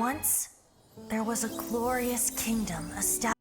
Once, there was a glorious kingdom established.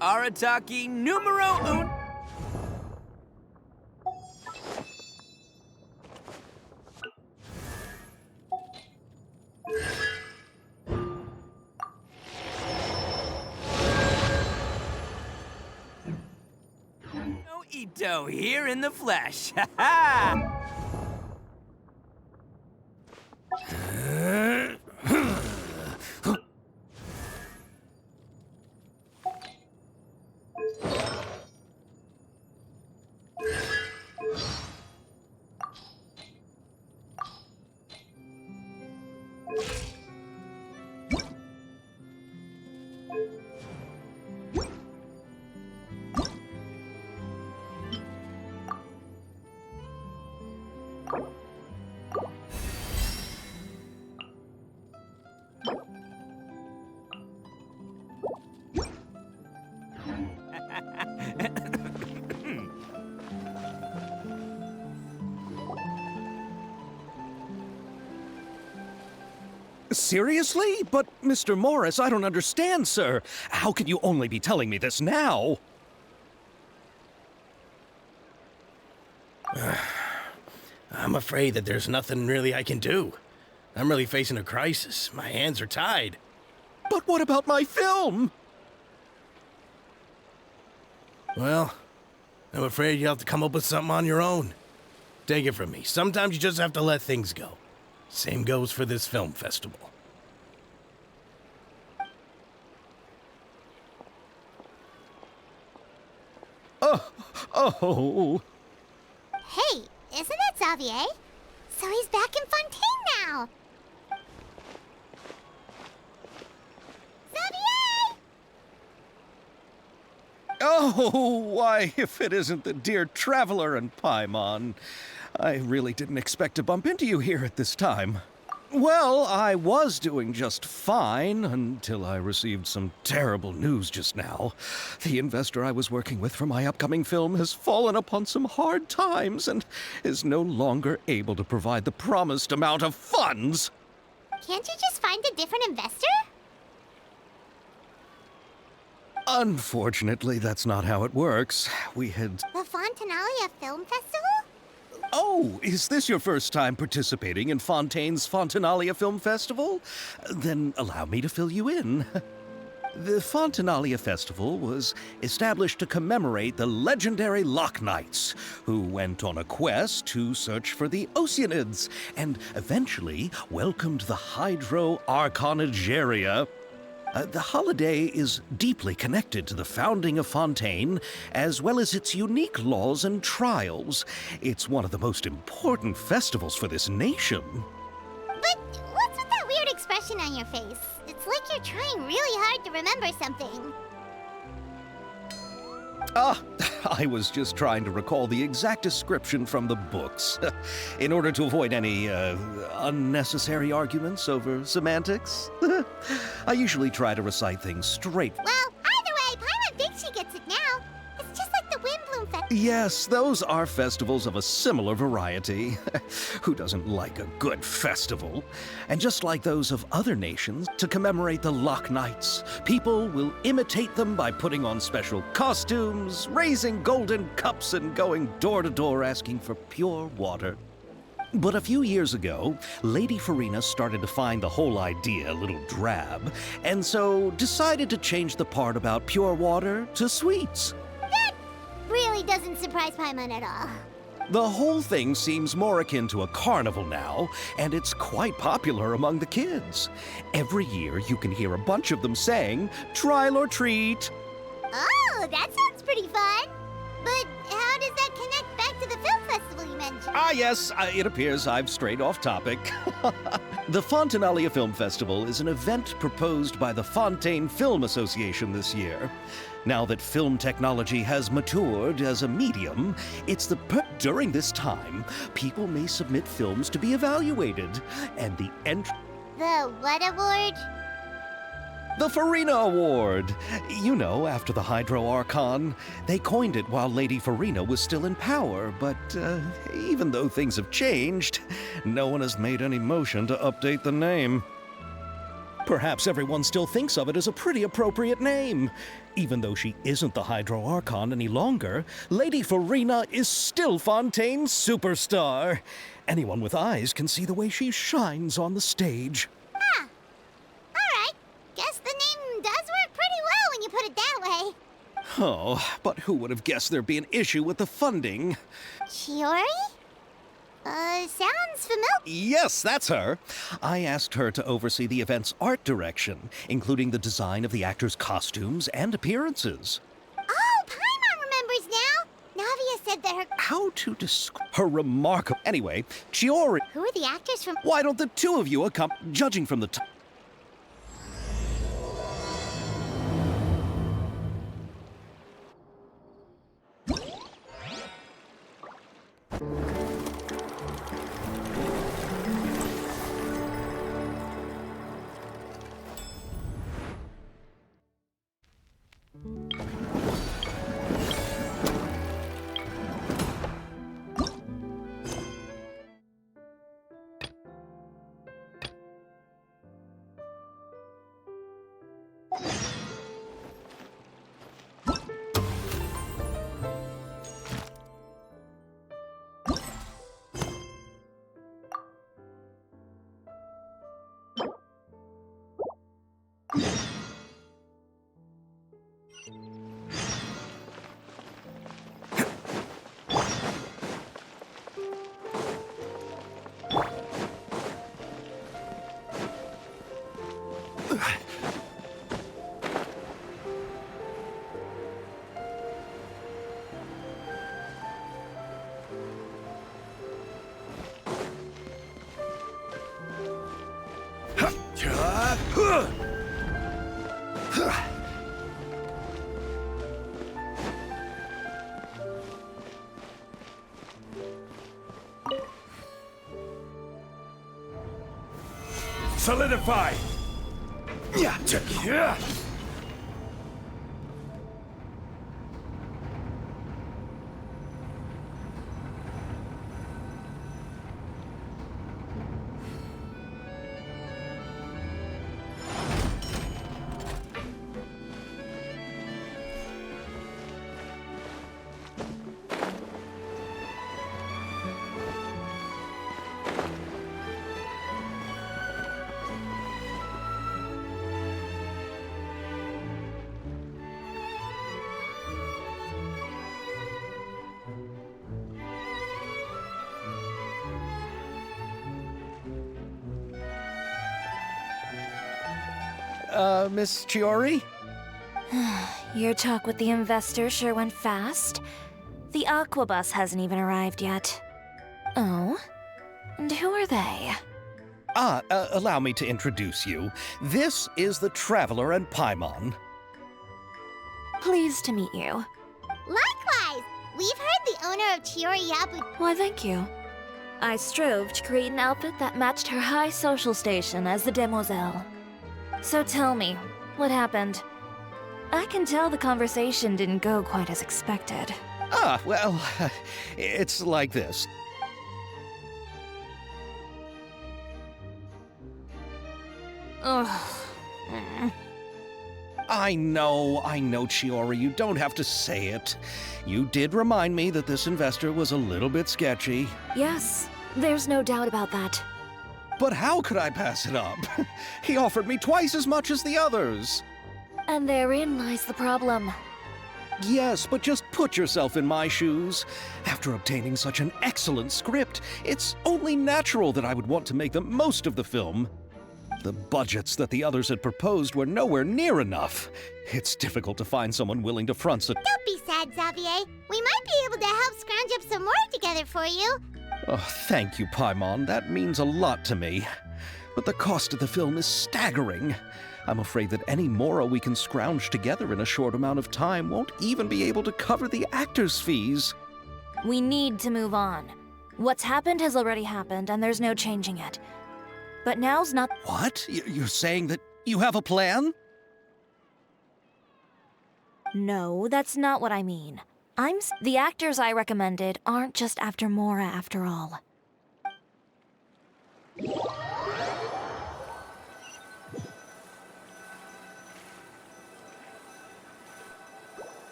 Arataki numero un... No Ito here in the flesh. Ha ha! Seriously? But, Mr. Morris, I don't understand, sir. How can you only be telling me this now? I'm afraid that there's nothing really I can do. I'm really facing a crisis. My hands are tied. But what about my film? Well, I'm afraid you'll have to come up with something on your own. Take it from me. Sometimes you just have to let things go. Same goes for this film festival. Oh. Hey, isn't that Xavier? So he's back in Fontaine now! Xavier! Oh, why, if it isn't the dear Traveler and Paimon. I really didn't expect to bump into you here at this time. Well, I was doing just fine until I received some terrible news just now. The investor I was working with for my upcoming film has fallen upon some hard times and is no longer able to provide the promised amount of funds. Can't you just find a different investor? Unfortunately, that's not how it works. We had... The Fontanalia Film Festival? Oh, is this your first time participating in Fontaine's Fontanalia Film Festival? Then allow me to fill you in. The Fontanalia Festival was established to commemorate the legendary Loch Knights, who went on a quest to search for the Oceanids and eventually welcomed the Hydro Arconageria. The holiday is deeply connected to the founding of Fontaine, as well as its unique laws and trials. It's one of the most important festivals for this nation. But what's with that weird expression on your face? It's like you're trying really hard to remember something. I was just trying to recall the exact description from the books, in order to avoid any unnecessary arguments over semantics. I usually try to recite things straight. Well, either way, Paimon thinks she gets it now. It's just like the Windbloom Festival. Yes, those are festivals of a similar variety. Who doesn't like a good festival? And just like those of other nations, to commemorate the Loch Knights, people will imitate them by putting on special costumes, raising golden cups, and going door to door asking for pure water. But a few years ago, Lady Farina started to find the whole idea a little drab, and so decided to change the part about pure water to sweets. That really doesn't surprise Paimon at all. The whole thing seems more akin to a carnival now, and it's quite popular among the kids. Every year you can hear a bunch of them saying, "Trial or treat." Oh, that sounds pretty fun. But how does that connect back to the film festival you mentioned? Yes, it appears I've strayed off topic. The Fontanalia Film Festival is an event proposed by the Fontaine Film Association this year. Now that film technology has matured as a medium, it's during this time, people may submit films to be evaluated, and the The what award? The Farina Award! You know, after the Hydro Archon. They coined it while Lady Farina was still in power, but even though things have changed, no one has made any motion to update the name. Perhaps everyone still thinks of it as a pretty appropriate name. Even though she isn't the Hydro Archon any longer, Lady Farina is still Fontaine's superstar. Anyone with eyes can see the way she shines on the stage. Huh. Alright. Guess the name does work pretty well when you put it that way. Oh, but who would have guessed there'd be an issue with the funding? Chiori? Sounds familiar. Yes, that's her. I asked her to oversee the event's art direction, including the design of the actors' costumes and appearances. Oh, Paimon remembers now. Navia said that her... How to describe her remarkable... Anyway, Chiori... Who are the actors from... Why don't the two of you judging from the Solidify! Yeah. Miss Chiori? Your talk with the investor sure went fast. The Aquabus hasn't even arrived yet. Oh? And who are they? Allow me to introduce you. This is the Traveler and Paimon. Pleased to meet you. Likewise! We've heard the owner of Chiori Yabu. Why, thank you. I strove to create an outfit that matched her high social station as the demoiselle. So tell me, what happened? I can tell the conversation didn't go quite as expected. Well, it's like this. Ugh. I know, Chiori, you don't have to say it. You did remind me that this investor was a little bit sketchy. Yes, there's no doubt about that. But how could I pass it up? He offered me twice as much as the others. And therein lies the problem. Yes, but just put yourself in my shoes. After obtaining such an excellent script, it's only natural that I would want to make the most of the film. The budgets that the others had proposed were nowhere near enough. It's difficult to find someone willing to front such... Don't be sad, Xavier. We might be able to help scrounge up some more together for you. Oh, thank you, Paimon. That means a lot to me. But the cost of the film is staggering. I'm afraid that any Mora we can scrounge together in a short amount of time won't even be able to cover the actors' fees. We need to move on. What's happened has already happened, and there's no changing it. But now's not... What? You're saying that you have a plan? No, that's not what I mean. The actors I recommended aren't just after Mora after all.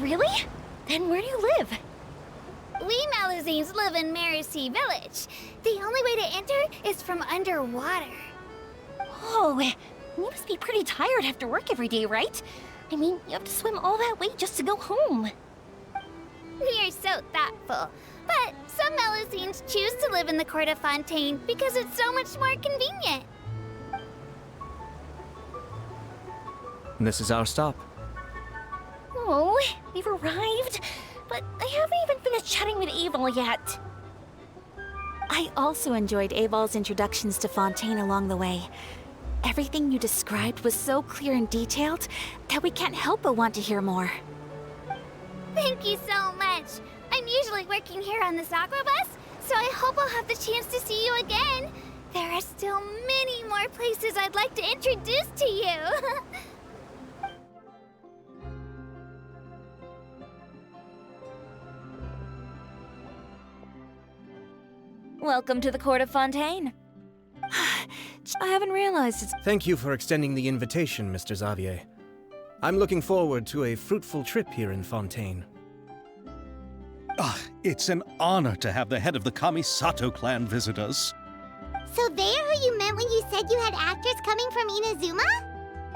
Really? Then where do you live? We Malazines live in Mercy Village. The only way to enter is from underwater. Oh, you must be pretty tired after work every day, right? I mean, you have to swim all that way just to go home. We are so thoughtful. But some Malazines choose to live in the Court of Fontaine because it's so much more convenient. This is our stop. Oh, we've arrived. But I haven't even finished chatting with Aval yet. I also enjoyed Aval's introductions to Fontaine along the way. Everything you described was so clear and detailed that we can't help but want to hear more. Thank you so much. I'm usually working here on this Aquabus, so I hope I'll have the chance to see you again. There are still many more places I'd like to introduce to you. Welcome to the Court of Fontaine. I haven't realized it's... Thank you for extending the invitation, Mr. Xavier. I'm looking forward to a fruitful trip here in Fontaine. It's an honor to have the head of the Kamisato clan visit us. So they're who you meant when you said you had actors coming from Inazuma?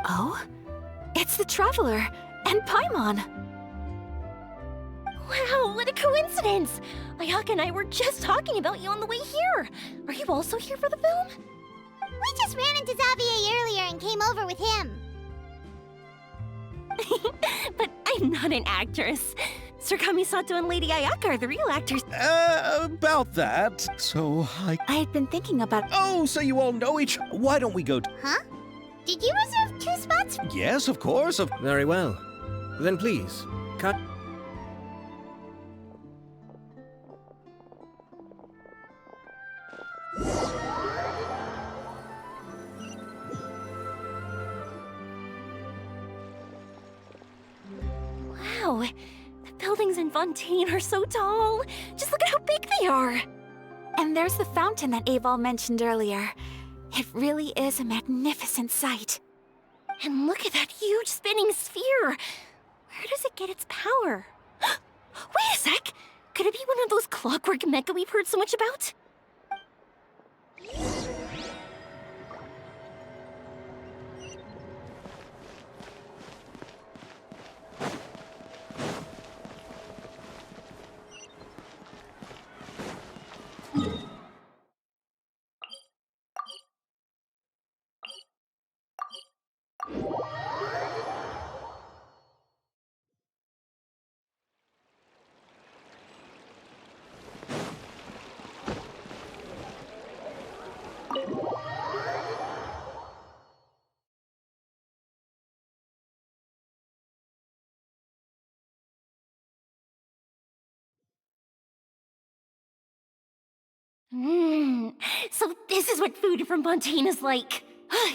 Oh? It's the Traveler and Paimon. Wow, what a coincidence! Ayaka and I were just talking about you on the way here. Are you also here for the film? We just ran into Xavier earlier and came over with him. But I'm not an actress. Sir Kamisato and Lady Ayaka are the real actors. About that. So I had been thinking about... Oh, so you all know each... Why don't we go... Huh? Did you reserve 2 spots? Yes, of course. Very well. Then please, cut. Wow, the buildings in Fontaine are so tall. Just look at how big they are. And there's the fountain that Aval mentioned earlier. It really is a magnificent sight. And look at that huge spinning sphere. Where does it get its power? Wait a sec! Could it be one of those clockwork mecha we've heard so much about? So this is what food from Fontaine is like.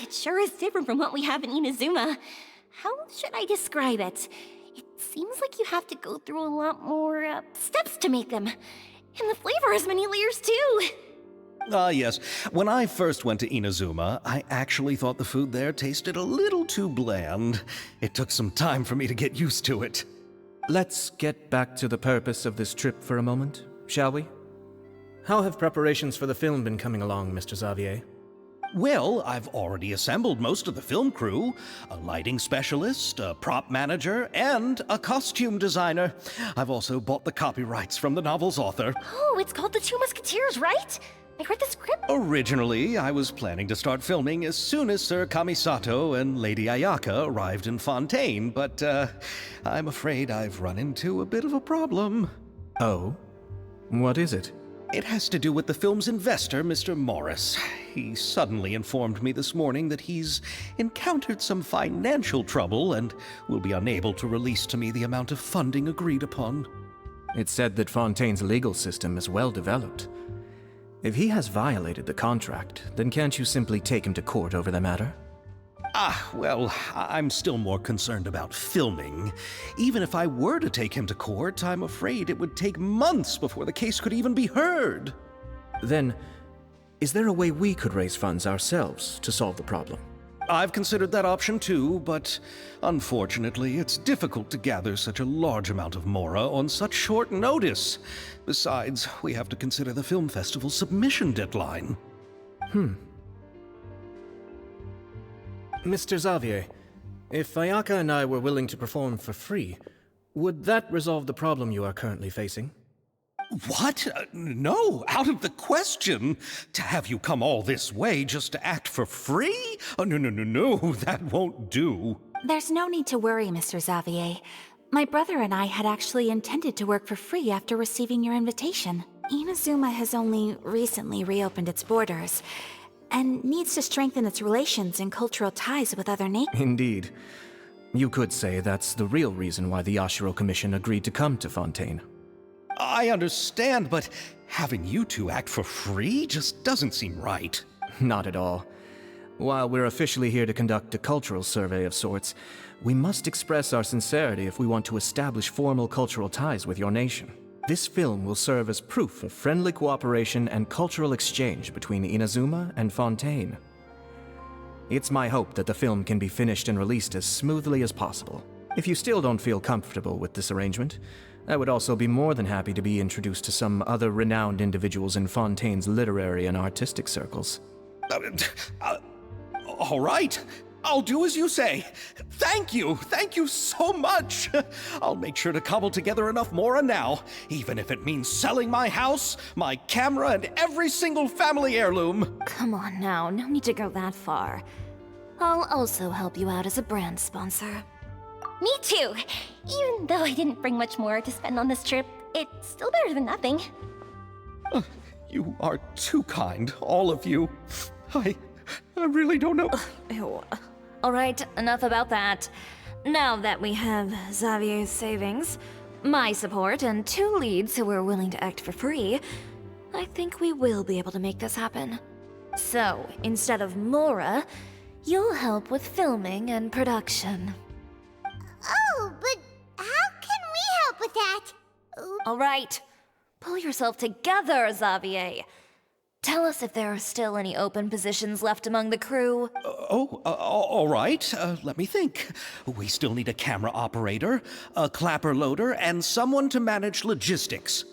It sure is different from what we have in Inazuma. How should I describe it? It seems like you have to go through a lot more steps to make them. And the flavor has many layers too. Yes. When I first went to Inazuma, I actually thought the food there tasted a little too bland. It took some time for me to get used to it. Let's get back to the purpose of this trip for a moment, shall we? How have preparations for the film been coming along, Mr. Xavier? Well, I've already assembled most of the film crew. A lighting specialist, a prop manager, and a costume designer. I've also bought the copyrights from the novel's author. Oh, it's called The Two Musketeers, right? I read the script. Originally, I was planning to start filming as soon as Sir Kamisato and Lady Ayaka arrived in Fontaine, but I'm afraid I've run into a bit of a problem. Oh? What is it? It has to do with the film's investor, Mr. Morris. He suddenly informed me this morning that he's encountered some financial trouble and will be unable to release to me the amount of funding agreed upon. It's said that Fontaine's legal system is well developed. If he has violated the contract, then can't you simply take him to court over the matter? Well, I'm still more concerned about filming. Even if I were to take him to court, I'm afraid it would take months before the case could even be heard. Then, is there a way we could raise funds ourselves to solve the problem? I've considered that option too, but unfortunately, it's difficult to gather such a large amount of mora on such short notice. Besides, we have to consider the film festival's submission deadline. Mr. Xavier, if Ayaka and I were willing to perform for free, would that resolve the problem you are currently facing? What? No, out of the question. To have you come all this way just to act for free? Oh, no, that won't do. There's no need to worry, Mr. Xavier. My brother and I had actually intended to work for free after receiving your invitation. Inazuma has only recently reopened its borders, and needs to strengthen its relations and cultural ties with other nations. Indeed. You could say that's the real reason why the Yashiro Commission agreed to come to Fontaine. I understand, but having you two act for free just doesn't seem right. Not at all. While we're officially here to conduct a cultural survey of sorts, we must express our sincerity if we want to establish formal cultural ties with your nation. This film will serve as proof of friendly cooperation and cultural exchange between Inazuma and Fontaine. It's my hope that the film can be finished and released as smoothly as possible. If you still don't feel comfortable with this arrangement, I would also be more than happy to be introduced to some other renowned individuals in Fontaine's literary and artistic circles. All right. I'll do as you say. Thank you so much. I'll make sure to cobble together enough mora now, even if it means selling my house, my camera, and every single family heirloom. Come on now, no need to go that far. I'll also help you out as a brand sponsor. Me too. Even though I didn't bring much more to spend on this trip, it's still better than nothing. You are too kind, all of you. I really don't know. Ew. All right, enough about that. Now that we have Xavier's savings, my support, and 2 leads who are willing to act for free, I think we will be able to make this happen. So, instead of Mora, you'll help with filming and production. Oh, but how can we help with that? All right, pull yourself together, Xavier. Tell us if there are still any open positions left among the crew. All right. Let me think. We still need a camera operator, a clapper loader, and someone to manage logistics.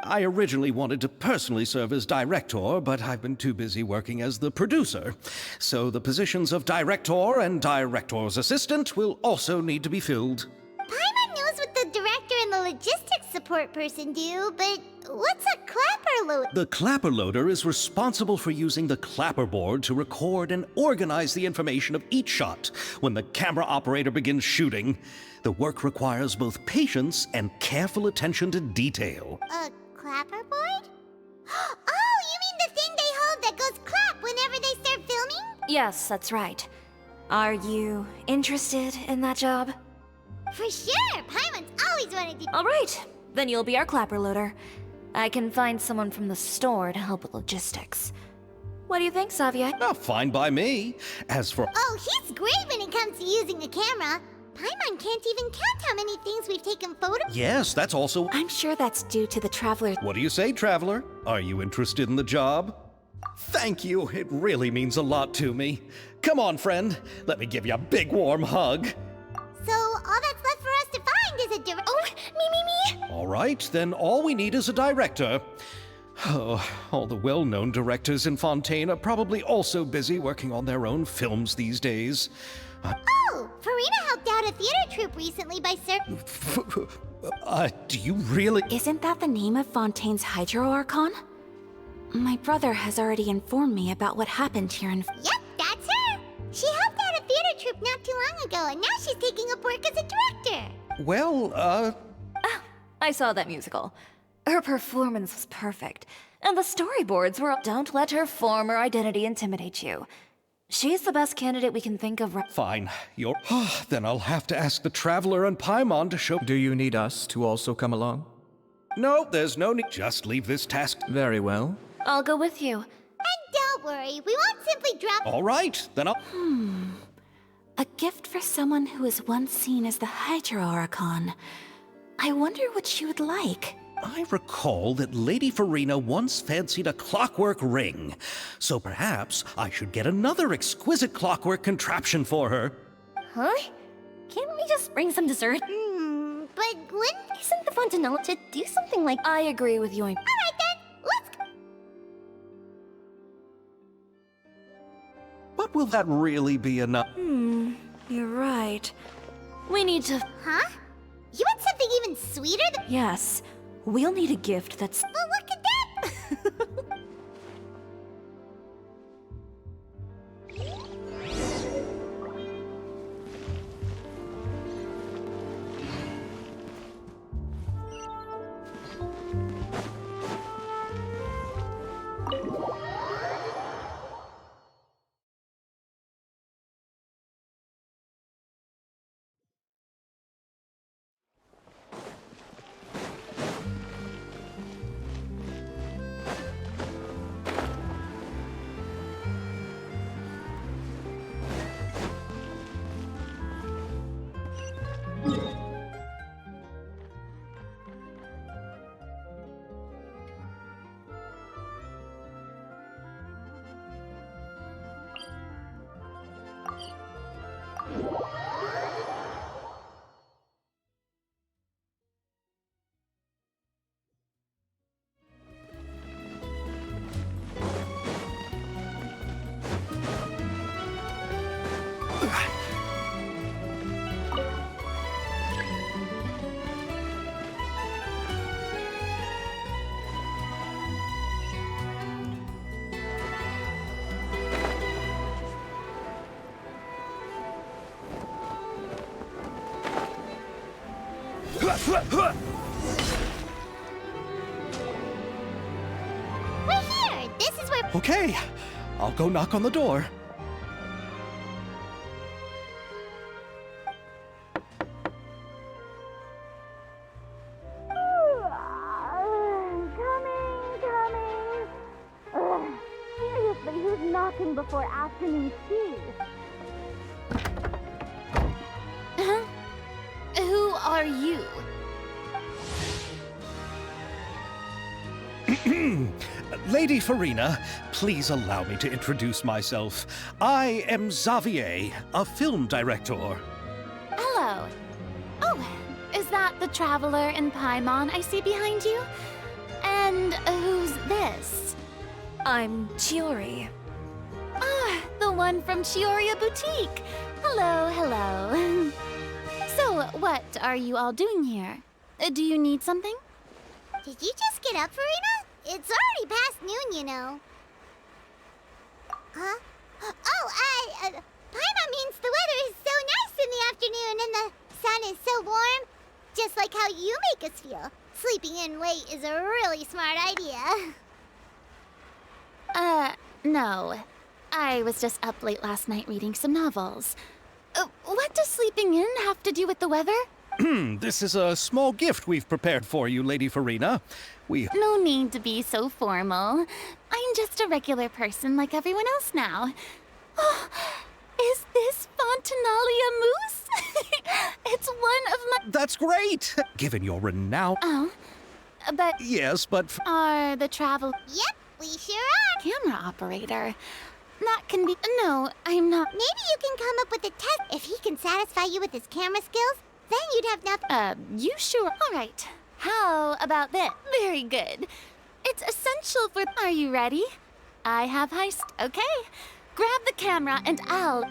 I originally wanted to personally serve as director, but I've been too busy working as the producer. So the positions of director and director's assistant will also need to be filled. Paimon knows what the director and the logistics support person do, but what's a clapper load? The clapper loader is responsible for using the clapper board to record and organize the information of each shot when the camera operator begins shooting. The work requires both patience and careful attention to detail. A clapper board? Oh, you mean the thing they hold that goes clap whenever they start filming? Yes, that's right. Are you interested in that job? For sure! Paimon's always wanted to. All right, then you'll be our clapper loader. I can find someone from the store to help with logistics. What do you think, Xavier? Oh, fine by me. As for... Oh, he's great when it comes to using a camera. Paimon can't even count how many things we've taken photos. Yes, that's also... I'm sure that's due to the Traveler. What do you say, Traveler? Are you interested in the job? Thank you. It really means a lot to me. Come on, friend. Let me give you a big warm hug. So all that's left for us to find is a director. Oh, me. All right, then all we need is a director. Oh, all the well-known directors in Fontaine are probably also busy working on their own films these days. Oh, Farina helped out a theater troupe recently by Do you really... Isn't that the name of Fontaine's Hydro Archon? My brother has already informed me about what happened here in... Yep, that's her. She helped out a theater troupe not too long ago, and now she's taking up work as a director. Well, I saw that musical. Her performance was perfect, and the storyboards were... Don't let her former identity intimidate you. She's the best candidate we can think of. Fine. You're... then I'll have to ask the Traveler and Paimon to show... Do you need us to also come along? No, there's no need. Just leave this task. Very well. I'll go with you. And don't worry, we won't simply drop... All right, then I'll... A gift for someone who was once seen as the Hydro Archon. I wonder what she would like. I recall that Lady Farina once fancied a clockwork ring, so perhaps I should get another exquisite clockwork contraption for her. Huh? Can't we just bring some dessert? But wouldn't... Isn't the Fontanella to do something like... I agree with you. Alright then, let's go. But will that really be enough? You're right. We need to... Huh? You want something even sweeter than... Yes. We'll need a gift that's... Well, look at that! We're here! This is where... Okay, I'll go knock on the door. Who's knocking before afternoon tea? Huh? Who are you? Lady Farina, please allow me to introduce myself. I am Xavier, a film director. Hello. Oh, is that the traveler in Paimon I see behind you? And who's this? I'm Chiori. Ah, the one from Chioria Boutique. Hello, hello. So, what are you all doing here? Do you need something? Did you just get up, Farina? It's already past noon, you know. Huh? Paimon means the weather is so nice in the afternoon and the sun is so warm. Just like how you make us feel. Sleeping in late is a really smart idea. No. I was just up late last night reading some novels. What does sleeping in have to do with the weather? This is a small gift we've prepared for you, Lady Farina. No need to be so formal. I'm just a regular person like everyone else now. Oh, is this Fontinalia mousse? It's one of my... That's great! Given your renown... Oh, but Yes, but... are the travel Yep, we sure are. camera operator? That can be... No, I'm not... Maybe you can come up with a test. If he can satisfy you with his camera skills, then you'd have nothing. You sure? All right. How about this? Very good. It's essential for... Are you ready? I have heist. Okay. Grab the camera and I'll...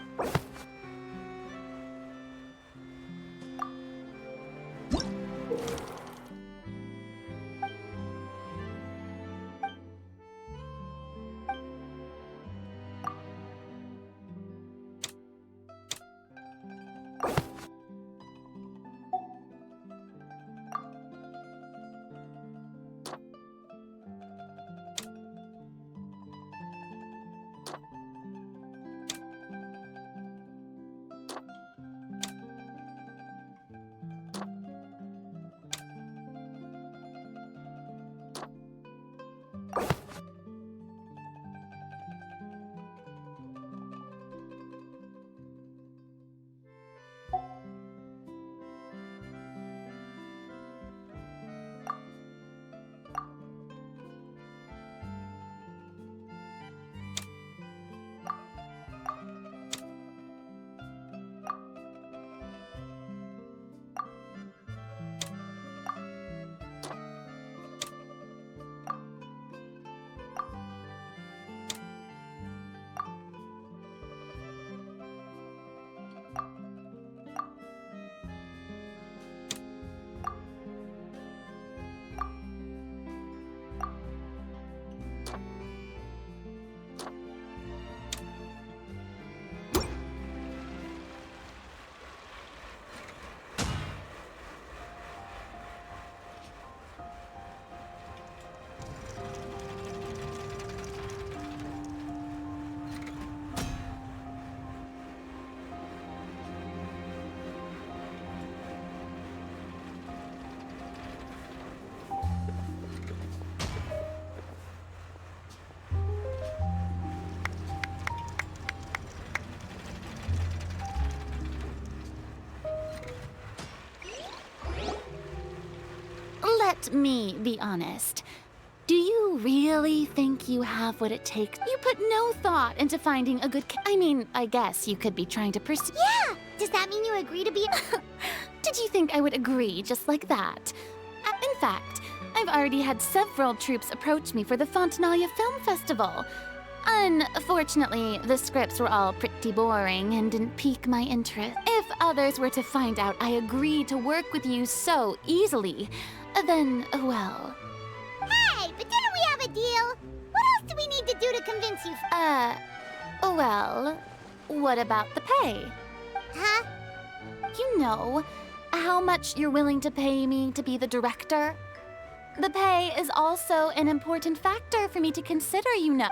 Let me be honest. Do you really think you have what it takes? You put no thought into finding a good I mean, I guess you could be trying to pursue... Yeah! Does that mean you agree to be... Did you think I would agree just like that? In fact, I've already had several troops approach me for the Fontinalia Film Festival. Unfortunately, the scripts were all pretty boring and didn't pique my interest. If others were to find out I agreed to work with you so easily, then, well... Hey, but didn't we have a deal? What else do we need to do to convince you? Well, what about the pay? Huh? You know, how much you're willing to pay me to be the director? The pay is also an important factor for me to consider, you know.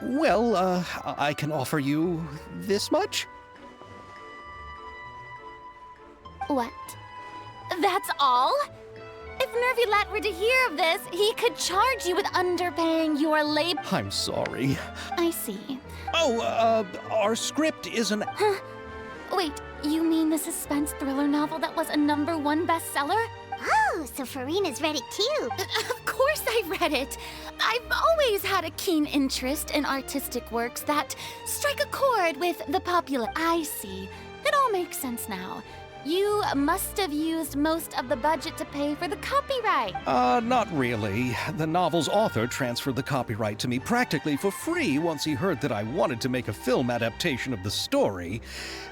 Well, I can offer you this much? What? That's all? If If Nervylet were to hear of this, he could charge you with underpaying your labor. I'm sorry. I see. Oh, our script is an... Wait, you mean the suspense thriller novel that was a #1 bestseller? Oh, so Farina's read it too. Of course I read it. I've always had a keen interest in artistic works that strike a chord with the popular. I see. It all makes sense now. You must have used most of the budget to pay for the copyright. Not really. The novel's author transferred the copyright to me practically for free once he heard that I wanted to make a film adaptation of the story.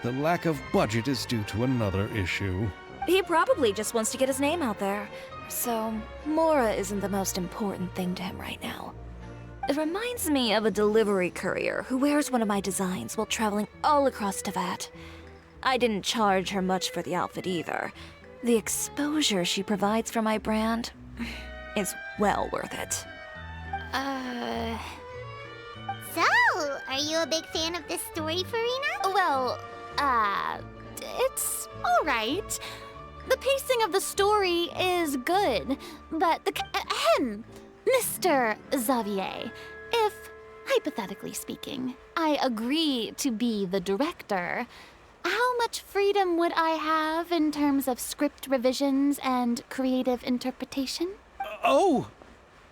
The lack of budget is due to another issue. He probably just wants to get his name out there. So, Mora isn't the most important thing to him right now. It reminds me of a delivery courier who wears one of my designs while traveling all across Teyvat. I didn't charge her much for the outfit either. The exposure she provides for my brand is well worth it. So, are you a big fan of this story, Farina? Well, it's all right. The pacing of the story is good, but Mr. Xavier, if, hypothetically speaking, I agree to be the director, how much freedom would I have in terms of script revisions and creative interpretation?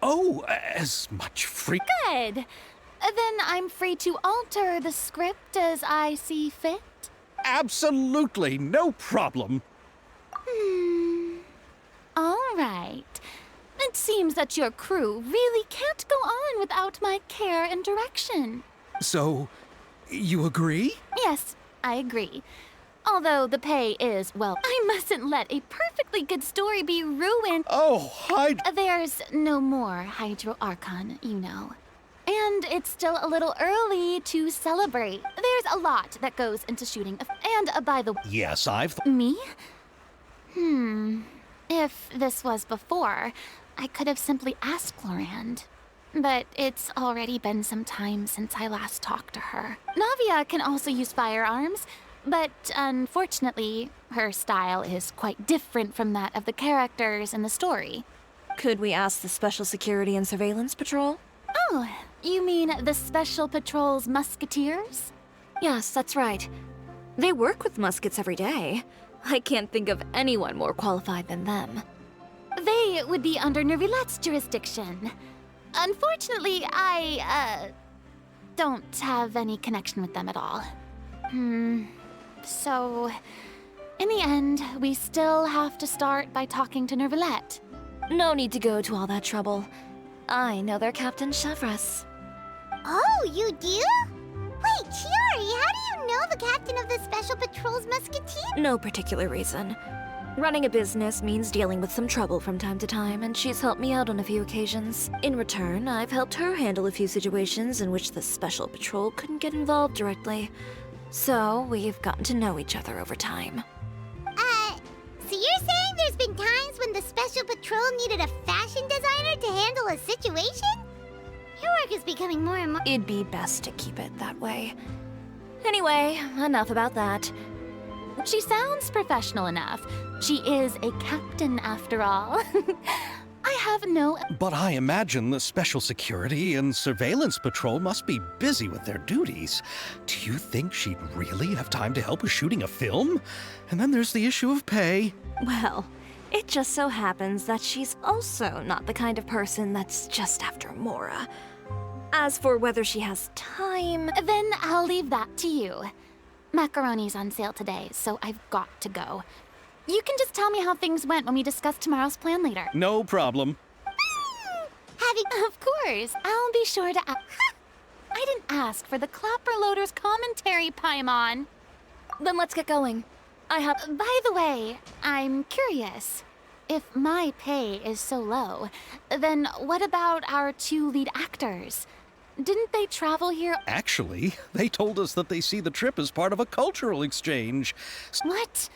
As much free... Good. Then I'm free to alter the script as I see fit. Absolutely, no problem. All right. It seems that your crew really can't go on without my care and direction. So, you agree? Yes, I agree. Although the pay is, well, I mustn't let a perfectly good story be ruined. Oh, There's no more Hydro Archon, you know. And it's still a little early to celebrate. There's a lot that goes into shooting. And by the way... Yes, Me? If this was before, I could have simply asked Glorand. But it's already been some time since I last talked to her. Navia can also use firearms, but unfortunately, her style is quite different from that of the characters in the story. Could we ask the Special Security and Surveillance Patrol? Oh, you mean the Special Patrol's musketeers? Yes, that's right. They work with muskets every day. I can't think of anyone more qualified than them. They would be under Nervylet's jurisdiction. Unfortunately, I, don't have any connection with them at all. So, in the end, we still have to start by talking to Nervylet. No need to go to all that trouble. I know their Captain Chevres. Oh, you do? Wait, Chiori, how do you know the captain of the Special Patrol's musketeer? No particular reason. Running a business means dealing with some trouble from time to time, and she's helped me out on a few occasions. In return, I've helped her handle a few situations in which the Special Patrol couldn't get involved directly. So, we've gotten to know each other over time. So you're saying there's been times when the Special Patrol needed a fashion designer to handle a situation? Your work is becoming more and more... It'd be best to keep it that way. Anyway, enough about that. She sounds professional enough. She is a captain, after all. I have no... But I imagine the Special Security and Surveillance Patrol must be busy with their duties. Do you think she'd really have time to help with shooting a film? And then there's the issue of pay. Well, it just so happens that she's also not the kind of person that's just after Mora. As for whether she has time... Then I'll leave that to you. Macaroni's on sale today, so I've got to go. You can just tell me how things went when we discuss tomorrow's plan later. No problem. Of course, I'll be sure to I didn't ask for the Clapper Loader's commentary, Paimon. Then let's get going. By the way, I'm curious. If my pay is so low, then what about our 2 lead actors? Didn't they travel here? Actually, they told us that they see the trip as part of a cultural exchange. What?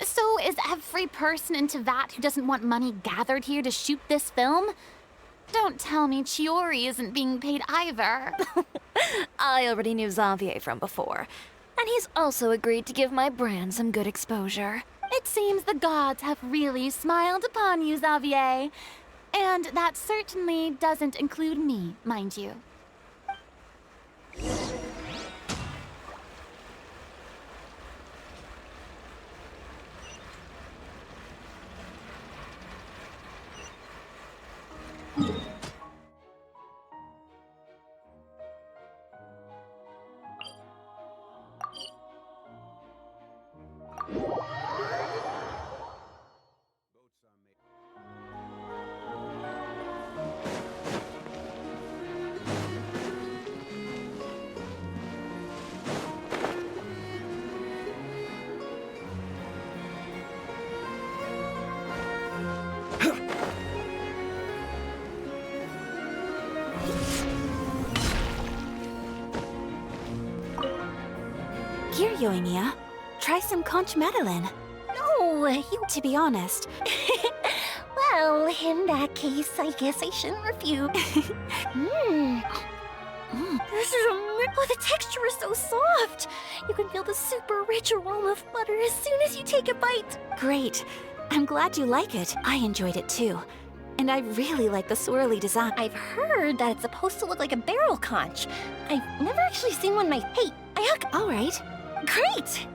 So is every person in Teyvat who doesn't want money gathered here to shoot this film? Don't tell me Chiori isn't being paid either. I already knew Xavier from before, and he's also agreed to give my brand some good exposure. It seems the gods have really smiled upon you, Xavier. And that certainly doesn't include me, mind you. Here, Yoenia. Try some conch madeleine. No, you... To be honest, Well, in that case, I guess I shouldn't refuse. This is oh, the texture is so soft. You can feel the super rich aroma of butter as soon as you take a bite. great. I'm glad you like it. I enjoyed it too. And I really like the swirly design. I've heard that it's supposed to look like a barrel conch. I've never actually seen one myself. Hey, Ayaka. All right. Great!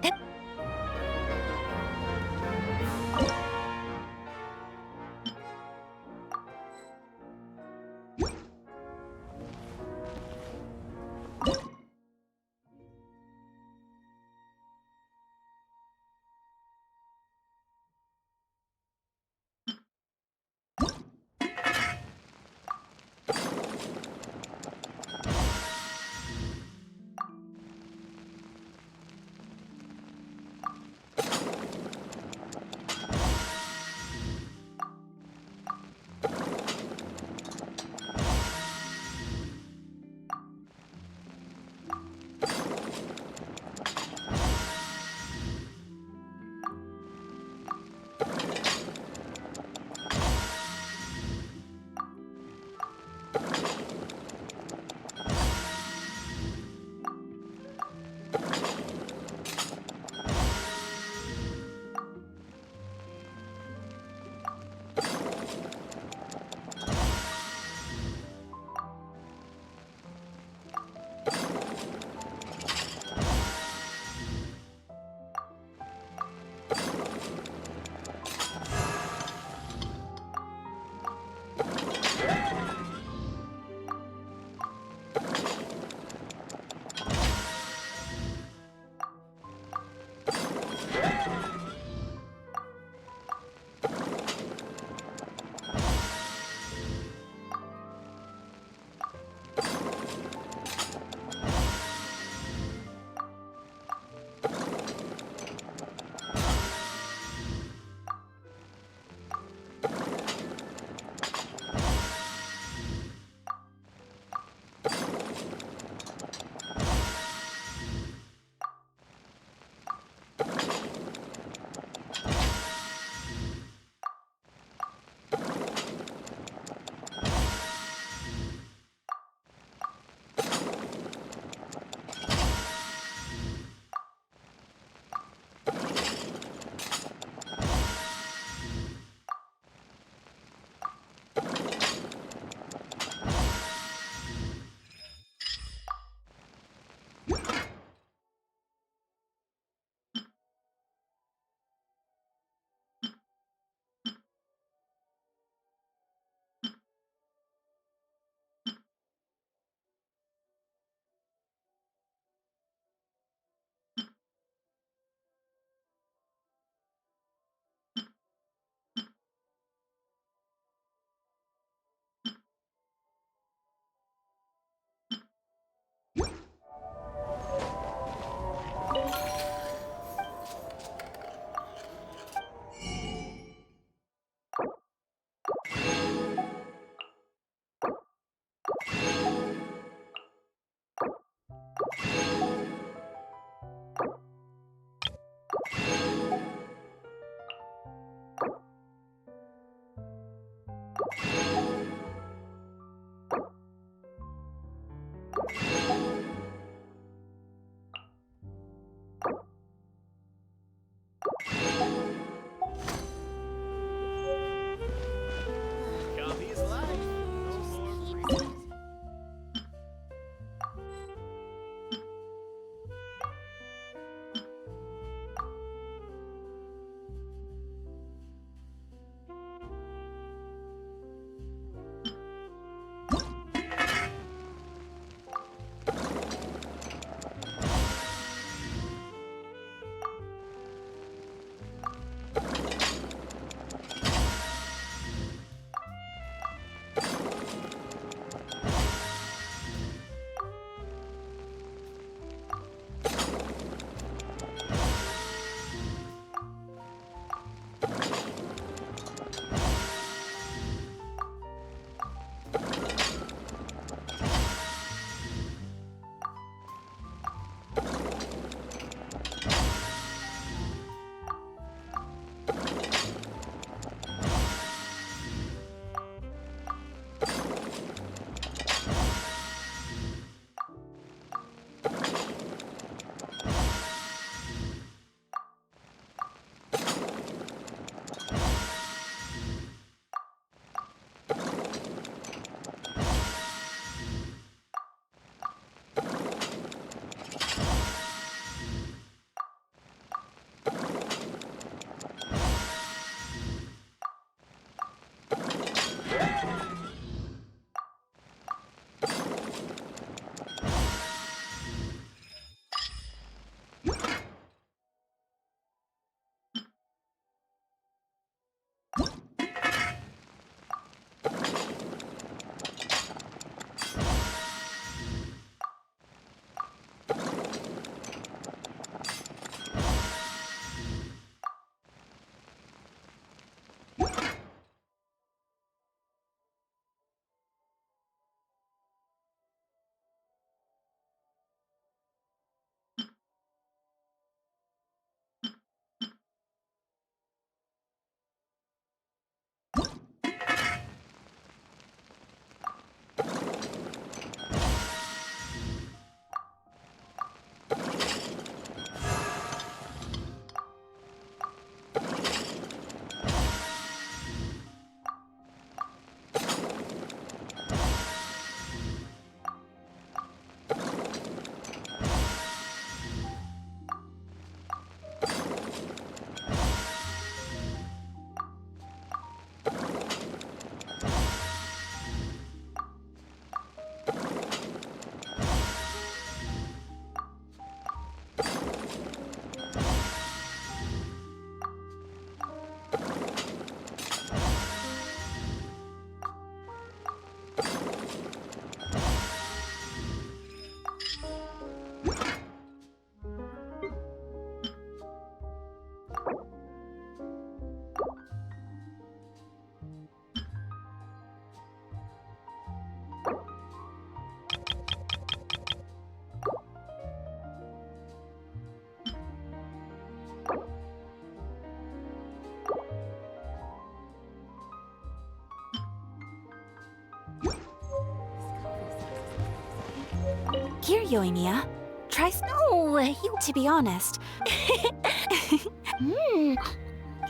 Yoimiya. Try No, you... To be honest,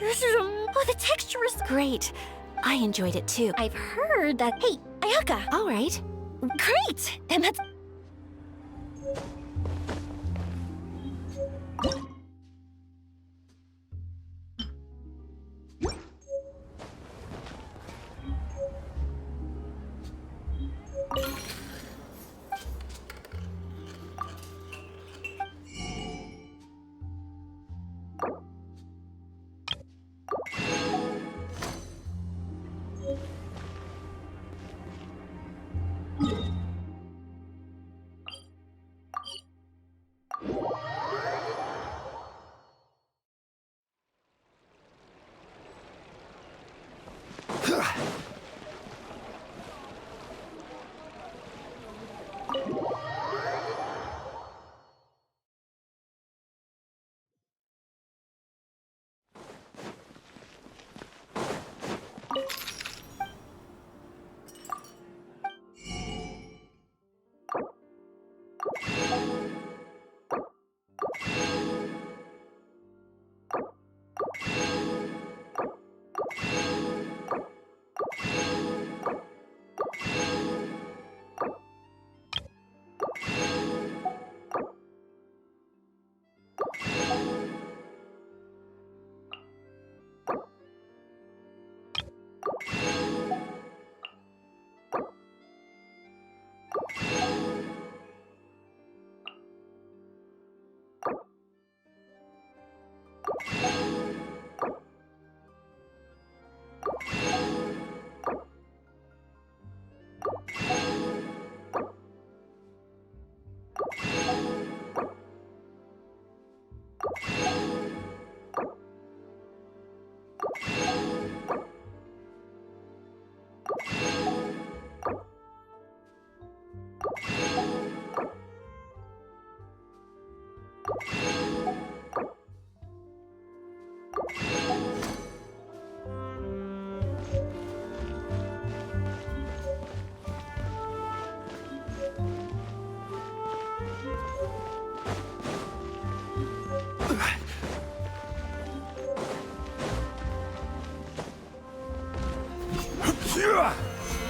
This is oh, the texture is... great. I enjoyed it too. I've heard that... Hey, Ayaka! All right. Great! Then that's...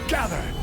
Gather!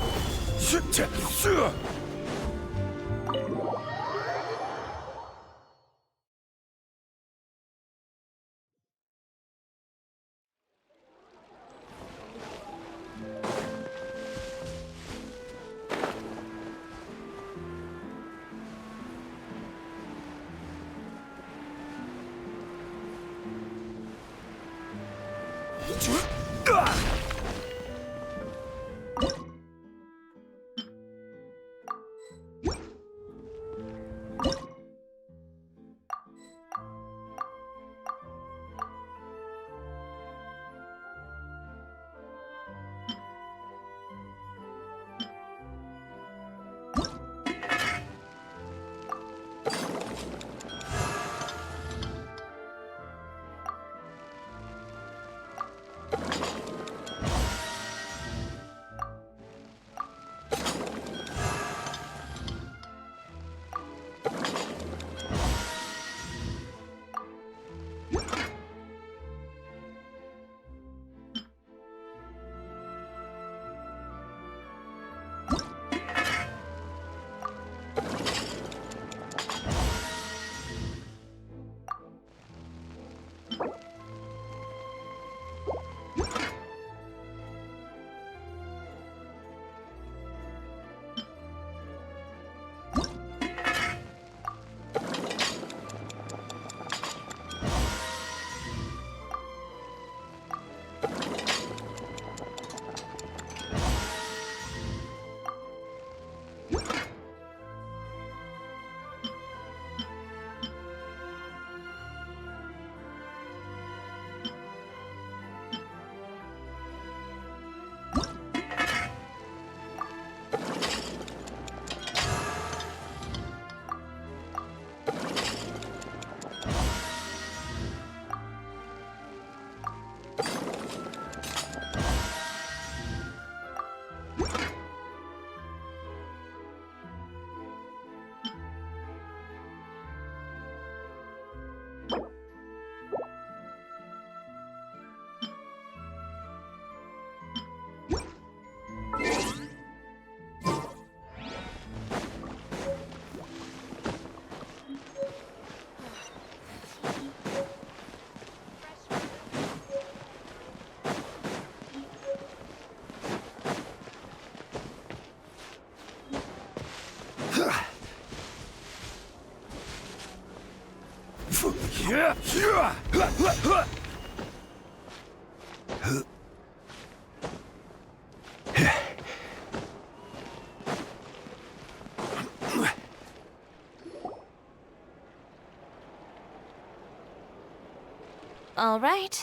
All right.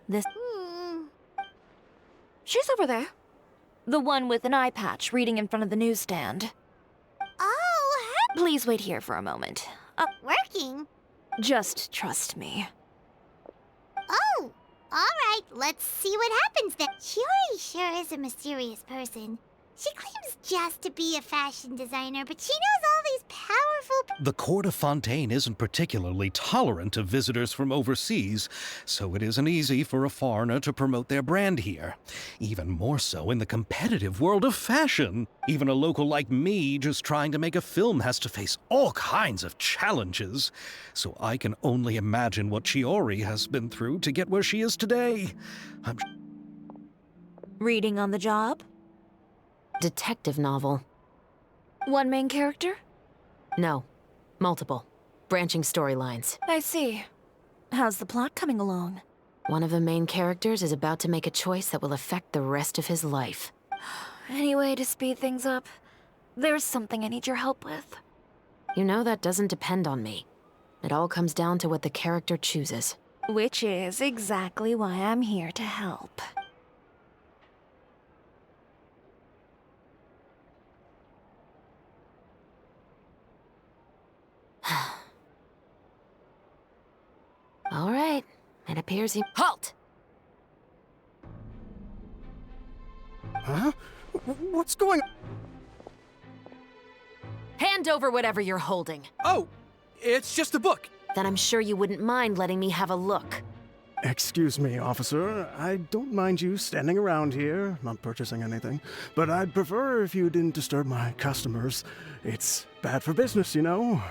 This... She's over there. The one with an eye patch reading in front of the newsstand. Oh, Please wait here for a moment. working? Just trust me. Oh, all right. Let's see what happens then. Chiori sure is a mysterious person. She claims just to be a fashion designer, but she knows all these powerful... The court of Fontaine isn't particularly tolerant of visitors from overseas, so it isn't easy for a foreigner to promote their brand here. Even more so in the competitive world of fashion. Even a local like me just trying to make a film has to face all kinds of challenges. So I can only imagine what Chiori has been through to get where she is today. Reading on the job? Detective novel. One main character? No. Multiple. Branching storylines. I see. How's the plot coming along? One of the main characters is about to make a choice that will affect the rest of his life. Any way to speed things up? There's something I need your help with. You know that doesn't depend on me. It all comes down to what the character chooses. Which is exactly why I'm here to help. All right. It appears you... Halt! Huh? What's going on? Hand over whatever you're holding. Oh, it's just a book. Then I'm sure you wouldn't mind letting me have a look. Excuse me, officer. I don't mind you standing around here, not purchasing anything, but I'd prefer if you didn't disturb my customers. It's bad for business, you know?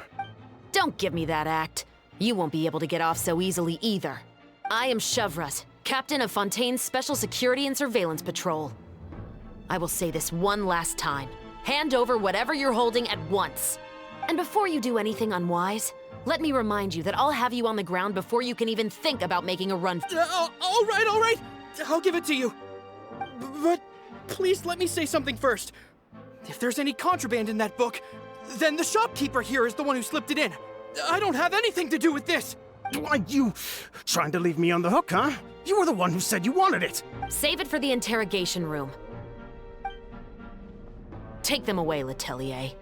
Don't give me that act. You won't be able to get off so easily either. I am Shavras, captain of Fontaine's Special Security and Surveillance Patrol. I will say this one last time. Hand over whatever you're holding at once. And before you do anything unwise, let me remind you that I'll have you on the ground before you can even think about making a run. All right. I'll give it to you. But please let me say something first. If there's any contraband in that book, then the shopkeeper here is the one who slipped it in. I don't have anything to do with this. Why, you trying to leave me on the hook, huh? You were the one who said you wanted it. Save it for the interrogation room. Take them away, Letelier.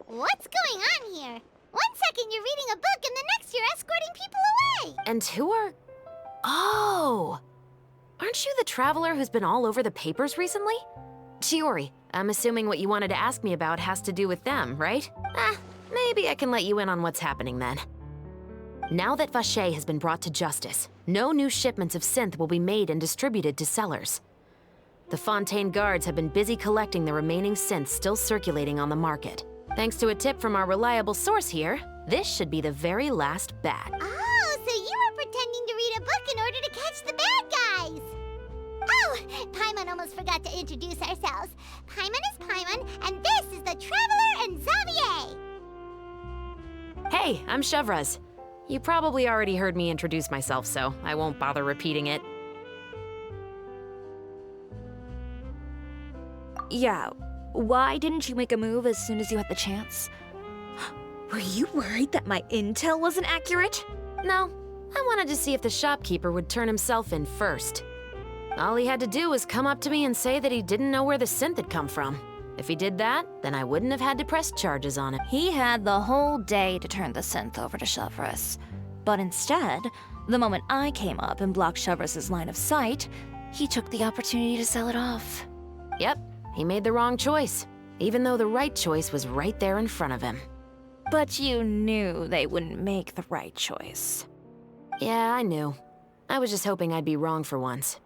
What's going on here? One second you're reading a book and the next you're escorting people away. And who are... Oh! Aren't you the traveler who's been all over the papers recently? Chiori, I'm assuming what you wanted to ask me about has to do with them, right? Maybe I can let you in on what's happening then. Now that Vacher has been brought to justice, no new shipments of synth will be made and distributed to sellers. The Fontaine guards have been busy collecting the remaining synths still circulating on the market. Thanks to a tip from our reliable source here, this should be the very last batch. Oh, so you were pretending to read a book in order to catch the bad guys. Oh, Paimon almost forgot to introduce ourselves. Paimon is Paimon, and this is the Traveler and Xavier. Hey, I'm Shavras. You probably already heard me introduce myself, so I won't bother repeating it. Yeah, why didn't you make a move as soon as you had the chance? Were you worried that my intel wasn't accurate? No, I wanted to see if the shopkeeper would turn himself in first. All he had to do was come up to me and say that he didn't know where the synth had come from. If he did that, then I wouldn't have had to press charges on him. He had the whole day to turn the synth over to Shavras. But instead, the moment I came up and blocked Shavras' line of sight, he took the opportunity to sell it off. Yep, He made the wrong choice, even though the right choice was right there in front of him. But you knew they wouldn't make the right choice. Yeah, I knew. I was just hoping I'd be wrong for once.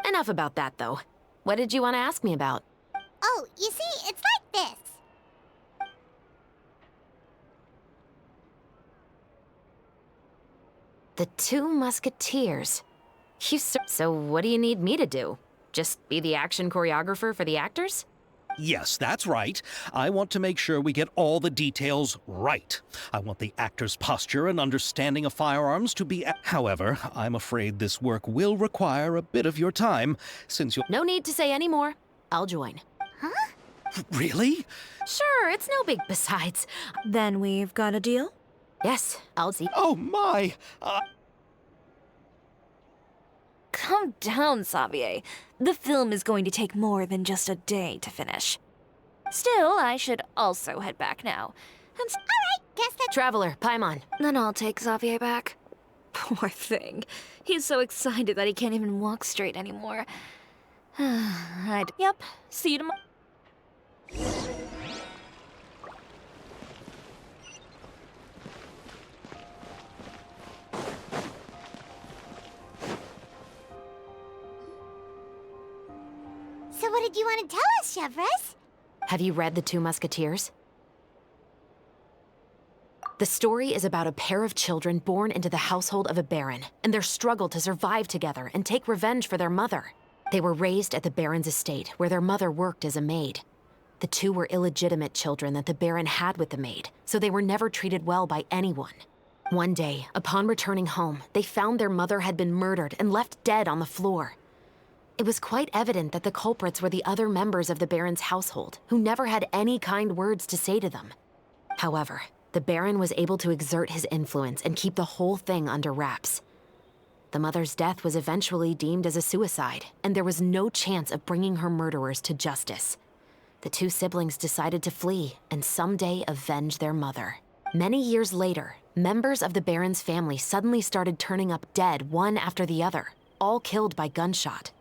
Enough about that, though. What did you want to ask me about? Oh, you see, it's like this. The Two Musketeers. So what do you need me to do? Just be the action choreographer for the actors? Yes, that's right. I want to make sure we get all the details right. I want the actor's posture and understanding of firearms to be... However, I'm afraid this work will require a bit of your time, since you'll... No need to say any more. I'll join. Huh? Really? Sure, it's no big besides. Then we've got a deal? Yes, I'll see. Oh my! Calm down, Xavier. The film is going to take more than just a day to finish. Still, I should also head back now. And Alright, guess that's... Traveler, Paimon. then I'll take Xavier back. Poor thing. He's so excited that he can't even walk straight anymore. Yep, see you tomorrow. So what did you want to tell us, Chevres? Have you read The Two Musketeers? The story is about a pair of children born into the household of a baron, and their struggle to survive together and take revenge for their mother. They were raised at the baron's estate, where their mother worked as a maid. The two were illegitimate children that the baron had with the maid, so they were never treated well by anyone. One day, upon returning home, they found their mother had been murdered and left dead on the floor. It was quite evident that the culprits were the other members of the baron's household, who never had any kind words to say to them. However, the baron was able to exert his influence and keep the whole thing under wraps. The mother's death was eventually deemed as a suicide, and there was no chance of bringing her murderers to justice. The two siblings decided to flee and someday avenge their mother. Many years later, members of the baron's family suddenly started turning up dead one after the other, all killed by gunshot.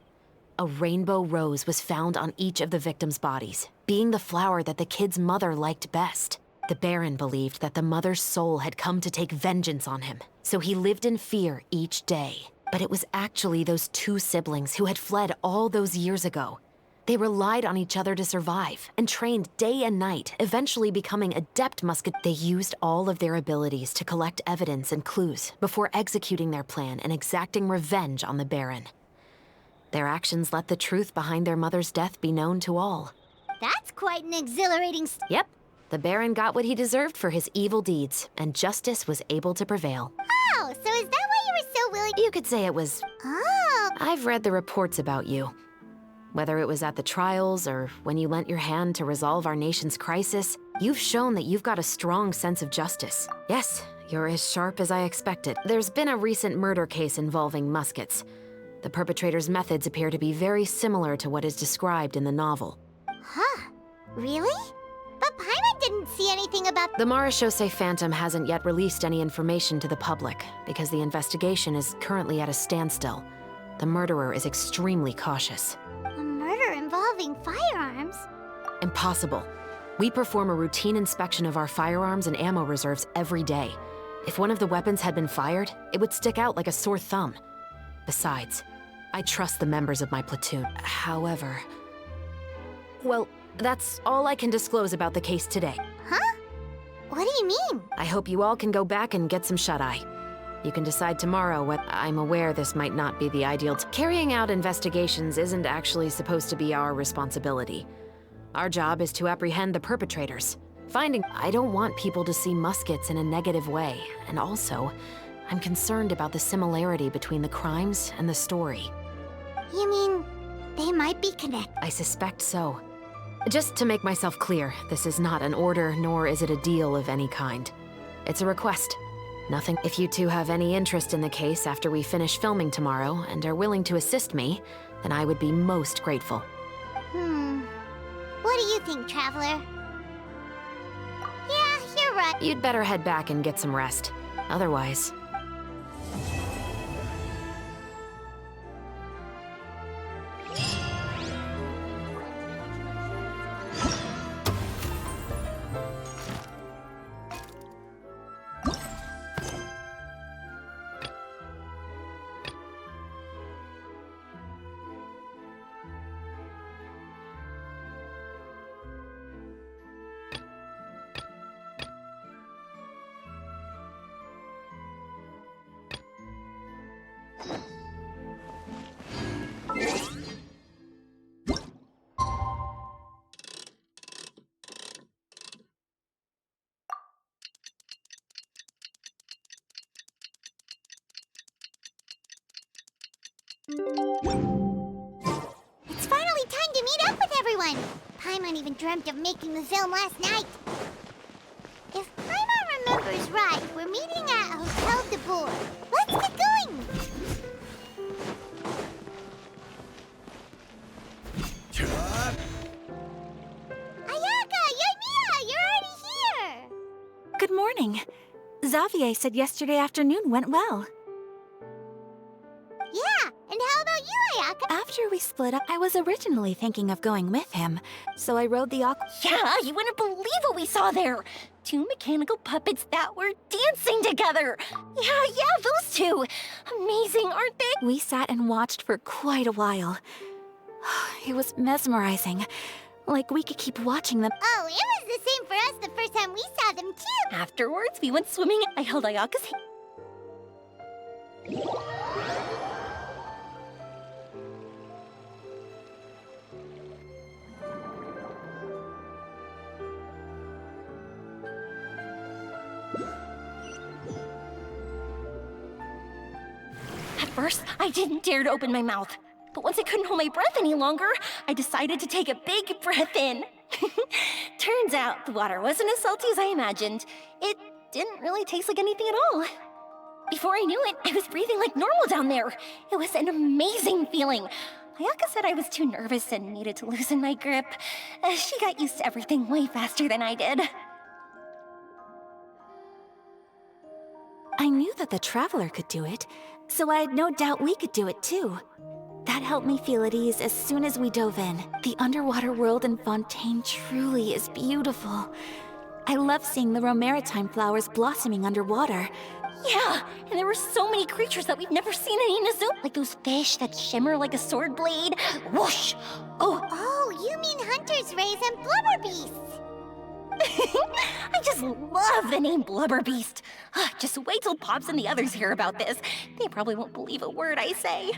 A rainbow rose was found on each of the victims' bodies, being the flower that the kid's mother liked best. The Baron believed that the mother's soul had come to take vengeance on him, so he lived in fear each day. But it was actually those two siblings who had fled all those years ago. They relied on each other to survive and trained day and night, eventually becoming adept musketeers. They used all of their abilities to collect evidence and clues before executing their plan and exacting revenge on the Baron. Their actions let the truth behind their mother's death be known to all. That's quite an exhilarating Yep. The Baron got what he deserved for his evil deeds, and justice was able to prevail. Oh, so is that why you were so willing? You could say it was... Oh. I've read the reports about you. Whether it was at the trials or when you lent your hand to resolve our nation's crisis, you've shown that you've got a strong sense of justice. Yes, you're as sharp as I expected. There's been a recent murder case involving muskets. The perpetrator's methods appear to be very similar to what is described in the novel. Huh. Really? But Paimon didn't see anything about... The Marechaussee Phantom hasn't yet released any information to the public because the investigation is currently at a standstill. The murderer is extremely cautious. A murder involving firearms? Impossible. We perform a routine inspection of our firearms and ammo reserves every day. If one of the weapons had been fired, it would stick out like a sore thumb. Besides, I trust the members of my platoon. However... Well, that's all I can disclose about the case today. Huh? What do you mean? I hope you all can go back and get some shut-eye. You can decide tomorrow what... I'm aware this might not be the ideal... Carrying out investigations isn't actually supposed to be our responsibility. Our job is to apprehend the perpetrators. I don't want people to see muskets in a negative way, and also, I'm concerned about the similarity between the crimes and the story. You mean, they might be connected? I suspect so. Just to make myself clear, this is not an order, nor is it a deal of any kind. It's a request. Nothing. If you two have any interest in the case after we finish filming tomorrow and are willing to assist me, then I would be most grateful. What do you think, Traveler? Yeah, you're right. You'd better head back and get some rest. Otherwise... Paimon even dreamt of making the film last night. If Paimon remembers right, we're meeting at Hotel de Boer. Let's get going! Ayaka! Yoimiya! You're already here! Good morning. Xavier said yesterday afternoon went well. Yeah, and how about you, Ayaka? After we split up, I was originally thinking of going with him, so I rode the aqua. Yeah, you wouldn't believe what we saw there. Two mechanical puppets that were dancing together. Yeah, those two. Amazing, aren't they? We sat and watched for quite a while. It was mesmerizing. Like we could keep watching them. Oh, it was the same for us the first time we saw them, too! Afterwards, we went swimming. I held Ayaka's hand. At first, I didn't dare to open my mouth. But once I couldn't hold my breath any longer, I decided to take a big breath in. Turns out the water wasn't as salty as I imagined. It didn't really taste like anything at all. Before I knew it, I was breathing like normal down there. It was an amazing feeling. Ayaka said I was too nervous and needed to loosen my grip. She got used to everything way faster than I did. I knew that the Traveler could do it, so I had no doubt we could do it too. That helped me feel at ease as soon as we dove in. The underwater world in Fontaine truly is beautiful. I love seeing the Romaritime flowers blossoming underwater. Yeah, and there were so many creatures that we've never seen in Inazuma. Like those fish that shimmer like a sword blade. Whoosh! Oh, you mean Hunter's Rays and Blubber Beasts! I just love the name Blubber Beast. Just wait till Pops and the others hear about this. They probably won't believe a word I say.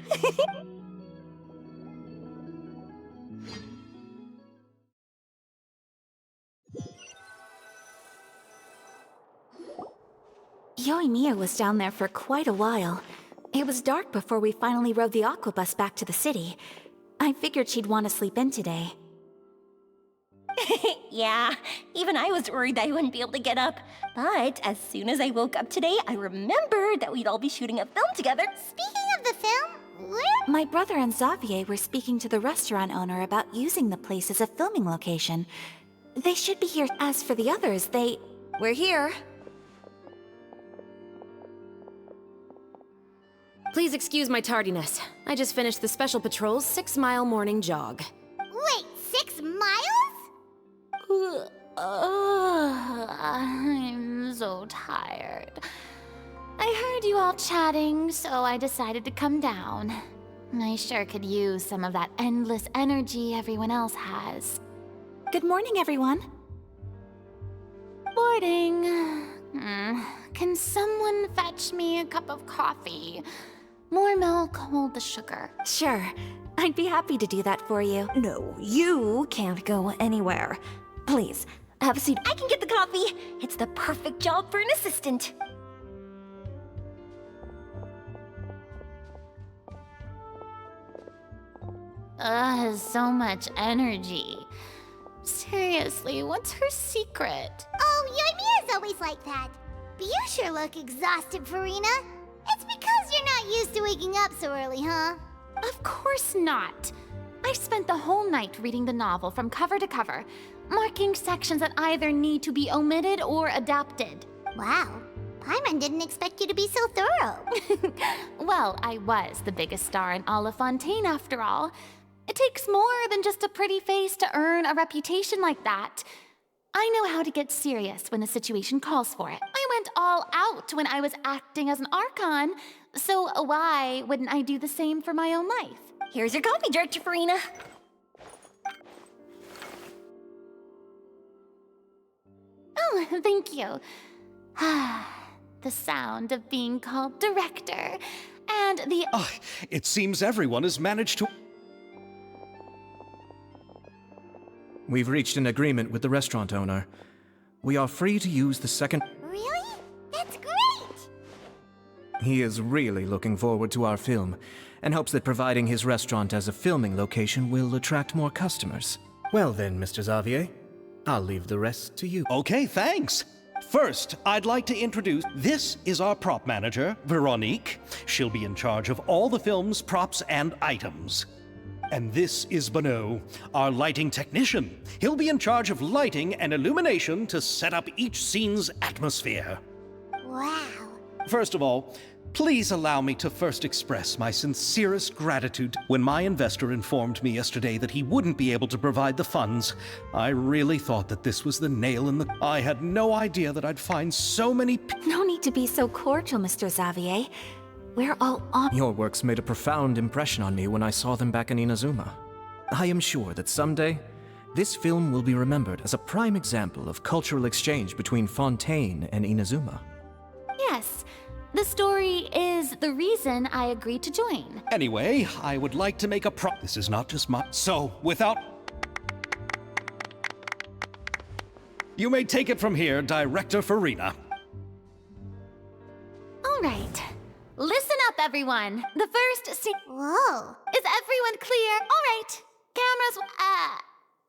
Yoimiya was down there for quite a while. It was dark before we finally rode the aquabus back to the city. I figured she'd want to sleep in today. Yeah, even I was worried that I wouldn't be able to get up. But as soon as I woke up today, I remembered that we'd all be shooting a film together. Speaking of the film, where? My brother and Xavier were speaking to the restaurant owner about using the place as a filming location. They should be here. As for the others, We're here. Please excuse my tardiness. I just finished the Special Patrol's 6-mile morning jog. Wait, 6 miles? I'm so tired. I heard you all chatting, so I decided to come down. I sure could use some of that endless energy everyone else has. Good morning, everyone. Boarding. Can someone fetch me a cup of coffee? More milk, hold the sugar. Sure. I'd be happy to do that for you. No, you can't go anywhere. Please, have a seat. I can get the coffee. It's the perfect job for an assistant. So much energy. Seriously, what's her secret? Oh, Yoimiya's always like that. But you sure look exhausted, Farina. It's because you're not used to waking up so early, huh? Of course not. I've spent the whole night reading the novel from cover to cover, marking sections that either need to be omitted or adapted. Wow. Paimon didn't expect you to be so thorough. Well, I was the biggest star in all of Fontaine after all. It takes more than just a pretty face to earn a reputation like that. I know how to get serious when the situation calls for it. I went all out when I was acting as an Archon, so why wouldn't I do the same for my own life? Here's your coffee, Director Farina. Oh, thank you. The sound of being called director, and the... It seems everyone has managed to... We've reached an agreement with the restaurant owner. We are free to use the second... Really? That's great! He is really looking forward to our film, and hopes that providing his restaurant as a filming location will attract more customers. Well then, Mr. Xavier, I'll leave the rest to you. Okay, thanks. First, I'd like to introduce, this is our prop manager, Veronique. She'll be in charge of all the film's props and items. And this is Bonneau, our lighting technician. He'll be in charge of lighting and illumination to set up each scene's atmosphere. Wow. First of all, please allow me to first express my sincerest gratitude. When my investor informed me yesterday that he wouldn't be able to provide the funds, I really thought that this was the nail in the... I had no idea that I'd find so many... No need to be so cordial, Mr. Xavier. We're all on. Your works made a profound impression on me when I saw them back in Inazuma. I am sure that someday, this film will be remembered as a prime example of cultural exchange between Fontaine and Inazuma. Yes, the story is the reason I agreed to join. Anyway, I would like to make a This is not just my... So, without... You may take it from here, Director Farina. All right. Listen up, everyone. The first scene... Whoa. Is everyone clear? All right. Cameras...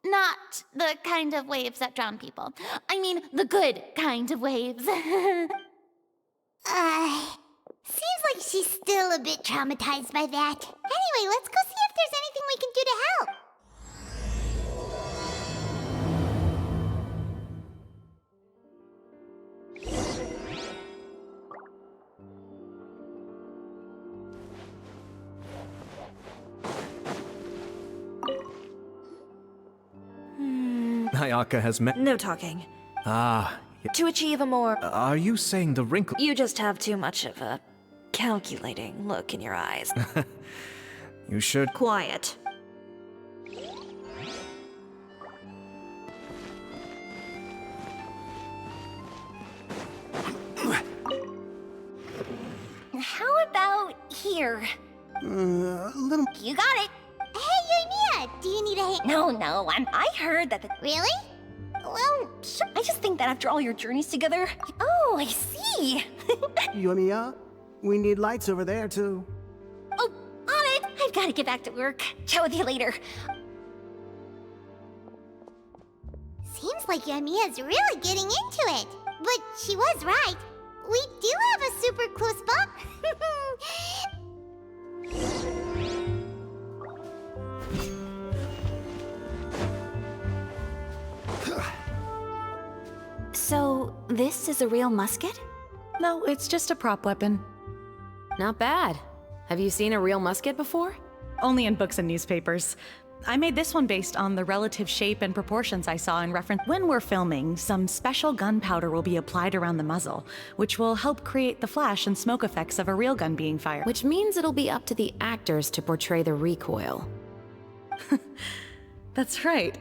not the kind of waves that drown people. I mean, the good kind of waves. Seems like she's still a bit traumatized by that. Anyway, let's go see if there's anything we can do to help. Ayaka has met... No talking. Ah, To achieve a more... are you saying the wrinkle... You just have too much of a calculating look in your eyes. You should... Quiet. How about here? Little... You got it. Hey, Yoimiya, do you need a hand? No, I heard that the... Really? Well, sure, I just think that after all your journeys together... Oh, I see. Yoimiya, we need lights over there, too. Oh, on it. I've got to get back to work. Chat with you later. Seems like Yoimiya's really getting into it. But she was right. We do have a super close bump. So, this is a real musket? No, it's just a prop weapon. Not bad. Have you seen a real musket before? Only in books and newspapers. I made this one based on the relative shape and proportions I saw in reference. When we're filming, some special gunpowder will be applied around the muzzle, which will help create the flash and smoke effects of a real gun being fired. Which means it'll be up to the actors to portray the recoil. That's right.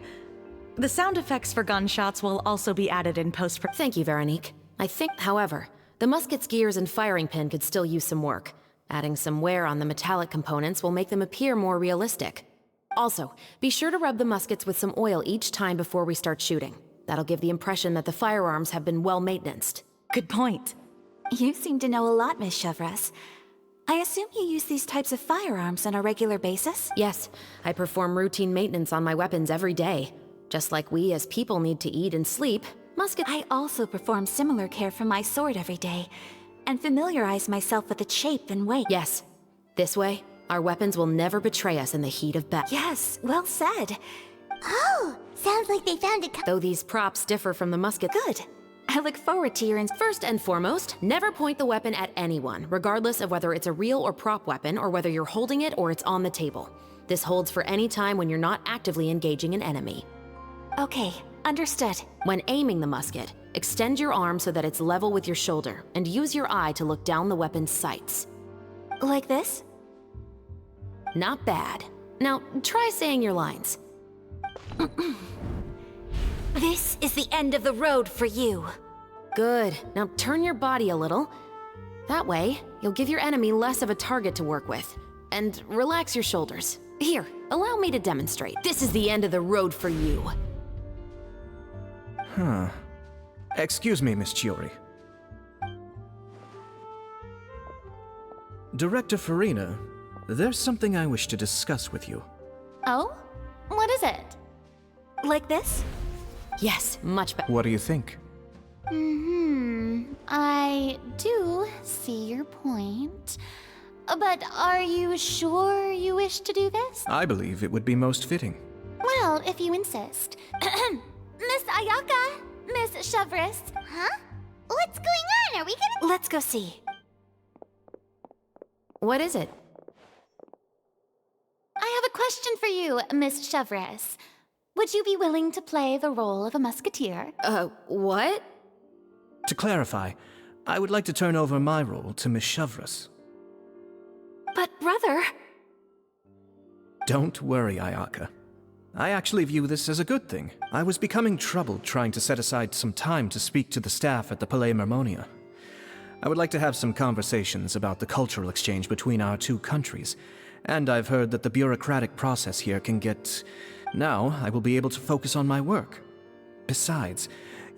The sound effects for gunshots will also be added in post. Thank you, Veronique. I think, however, the musket's gears and firing pin could still use some work. Adding some wear on the metallic components will make them appear more realistic. Also, be sure to rub the muskets with some oil each time before we start shooting. That'll give the impression that the firearms have been well maintained. Good point. You seem to know a lot, Miss Chevres. I assume you use these types of firearms on a regular basis? Yes, I perform routine maintenance on my weapons every day. Just like we as people need to eat and sleep, muskets... I also perform similar care for my sword every day, and familiarize myself with its shape and weight. Yes. This way, our weapons will never betray us in the heat of battle. Yes, well said. Oh, sounds like they found a Though these props differ from the musket... Good. I look forward to your... First and foremost, never point the weapon at anyone, regardless of whether it's a real or prop weapon, or whether you're holding it or it's on the table. This holds for any time when you're not actively engaging an enemy. Okay, understood. When aiming the musket, extend your arm so that it's level with your shoulder, and use your eye to look down the weapon's sights. Like this? Not bad. Now, try saying your lines. This is the end of the road for you. Good. Now turn your body a little. That way, you'll give your enemy less of a target to work with. And relax your shoulders. Here, allow me to demonstrate. This is the end of the road for you. Huh. Excuse me, Miss Chiori. Director Farina, there's something I wish to discuss with you. Oh? What is it? Like this? Yes, much better. What do you think? I do see your point. But are you sure you wish to do this? I believe it would be most fitting. Well, if you insist. Miss Ayaka, Miss Chevris. Huh? What's going on? Are we gonna... Let's go see. What is it? I have a question for you, Miss Chevris. Would you be willing to play the role of a musketeer? What? To clarify, I would like to turn over my role to Miss Chevris. But brother... Don't worry, Ayaka. I actually view this as a good thing. I was becoming troubled trying to set aside some time to speak to the staff at the Palais Mermonia. I would like to have some conversations about the cultural exchange between our two countries, and I've heard that the bureaucratic process here can get... Now, I will be able to focus on my work. Besides,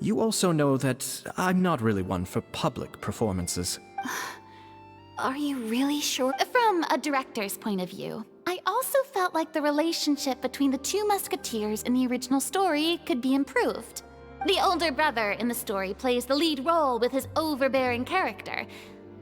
you also know that I'm not really one for public performances. Are you really sure? From a director's point of view, I also felt like the relationship between the two musketeers in the original story could be improved. The older brother in the story plays the lead role with his overbearing character,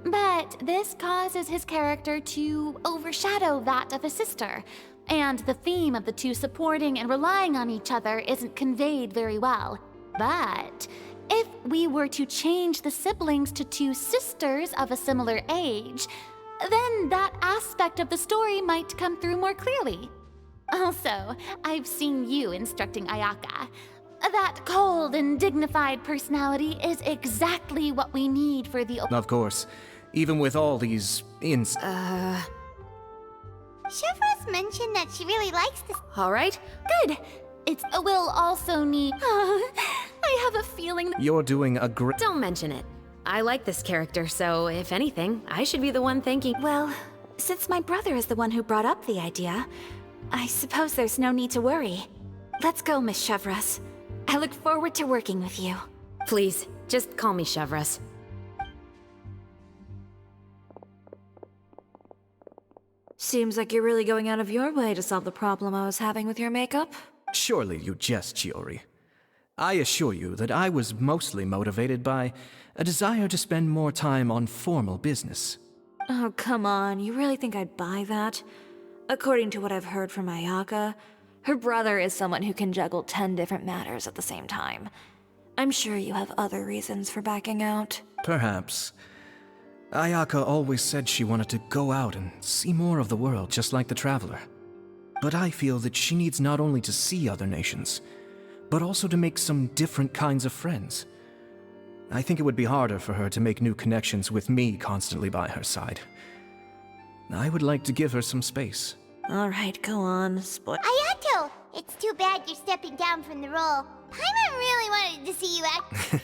but this causes his character to overshadow that of his sister, and the theme of the two supporting and relying on each other isn't conveyed very well. But if we were to change the siblings to two sisters of a similar age, then that aspect of the story might come through more clearly. Also, I've seen you instructing Ayaka. That cold and dignified personality is exactly what we need for the... Of course, even with all these Chevros mentioned that she really likes this. All right. Good. We'll also need... I have a feeling that... You're doing a great... Don't mention it. I like this character, so if anything, I should be the one thanking... Well, since my brother is the one who brought up the idea, I suppose there's no need to worry. Let's go, Miss Chevros. I look forward to working with you. Please, just call me Chevros. Seems like you're really going out of your way to solve the problem I was having with your makeup. Surely you jest, Chiori. I assure you that I was mostly motivated by a desire to spend more time on formal business. Oh, come on. You really think I'd buy that? According to what I've heard from Ayaka, her brother is someone who can juggle 10 different matters at the same time. I'm sure you have other reasons for backing out. Perhaps. Ayaka always said she wanted to go out and see more of the world, just like the Traveler. But I feel that she needs not only to see other nations, but also to make some different kinds of friends. I think it would be harder for her to make new connections with me constantly by her side. I would like to give her some space. Alright, go on. Ayato! It's too bad you're stepping down from the role. Paimon really wanted to see you act.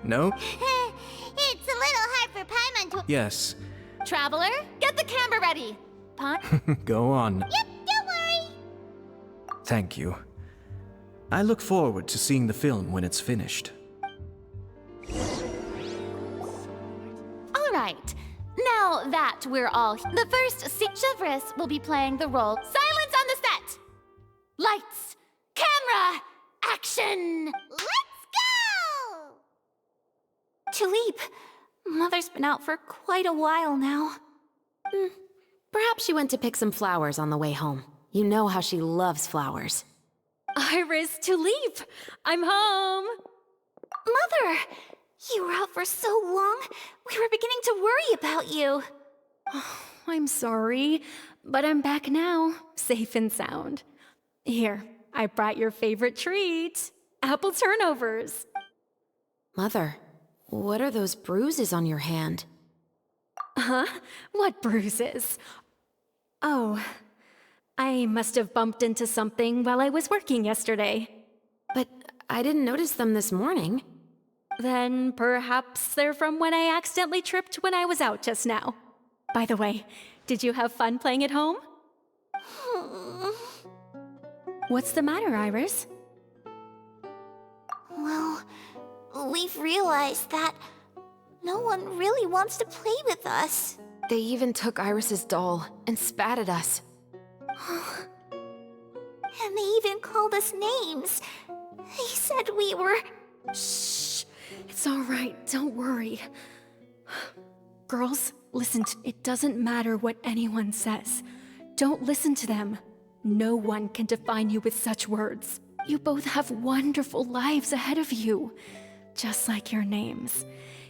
No? It's a little hard for Paimon to... Yes. Traveler, get the camera ready. Go on. Yep, don't worry. Thank you. I look forward to seeing the film when it's finished. All right. Now that we're all... The first scene, Chevris will be playing the role. Silence on the set! Lights! Camera! Action! Let's go! Tulip, Mother's been out for quite a while now. Perhaps she went to pick some flowers on the way home. You know how she loves flowers. Iris, Tulip! I'm home! Mother! You were out for so long, we were beginning to worry about you. I'm sorry, but I'm back now, safe and sound. Here, I brought your favorite treat, apple turnovers. Mother, what are those bruises on your hand? Huh? What bruises? Oh, I must have bumped into something while I was working yesterday. But I didn't notice them this morning. Then perhaps they're from when I accidentally tripped when I was out just now. By the way, did you have fun playing at home? What's the matter, Iris? Well, we've realized that no one really wants to play with us. They even took Iris's doll and spat at us. And they even called us names. He said we were... Shh. It's all right. Don't worry. Girls, listen. It doesn't matter what anyone says. Don't listen to them. No one can define you with such words. You both have wonderful lives ahead of you. Just like your names.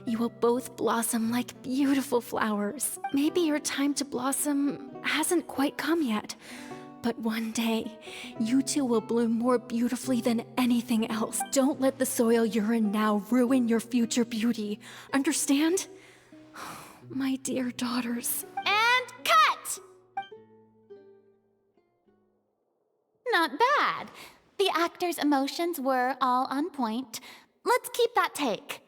You will both blossom like beautiful flowers. Maybe your time to blossom hasn't quite come yet. But one day, you two will bloom more beautifully than anything else. Don't let the soil you're in now ruin your future beauty. Understand? My dear daughters. And cut! Not bad. The actor's emotions were all on point. Let's keep that take.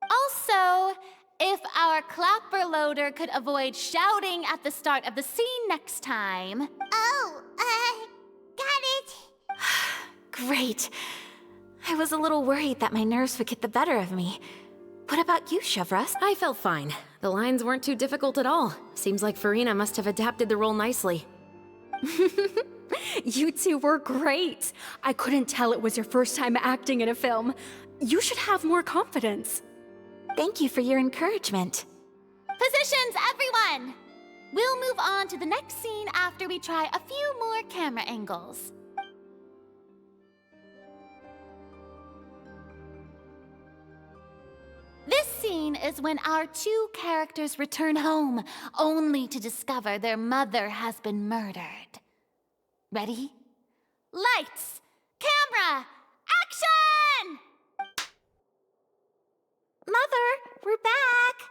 Also, if our clapper loader could avoid shouting at the start of the scene next time. Oh, got it. Great. I was a little worried that my nerves would get the better of me. What about you, Chevras? I felt fine. The lines weren't too difficult at all. Seems like Farina must have adapted the role nicely. You two were great. I couldn't tell it was your first time acting in a film. You should have more confidence. Thank you for your encouragement. Positions, everyone! We'll move on to the next scene after we try a few more camera angles. This scene is when our two characters return home, only to discover their mother has been murdered. Ready? Lights! Camera! Action! Mother, we're back!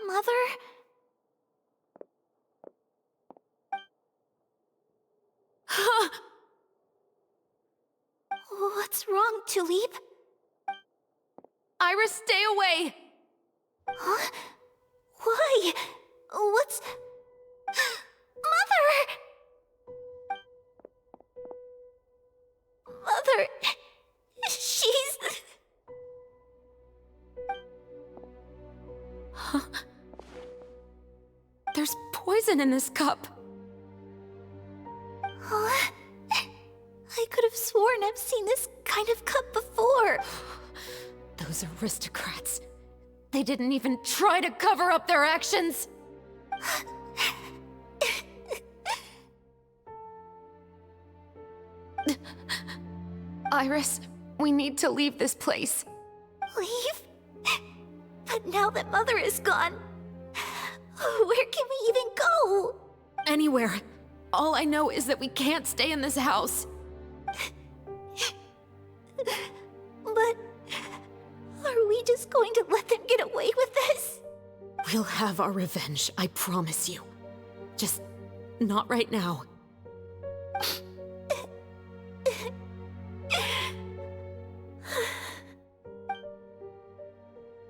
Mother? What's wrong, Tulip? Iris, stay away! Huh? Why? What's... Mother! Mother... She's... Huh? There's poison in this cup. Huh? I could have sworn I've seen this kind of cup before. Those aristocrats. They didn't even try to cover up their actions. Iris, we need to leave this place. Leave? But now that Mother is gone, where can we even go? Anywhere. All I know is that we can't stay in this house. But are we just going to let them get away with this? We'll have our revenge, I promise you. Just not right now.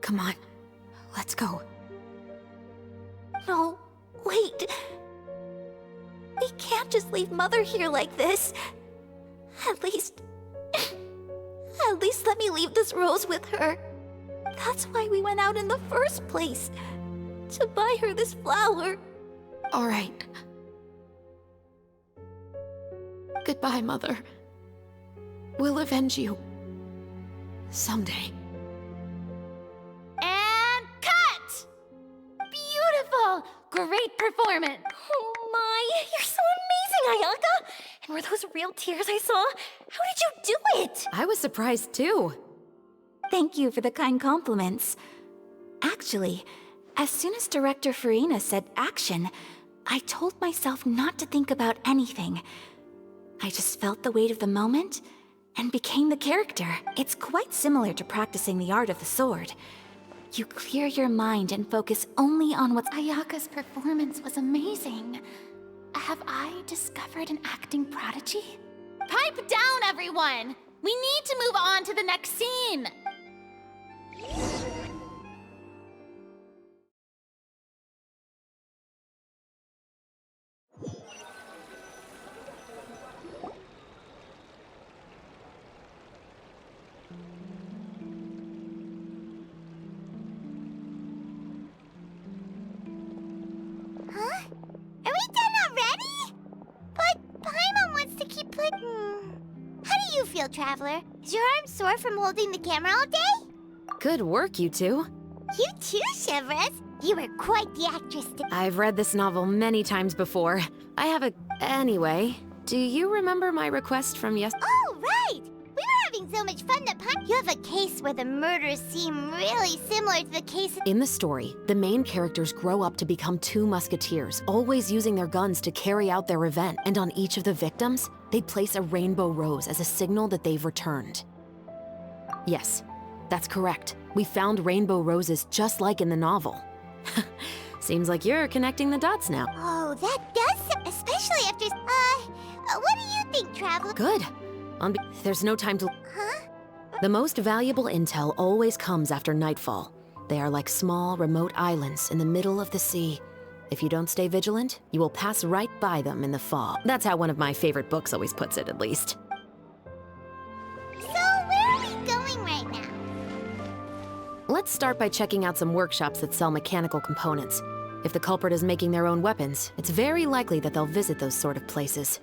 Come on, let's go. No, wait. We can't just leave Mother here like this. At least let me leave this rose with her. That's why we went out in the first place. To buy her this flower. All right. Goodbye, Mother. We'll avenge you. Someday. And cut! Beautiful! Great performance! Oh my, you're so amazing, Ayaka! And were those real tears I saw? How did you do it? I was surprised too. Thank you for the kind compliments. Actually, as soon as Director Farina said action, I told myself not to think about anything. I just felt the weight of the moment and became the character. It's quite similar to practicing the art of the sword. You clear your mind and focus only on what's... Ayaka's performance was amazing. Have I discovered an acting prodigy? Pipe down, everyone! We need to move on to the next scene! Huh? Are we done already? But you feel, Traveler? Is your arm sore from holding the camera all day? Good work, you two. You too, Chevres. You were quite the actress. I've read this novel many times before. I have a... Anyway, do you remember my request from yesterday? Oh, right! We were having so much fun that you have a case where the murders seem really similar to the case... In the story, the main characters grow up to become two musketeers, always using their guns to carry out their revenge. And on each of the victims, they place a rainbow rose as a signal that they've returned. Yes, that's correct. We found rainbow roses just like in the novel. Seems like you're connecting the dots now. Oh, that does... Especially after... what do you think, Traveler? Good. There's no time to... Huh? The most valuable intel always comes after nightfall. They are like small, remote islands in the middle of the sea. If you don't stay vigilant, you will pass right by them in the fog. That's how one of my favorite books always puts it, at least. So, where are we going right now? Let's start by checking out some workshops that sell mechanical components. If the culprit is making their own weapons, it's very likely that they'll visit those sort of places.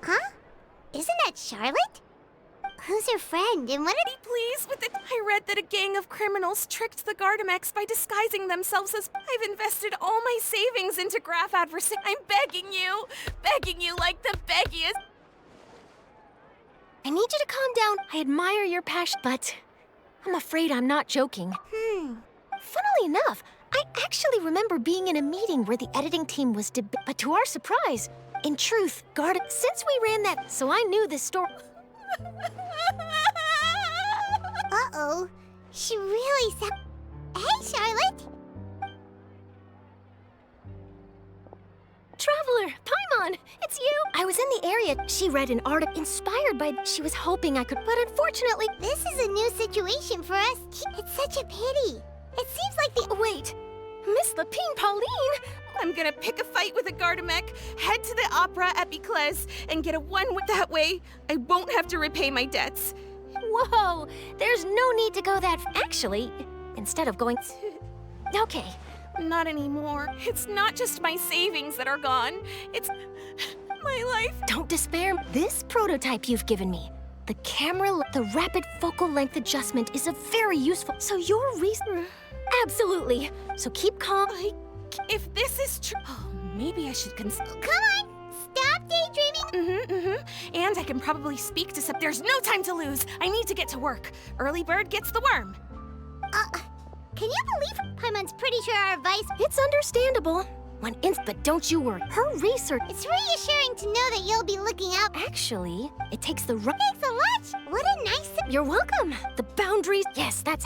Huh? Isn't that Charlotte? Who's her friend, and what are... Please, with it, I read that a gang of criminals tricked the Gardamex by disguising themselves as... I've invested all my savings into graph advertising. I'm begging you like the beggiest. I need you to calm down. I admire your passion, but I'm afraid I'm not joking. Funnily enough, I actually remember being in a meeting where the editing team was but to our surprise, in truth, since we ran that, so I knew this story. Uh-oh. She really sounds... Hey, Charlotte! Traveler, Paimon, it's you! I was in the area. She read an article inspired by... She was hoping I could, but unfortunately... This is a new situation for us. It's such a pity. It seems like the... Wait, Miss Lapine Pauline? I'm gonna pick a fight with a Gardamek, head to the opera at Biclez, and get a one with that way. I won't have to repay my debts. Whoa, there's no need to go that... Actually, instead of going... Okay. Not anymore. It's not just my savings that are gone. It's my life. Don't despair. This prototype you've given me, the camera, the rapid focal length adjustment is a very useful... So your reason... Absolutely. So keep calm. If this is true... Oh, maybe I should consider... Come on! Stop daydreaming! And I can probably speak to some... There's no time to lose! I need to get to work. Early bird gets the worm. Can you believe Paimon's pretty sure our advice... It's understandable. But don't you worry. Her research... It's reassuring to know that you'll be looking out... Actually, it takes the... Thanks a lot! What a nice... You're welcome. The boundaries... Yes, that's...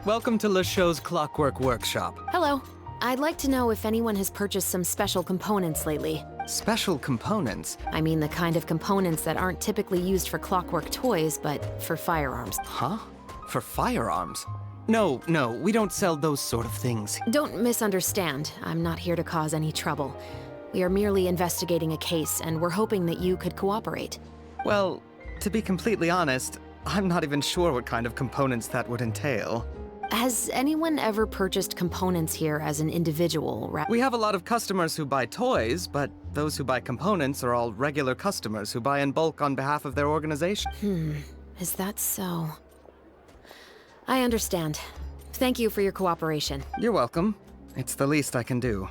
Welcome to LeChaux's Clockwork Workshop. Hello. I'd like to know if anyone has purchased some special components lately. Special components? I mean the kind of components that aren't typically used for clockwork toys, but for firearms. Huh? For firearms? No, we don't sell those sort of things. Don't misunderstand. I'm not here to cause any trouble. We are merely investigating a case, and we're hoping that you could cooperate. Well, to be completely honest, I'm not even sure what kind of components that would entail. Has anyone ever purchased components here as an individual? We have a lot of customers who buy toys, but those who buy components are all regular customers who buy in bulk on behalf of their organization. Is that so? I understand. Thank you for your cooperation. You're welcome. It's the least I can do.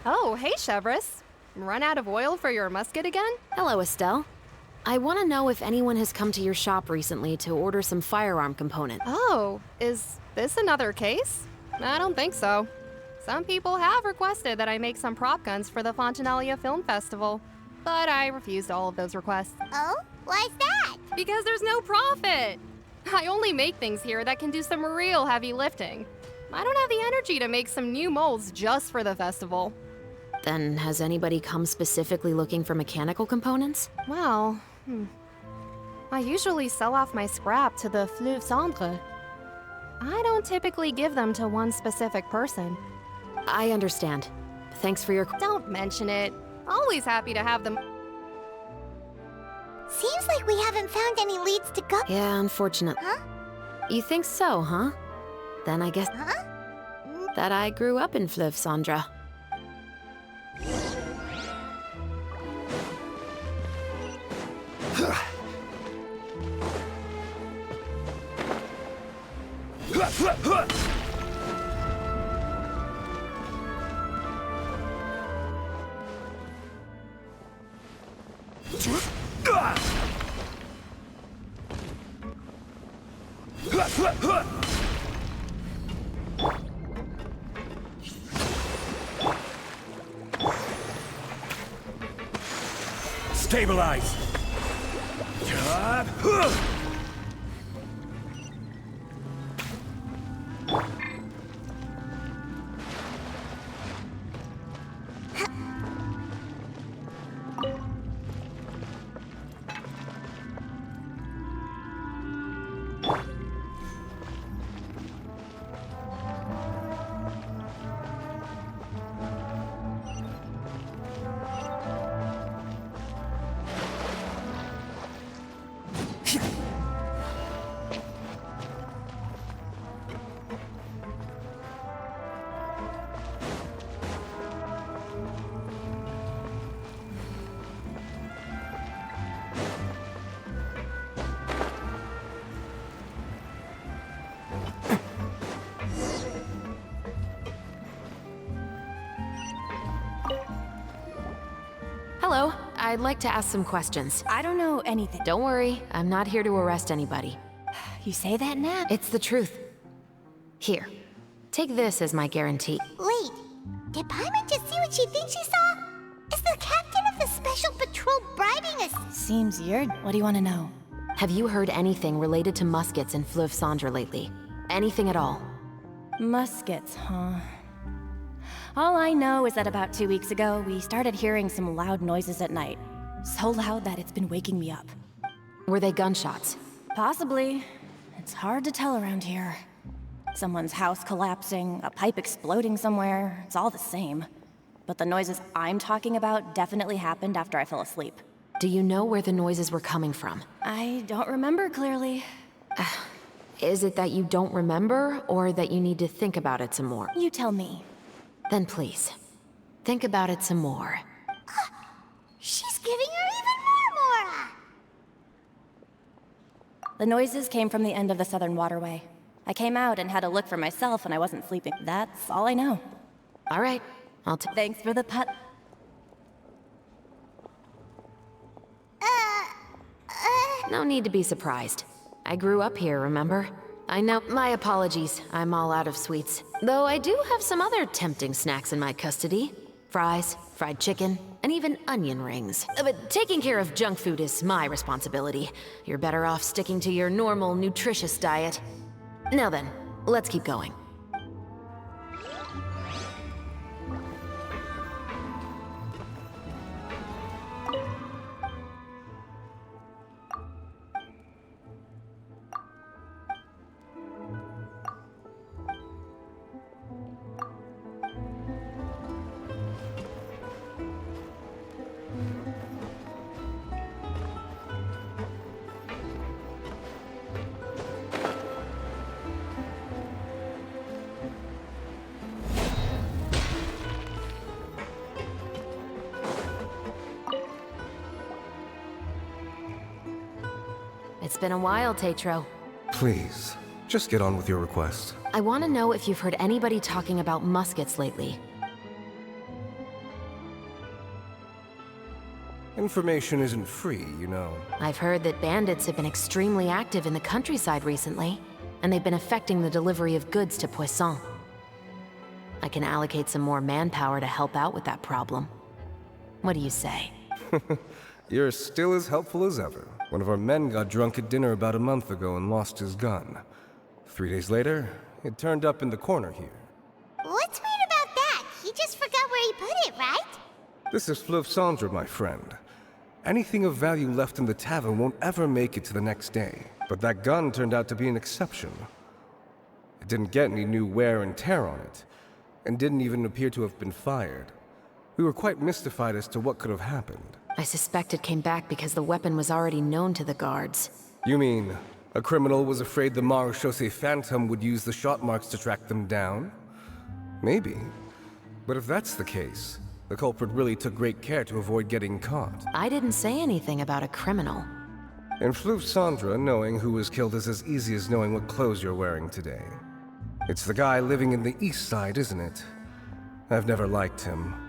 Oh, hey, Chevres. Run out of oil for your musket again? Hello, Estelle. I want to know if anyone has come to your shop recently to order some firearm components. Oh, is this another case? I don't think so. Some people have requested that I make some prop guns for the Fontanalia Film Festival, but I refused all of those requests. Oh? Why's that? Because there's no profit! I only make things here that can do some real heavy lifting. I don't have the energy to make some new molds just for the festival. Then has anybody come specifically looking for mechanical components? Well, I usually sell off my scrap to the Fleuve Cendre. I don't typically give them to one specific person. I understand. Thanks for your... Don't mention it. Always happy to have them. Seems like we haven't found any leads to go. Yeah, unfortunate. Huh? You think so, huh? Then I guess... Huh? That I grew up in Fleuve Cendre. Stabilize! Hello, I'd like to ask some questions. I don't know anything. Don't worry, I'm not here to arrest anybody. You say that now? It's the truth. Here, take this as my guarantee. Wait, did Paimon just see what she thinks she saw? Is the captain of the Special Patrol bribing us? Seems weird. What do you want to know? Have you heard anything related to muskets in Fleuve Cendre lately? Anything at all? Muskets, huh? All I know is that about 2 weeks ago, we started hearing some loud noises at night. So loud that it's been waking me up. Were they gunshots? Possibly. It's hard to tell around here. Someone's house collapsing, a pipe exploding somewhere, it's all the same. But the noises I'm talking about definitely happened after I fell asleep. Do you know where the noises were coming from? I don't remember clearly. Is it that you don't remember, or that you need to think about it some more? You tell me. Then please, think about it some more. She's giving her even more. The noises came from the end of the Southern Waterway. I came out and had a look for myself when I wasn't sleeping. That's all I know. All right, Thanks for the put. No need to be surprised. I grew up here, remember? I know. My apologies, I'm all out of sweets. Though I do have some other tempting snacks in my custody. Fries, fried chicken, and even onion rings. But taking care of junk food is my responsibility. You're better off sticking to your normal, nutritious diet. Now then, let's keep going. It's been a while, Tetro. Please, just get on with your request. I want to know if you've heard anybody talking about muskets lately. Information isn't free, you know. I've heard that bandits have been extremely active in the countryside recently, and they've been affecting the delivery of goods to Poisson. I can allocate some more manpower to help out with that problem. What do you say? You're still as helpful as ever. One of our men got drunk at dinner about a month ago and lost his gun. 3 days later, it turned up in the corner here. What's weird about that? He just forgot where he put it, right? This is Fleuve Cendre, my friend. Anything of value left in the tavern won't ever make it to the next day. But that gun turned out to be an exception. It didn't get any new wear and tear on it, and didn't even appear to have been fired. We were quite mystified as to what could have happened. I suspect it came back because the weapon was already known to the guards. You mean, a criminal was afraid the Marechaussee Phantom would use the shot marks to track them down? Maybe. But if that's the case, the culprit really took great care to avoid getting caught. I didn't say anything about a criminal. In Fleuve Cendre, knowing who was killed is as easy as knowing what clothes you're wearing today. It's the guy living in the east side, isn't it? I've never liked him.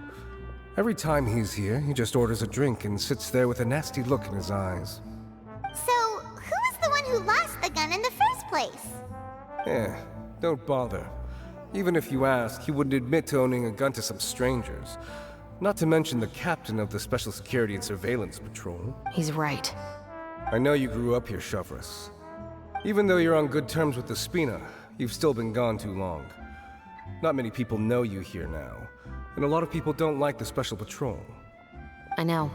Every time he's here, he just orders a drink and sits there with a nasty look in his eyes. So, who was the one who lost the gun in the first place? Don't bother. Even if you ask, he wouldn't admit to owning a gun to some strangers. Not to mention the captain of the Special Security and Surveillance Patrol. He's right. I know you grew up here, Chevres. Even though you're on good terms with the Spina, you've still been gone too long. Not many people know you here now, and a lot of people don't like the Special Patrol. I know.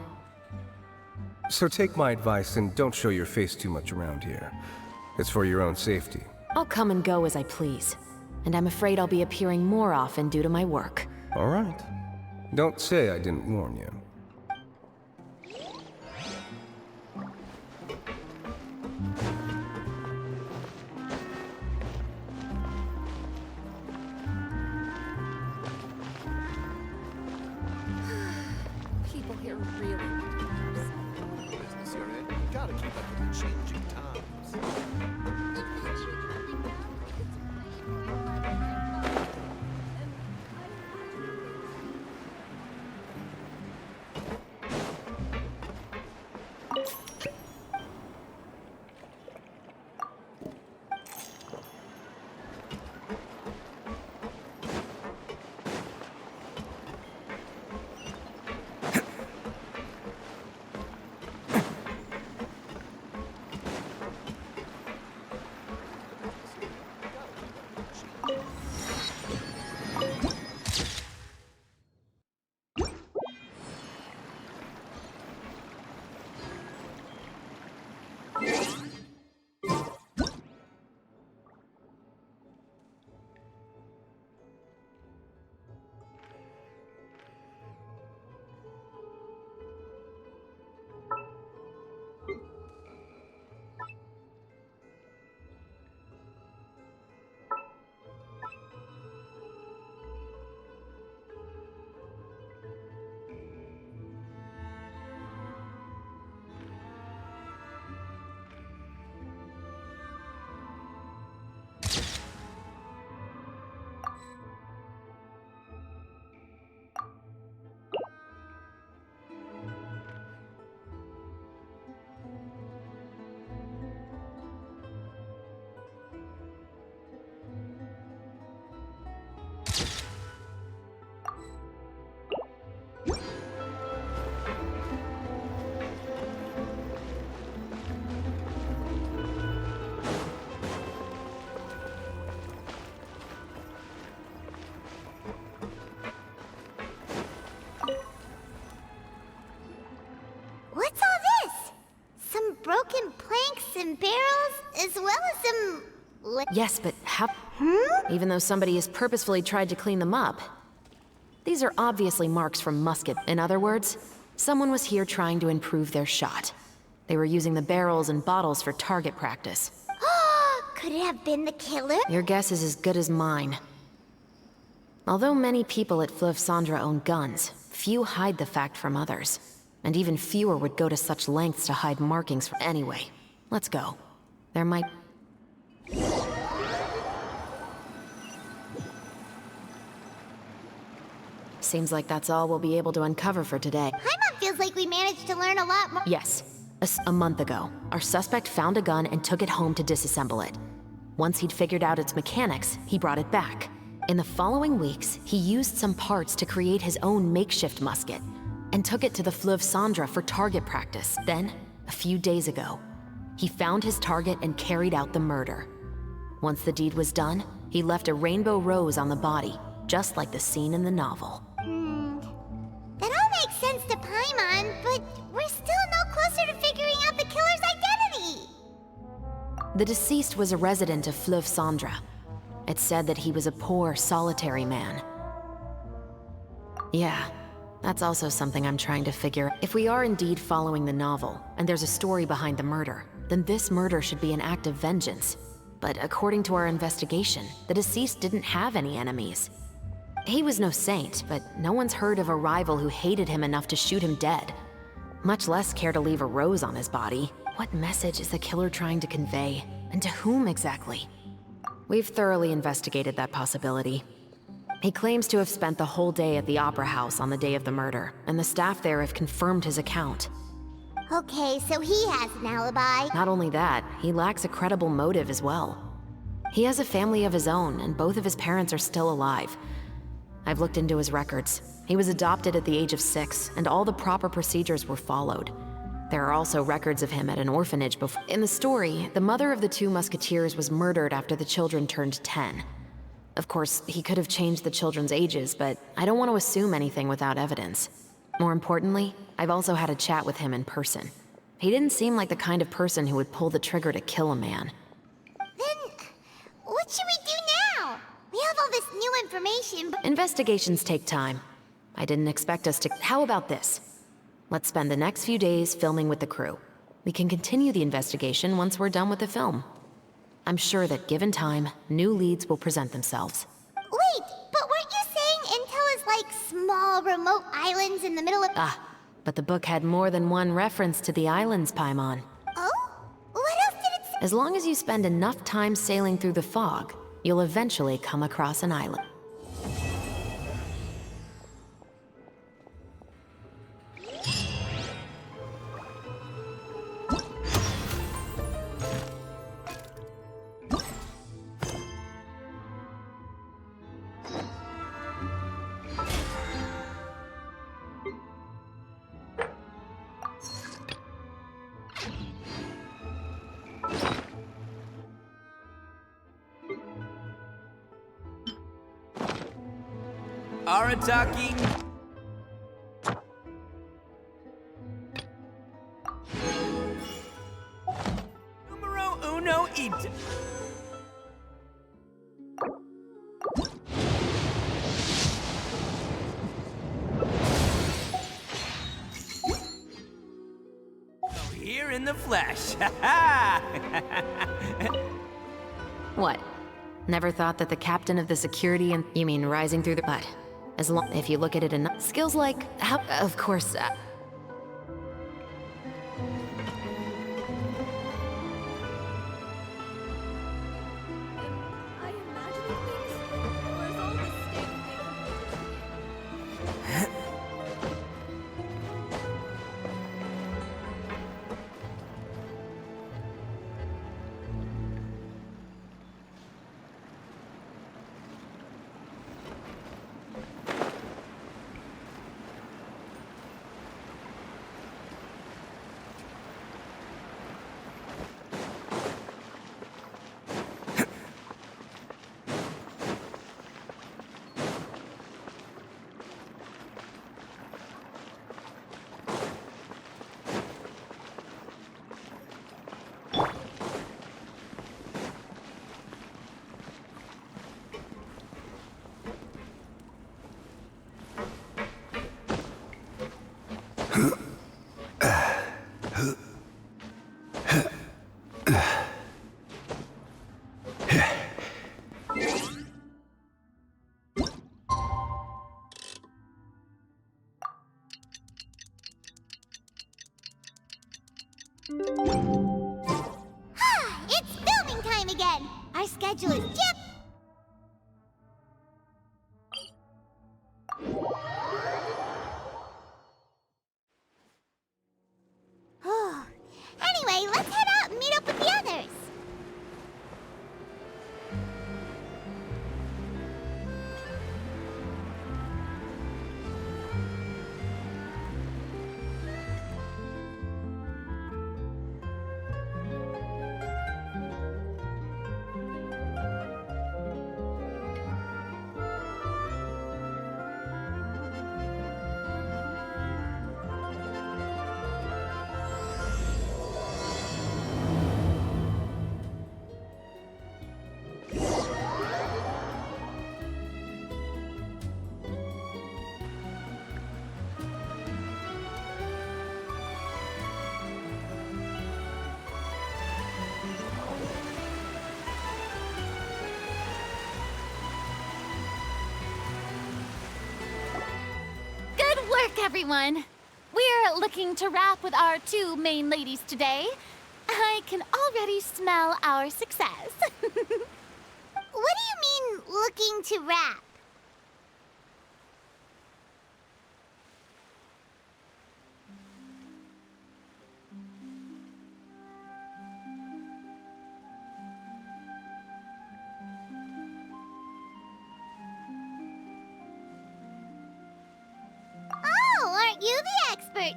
So take my advice and don't show your face too much around here. It's for your own safety. I'll come and go as I please. And I'm afraid I'll be appearing more often due to my work. All right. Don't say I didn't warn you. People here really business you're in. You gotta keep up with the changing times. Yes, but how? Even though somebody has purposefully tried to clean them up. These are obviously marks from musket. In other words, someone was here trying to improve their shot. They were using the barrels and bottles for target practice. Could it have been the killer? Your guess is as good as mine. Although many people at Fleuve Cendres own guns, few hide the fact from others. And even fewer would go to such lengths to hide markings from... Anyway, let's go. There might... Seems like that's all we'll be able to uncover for today. Paimon feels like we managed to learn a lot more. Yes. A month ago, our suspect found a gun and took it home to disassemble it. Once he'd figured out its mechanics, he brought it back. In the following weeks, he used some parts to create his own makeshift musket and took it to the Fleuve Cendres for target practice. Then, a few days ago, he found his target and carried out the murder. Once the deed was done, he left a rainbow rose on the body, just like the scene in the novel. That all makes sense to Paimon, but we're still no closer to figuring out the killer's identity. The deceased was a resident of Fleuve Cendres. It's said that he was a poor, solitary man. Yeah, that's also something I'm trying to figure. If we are indeed following the novel, and there's a story behind the murder, then this murder should be an act of vengeance. But according to our investigation, the deceased didn't have any enemies. He was no saint, but no one's heard of a rival who hated him enough to shoot him dead. Much less care to leave a rose on his body. What message is the killer trying to convey? And to whom exactly? We've thoroughly investigated that possibility. He claims to have spent the whole day at the Opera House on the day of the murder, and the staff there have confirmed his account. Okay, so he has an alibi. Not only that, he lacks a credible motive as well. He has a family of his own, and both of his parents are still alive. I've looked into his records. He was adopted at the age of 6, and all the proper procedures were followed. There are also records of him at an orphanage before. In the story, the mother of the 2 musketeers was murdered after the children turned 10. Of course, he could have changed the children's ages, but I don't want to assume anything without evidence. More importantly, I've also had a chat with him in person. He didn't seem like the kind of person who would pull the trigger to kill a man. Then, what should we do now? We have all this new information, but... Investigations take time. I didn't expect us to... How about this? Let's spend the next few days filming with the crew. We can continue the investigation once we're done with the film. I'm sure that given time, new leads will present themselves. Wait, but weren't you saying Intel is like small, remote islands in the middle of... But the book had more than one reference to the islands, Paimon. Oh? What else did it say? As long as you spend enough time sailing through the fog, you'll eventually come across an island. Arataki. Numero uno ita. Here in the flesh. What? Never thought that the captain of the security and... You mean rising through the... But... As long... If you look at it enough... Skills like... How... Of course... schedule is jip. Anyway, let's head out and meet up with the others. Good work, everyone. We're looking to wrap with our two main ladies today. I can already smell our success. What do you mean, looking to rap? Oh, aren't you the expert?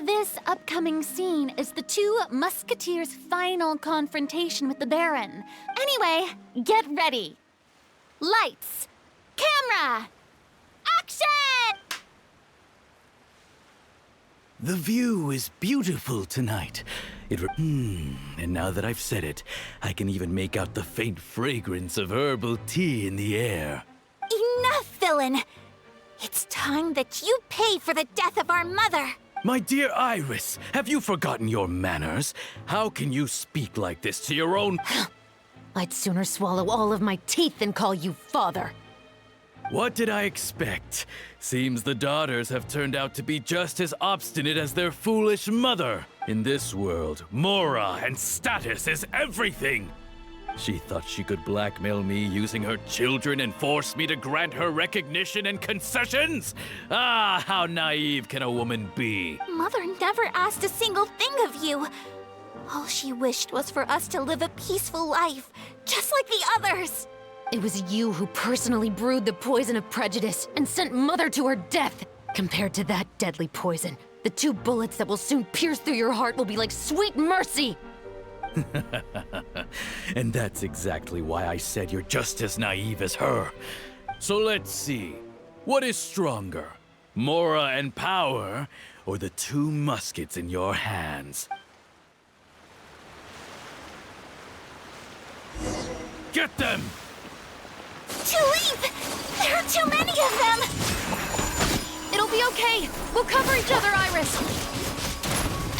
This upcoming scene is the two musketeers' final confrontation with the Baron. Anyway, get ready. Lights, camera, action! The view is beautiful tonight. And now that I've said it, I can even make out the faint fragrance of herbal tea in the air. Enough, villain! It's time that you pay for the death of our mother! My dear Iris, have you forgotten your manners? How can you speak like this to your own... I'd sooner swallow all of my teeth than call you father. What did I expect? Seems the daughters have turned out to be just as obstinate as their foolish mother. In this world, mora and status is everything. She thought she could blackmail me using her children and force me to grant her recognition and concessions? Ah, how naive can a woman be? Mother never asked a single thing of you. All she wished was for us to live a peaceful life, just like the others. It was you who personally brewed the poison of prejudice and sent Mother to her death. Compared to that deadly poison, the 2 bullets that will soon pierce through your heart will be like sweet mercy. And that's exactly why I said you're just as naive as her. So let's see. What is stronger? Mora and power, or the 2 muskets in your hands? Get them! Tulip! There are too many of them! It'll be okay. We'll cover each other, Iris.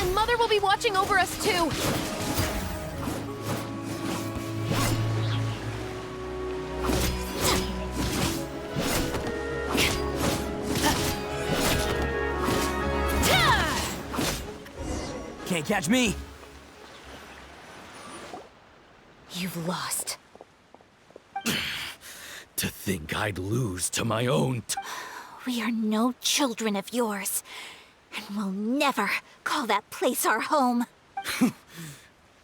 And Mother will be watching over us, too. Can't catch me. You've lost. To think I'd lose to my own We are no children of yours, and we'll never call that place our home.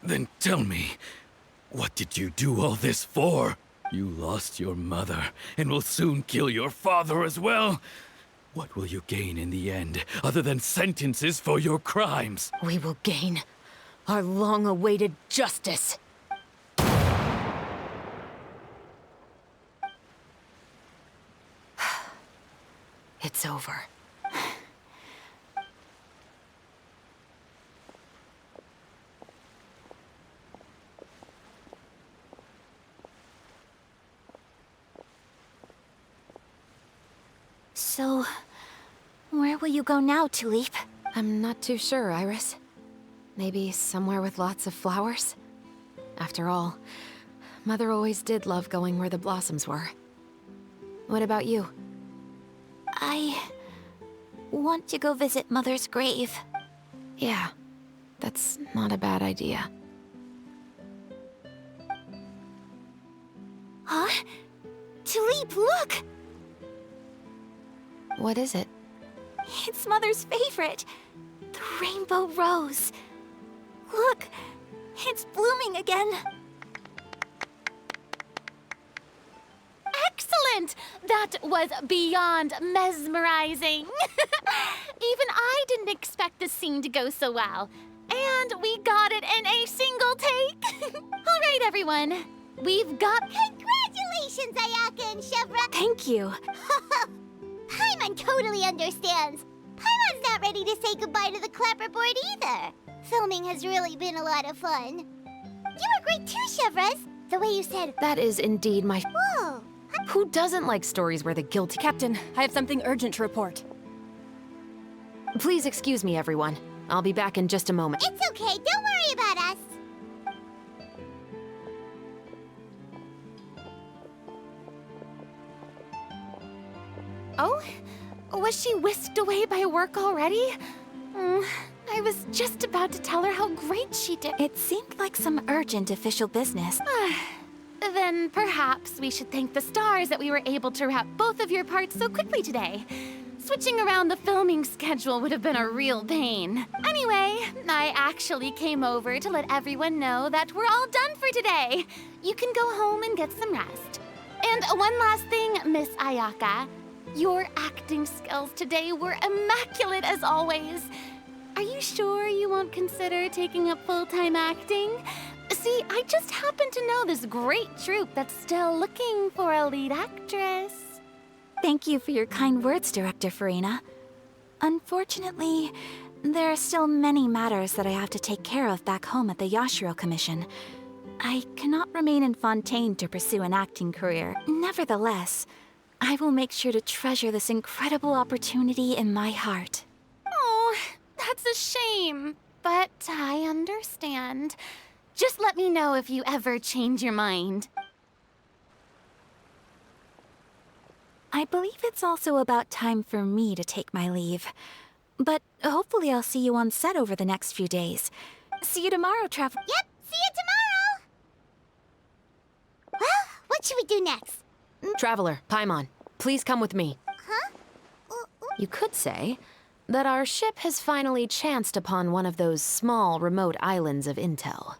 Then tell me, what did you do all this for? You lost your mother, and will soon kill your father as well. What will you gain in the end, other than sentences for your crimes? We will gain our long-awaited justice. It's over. So, where will you go now, Tulip? I'm not too sure, Iris. Maybe somewhere with lots of flowers? After all, Mother always did love going where the blossoms were. What about you? I want to go visit Mother's grave. Yeah, that's not a bad idea. Huh? Tulip, look! What is it? It's Mother's favorite. The rainbow rose. Look, it's blooming again. Excellent! That was beyond mesmerizing. Even I didn't expect the scene to go so well. And we got it in a single take. All right, everyone. We've got... Congratulations, Ayaka and Chevra! Thank you. Paimon totally understands. Paimon's not ready to say goodbye to the clapperboard either. Filming has really been a lot of fun. You were great too, Chevras. The way you said... That is indeed my... Whoa! Who doesn't like stories where the guilty... Captain, I have something urgent to report. Please excuse me, everyone. I'll be back in just a moment. It's okay, don't worry about us. Oh? Was she whisked away by work already? I was just about to tell her how great she did. It seemed like some urgent official business. Then perhaps we should thank the stars that we were able to wrap both of your parts so quickly today. Switching around the filming schedule would have been a real pain. Anyway, I actually came over to let everyone know that we're all done for today. You can go home and get some rest. And one last thing, Miss Ayaka. Your acting skills today were immaculate as always. Are you sure you won't consider taking up full-time acting? See, I just happen to know this great troupe that's still looking for a lead actress. Thank you for your kind words, Director Farina. Unfortunately, there are still many matters that I have to take care of back home at the Yashiro Commission. I cannot remain in Fontaine to pursue an acting career. Nevertheless, I will make sure to treasure this incredible opportunity in my heart. Oh, that's a shame, but I understand. Just let me know if you ever change your mind. I believe it's also about time for me to take my leave. But hopefully I'll see you on set over the next few days. See you tomorrow, Yep, see you tomorrow! Well, what should we do next? Traveler, Paimon, please come with me. Huh? You could say that our ship has finally chanced upon one of those small, remote islands of intel.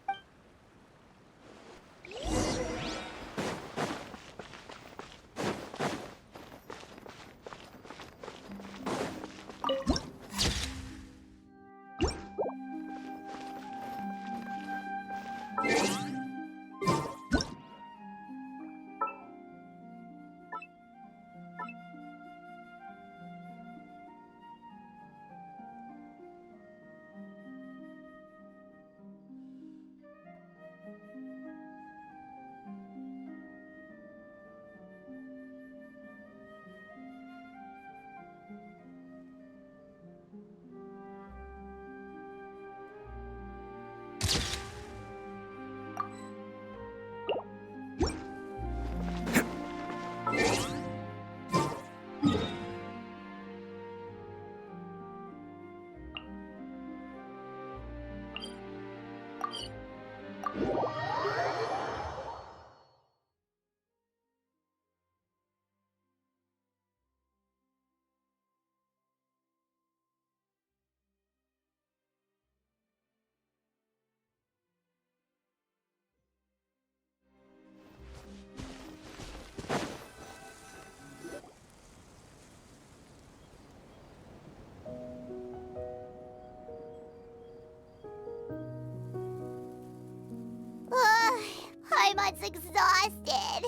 Paimon's exhausted.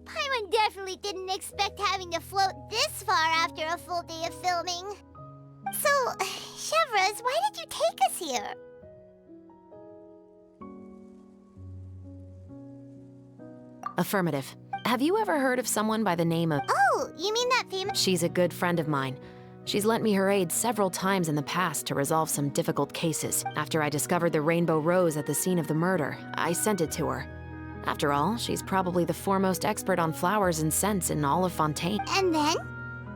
Paimon definitely didn't expect having to float this far after a full day of filming. So, Chevras, why did you take us here? Affirmative. Have you ever heard of someone by the name of... Oh, you mean that famous... She's a good friend of mine. She's lent me her aid several times in the past to resolve some difficult cases. After I discovered the rainbow rose at the scene of the murder, I sent it to her. After all, she's probably the foremost expert on flowers and scents in all of Fontaine. And then?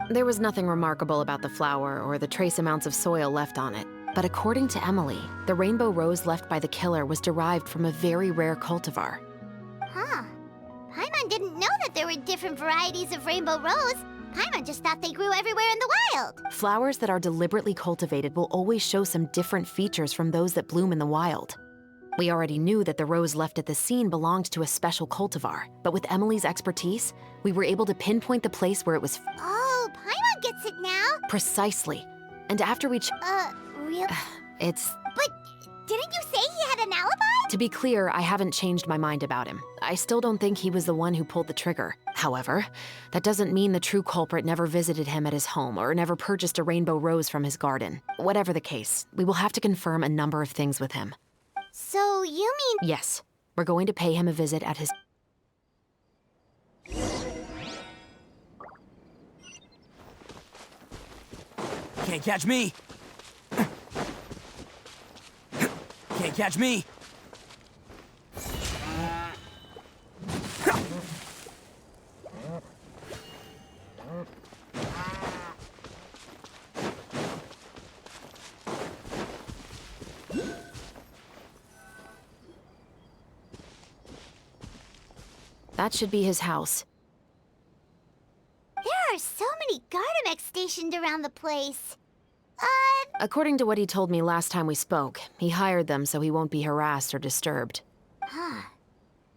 There was nothing remarkable about the flower or the trace amounts of soil left on it. But according to Emily, the rainbow rose left by the killer was derived from a very rare cultivar. Huh. Paimon didn't know there were different varieties of rainbow rose. Paimon just thought they grew everywhere in the wild. Flowers that are deliberately cultivated will always show some different features from those that bloom in the wild. We already knew that the rose left at the scene belonged to a special cultivar, but with Emily's expertise, we were able to pinpoint the place where it was. Oh, Paimon gets it now. Precisely. And after we Real? It's... But didn't you say he had an alibi? To be clear, I haven't changed my mind about him. I still don't think he was the one who pulled the trigger. However, that doesn't mean the true culprit never visited him at his home or never purchased a rainbow rose from his garden. Whatever the case, we will have to confirm a number of things with him. So you mean... Yes, we're going to pay him a visit at his... Can't catch me! Can't catch me! That should be his house. There are so many Gardamex stationed around the place. According to what he told me last time we spoke, he hired them so he won't be harassed or disturbed. Huh.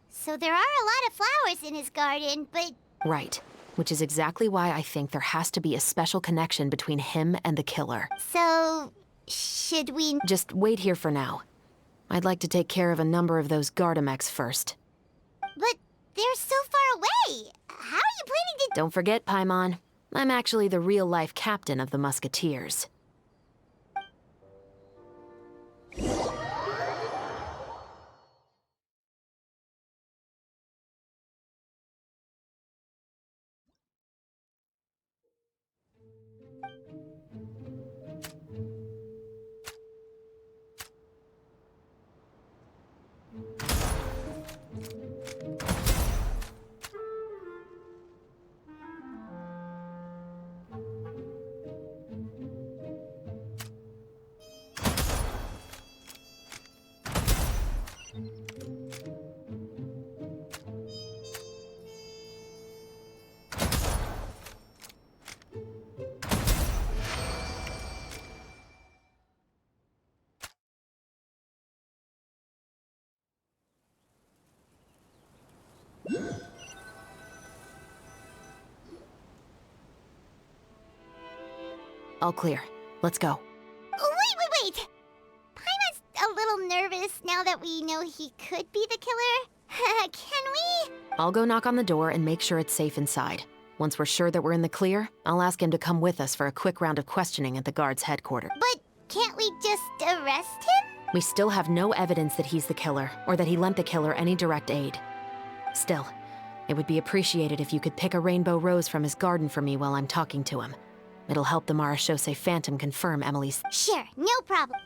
So there are a lot of flowers in his garden, but... Right. Which is exactly why I think there has to be a special connection between him and the killer. So... should we... Just wait here for now. I'd like to take care of a number of those Gardamex first. But they're so far away! How are you planning to... Don't forget, Paimon. I'm actually the real-life captain of the Musketeers. All clear. Let's go. Wait! Paimon's a little nervous now that we know he could be the killer. Can we? I'll go knock on the door and make sure it's safe inside. Once we're sure that we're in the clear, I'll ask him to come with us for a quick round of questioning at the guard's headquarters. But can't we just arrest him? We still have no evidence that he's the killer, or that he lent the killer any direct aid. Still, it would be appreciated if you could pick a rainbow rose from his garden for me while I'm talking to him. It'll help the Marechaussee Phantom confirm Emily's... Sure, no problem.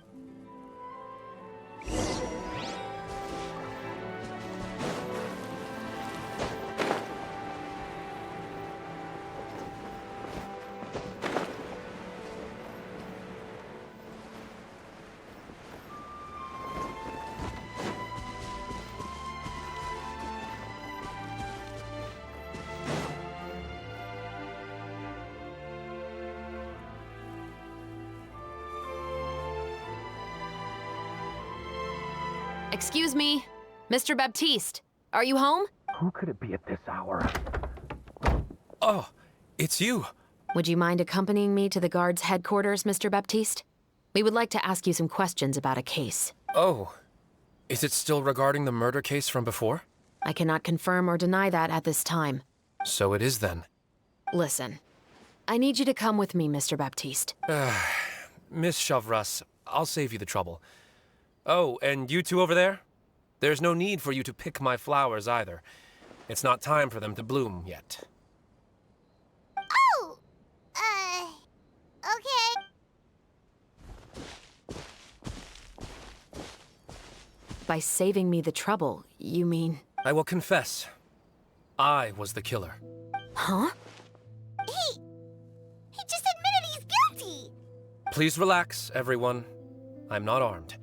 Excuse me, Mr. Baptiste, are you home? Who could it be at this hour? Oh, it's you. Would you mind accompanying me to the guard's headquarters, Mr. Baptiste? We would like to ask you some questions about a case. Oh, is it still regarding the murder case from before? I cannot confirm or deny that at this time. So it is then. Listen, I need you to come with me, Mr. Baptiste. Miss Chavras, I'll save you the trouble. Oh, and you two over there? There's no need for you to pick my flowers either. It's not time for them to bloom yet. Oh! Okay. By saving me the trouble, you mean... I will confess. I was the killer. Huh? He just admitted he's guilty! Please relax, everyone. I'm not armed.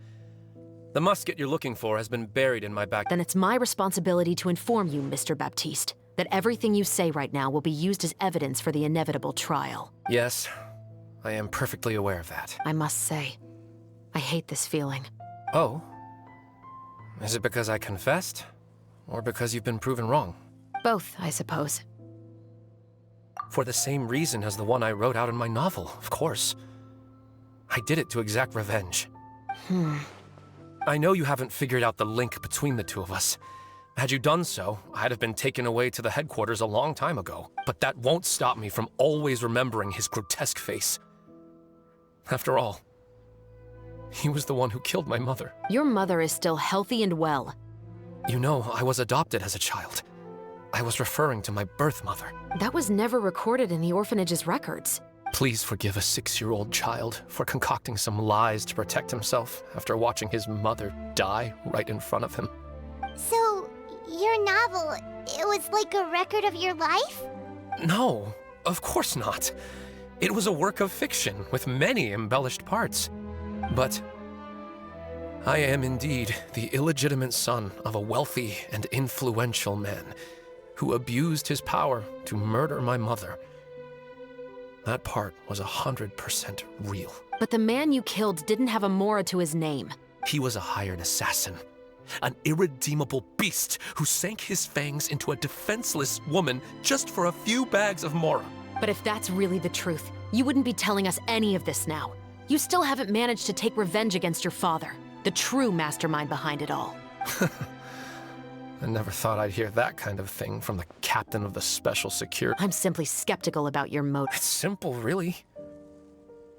The musket you're looking for has been buried in my back. Then it's my responsibility to inform you, Mr. Baptiste. That everything you say right now will be used as evidence for the inevitable trial. Yes, I am perfectly aware of that. I must say, I hate this feeling. Oh? Is it because I confessed? Or because you've been proven wrong? Both, I suppose. For the same reason as the one I wrote out in my novel, of course. I did it to exact revenge. I know you haven't figured out the link between the two of us. Had you done so, I'd have been taken away to the headquarters a long time ago. But that won't stop me from always remembering his grotesque face. After all, he was the one who killed my mother. Your mother is still healthy and well. You know, I was adopted as a child. I was referring to my birth mother. That was never recorded in the orphanage's records. Please forgive a 6-year-old child for concocting some lies to protect himself after watching his mother die right in front of him. So, your novel, it was like a record of your life? No, of course not. It was a work of fiction with many embellished parts. But I am indeed the illegitimate son of a wealthy and influential man who abused his power to murder my mother. That part was 100% real. But the man you killed didn't have a Mora to his name. He was a hired assassin. An irredeemable beast who sank his fangs into a defenseless woman just for a few bags of Mora. But if that's really the truth, you wouldn't be telling us any of this now. You still haven't managed to take revenge against your father, the true mastermind behind it all. I never thought I'd hear that kind of thing from the captain of the Special Security. I'm simply skeptical about your motives. It's simple, really.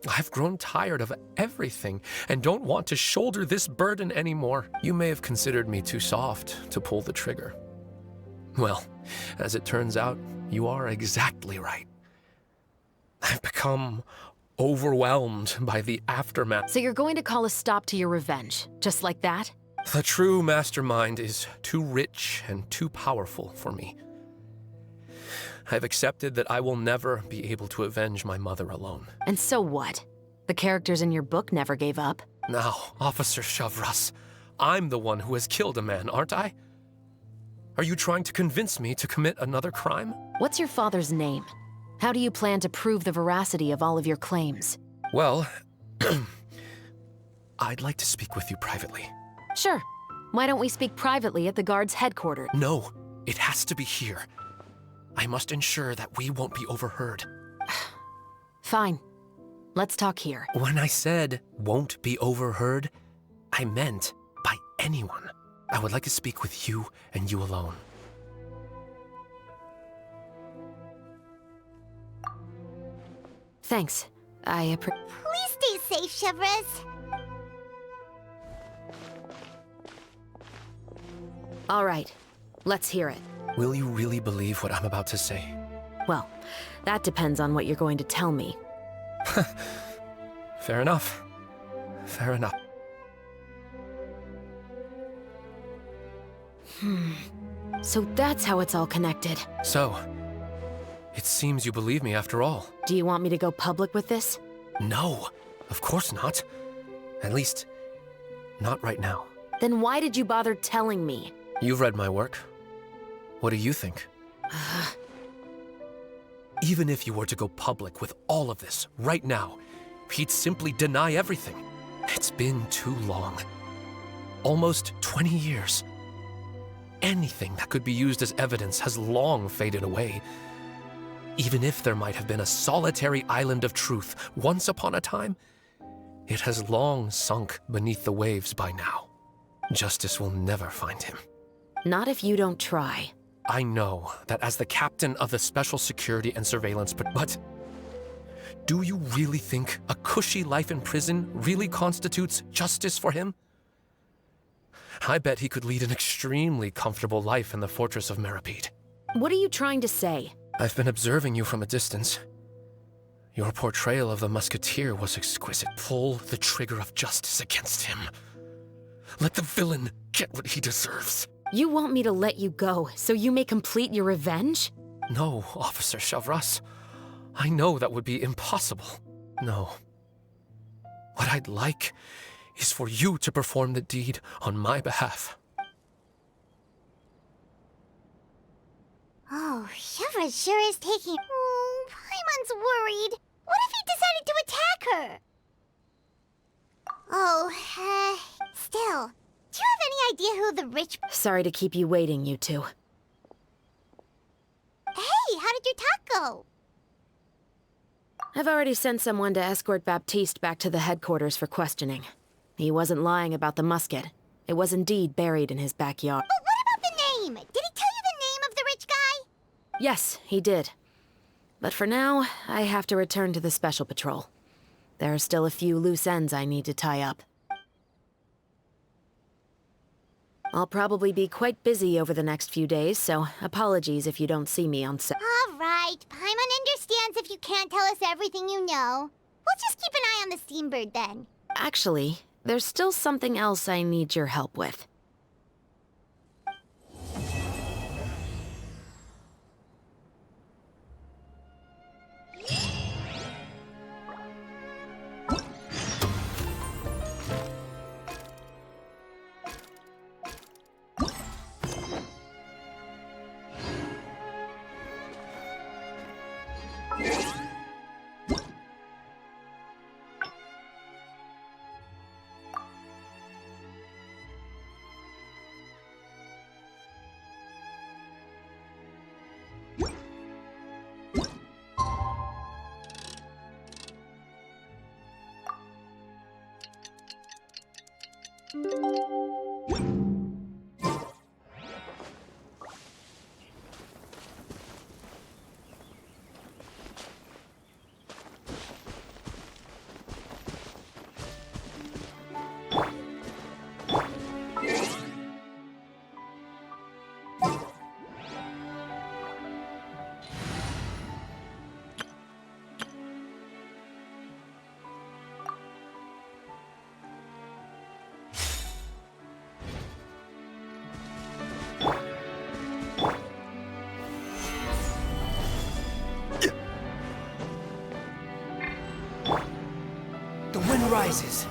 I've grown tired of everything and don't want to shoulder this burden anymore. You may have considered me too soft to pull the trigger. Well, as it turns out, you are exactly right. I've become overwhelmed by the aftermath. So you're going to call a stop to your revenge, just like that? The true mastermind is too rich and too powerful for me. I've accepted that I will never be able to avenge my mother alone. And so what? The characters in your book never gave up. Now, Officer Shavras, I'm the one who has killed a man, aren't I? Are you trying to convince me to commit another crime? What's your father's name? How do you plan to prove the veracity of all of your claims? Well, I'd like to speak with you privately. Sure. Why don't we speak privately at the guard's headquarters? No, it has to be here. I must ensure that we won't be overheard. Fine. Let's talk here. When I said won't be overheard, I meant by anyone. I would like to speak with you and you alone. Thanks. Please stay safe, Shavras. All right. Let's hear it. Will you really believe what I'm about to say? Well, that depends on what you're going to tell me. Fair enough. Fair enough. So that's how it's all connected. So, it seems you believe me after all. Do you want me to go public with this? No, of course not. At least, not right now. Then why did you bother telling me? You've read my work. What do you think? Even if you were to go public with all of this right now, he'd simply deny everything. It's been too long. Almost 20 years. Anything that could be used as evidence has long faded away. Even if there might have been a solitary island of truth once upon a time, it has long sunk beneath the waves by now. Justice will never find him. Not if you don't try. I know that as the captain of the Special Security and Surveillance, but do you really think a cushy life in prison really constitutes justice for him? I bet he could lead an extremely comfortable life in the fortress of Meripede. What are you trying to say? I've been observing you from a distance. Your portrayal of the musketeer was exquisite. Pull the trigger of justice against him. Let the villain get what he deserves. You want me to let you go so you may complete your revenge? No, Officer Shavras. I know that would be impossible. No. What I'd like is for you to perform the deed on my behalf. Oh, Shiva sure is taking... Oh, Paimon's worried. What if he decided to attack her? Oh, still. Do you have any idea who the rich... Sorry to keep you waiting, you two. Hey, how did your talk go? I've already sent someone to escort Baptiste back to the headquarters for questioning. He wasn't lying about the musket. It was indeed buried in his backyard. But what about the name? Did he tell you the name of the rich guy? Yes, he did. But for now, I have to return to the Special Patrol. There are still a few loose ends I need to tie up. I'll probably be quite busy over the next few days, so apologies if you don't see me on set. All right, Paimon understands if you can't tell us everything you know. We'll just keep an eye on the Steambird then. Actually, there's still something else I need your help with. The wind rises.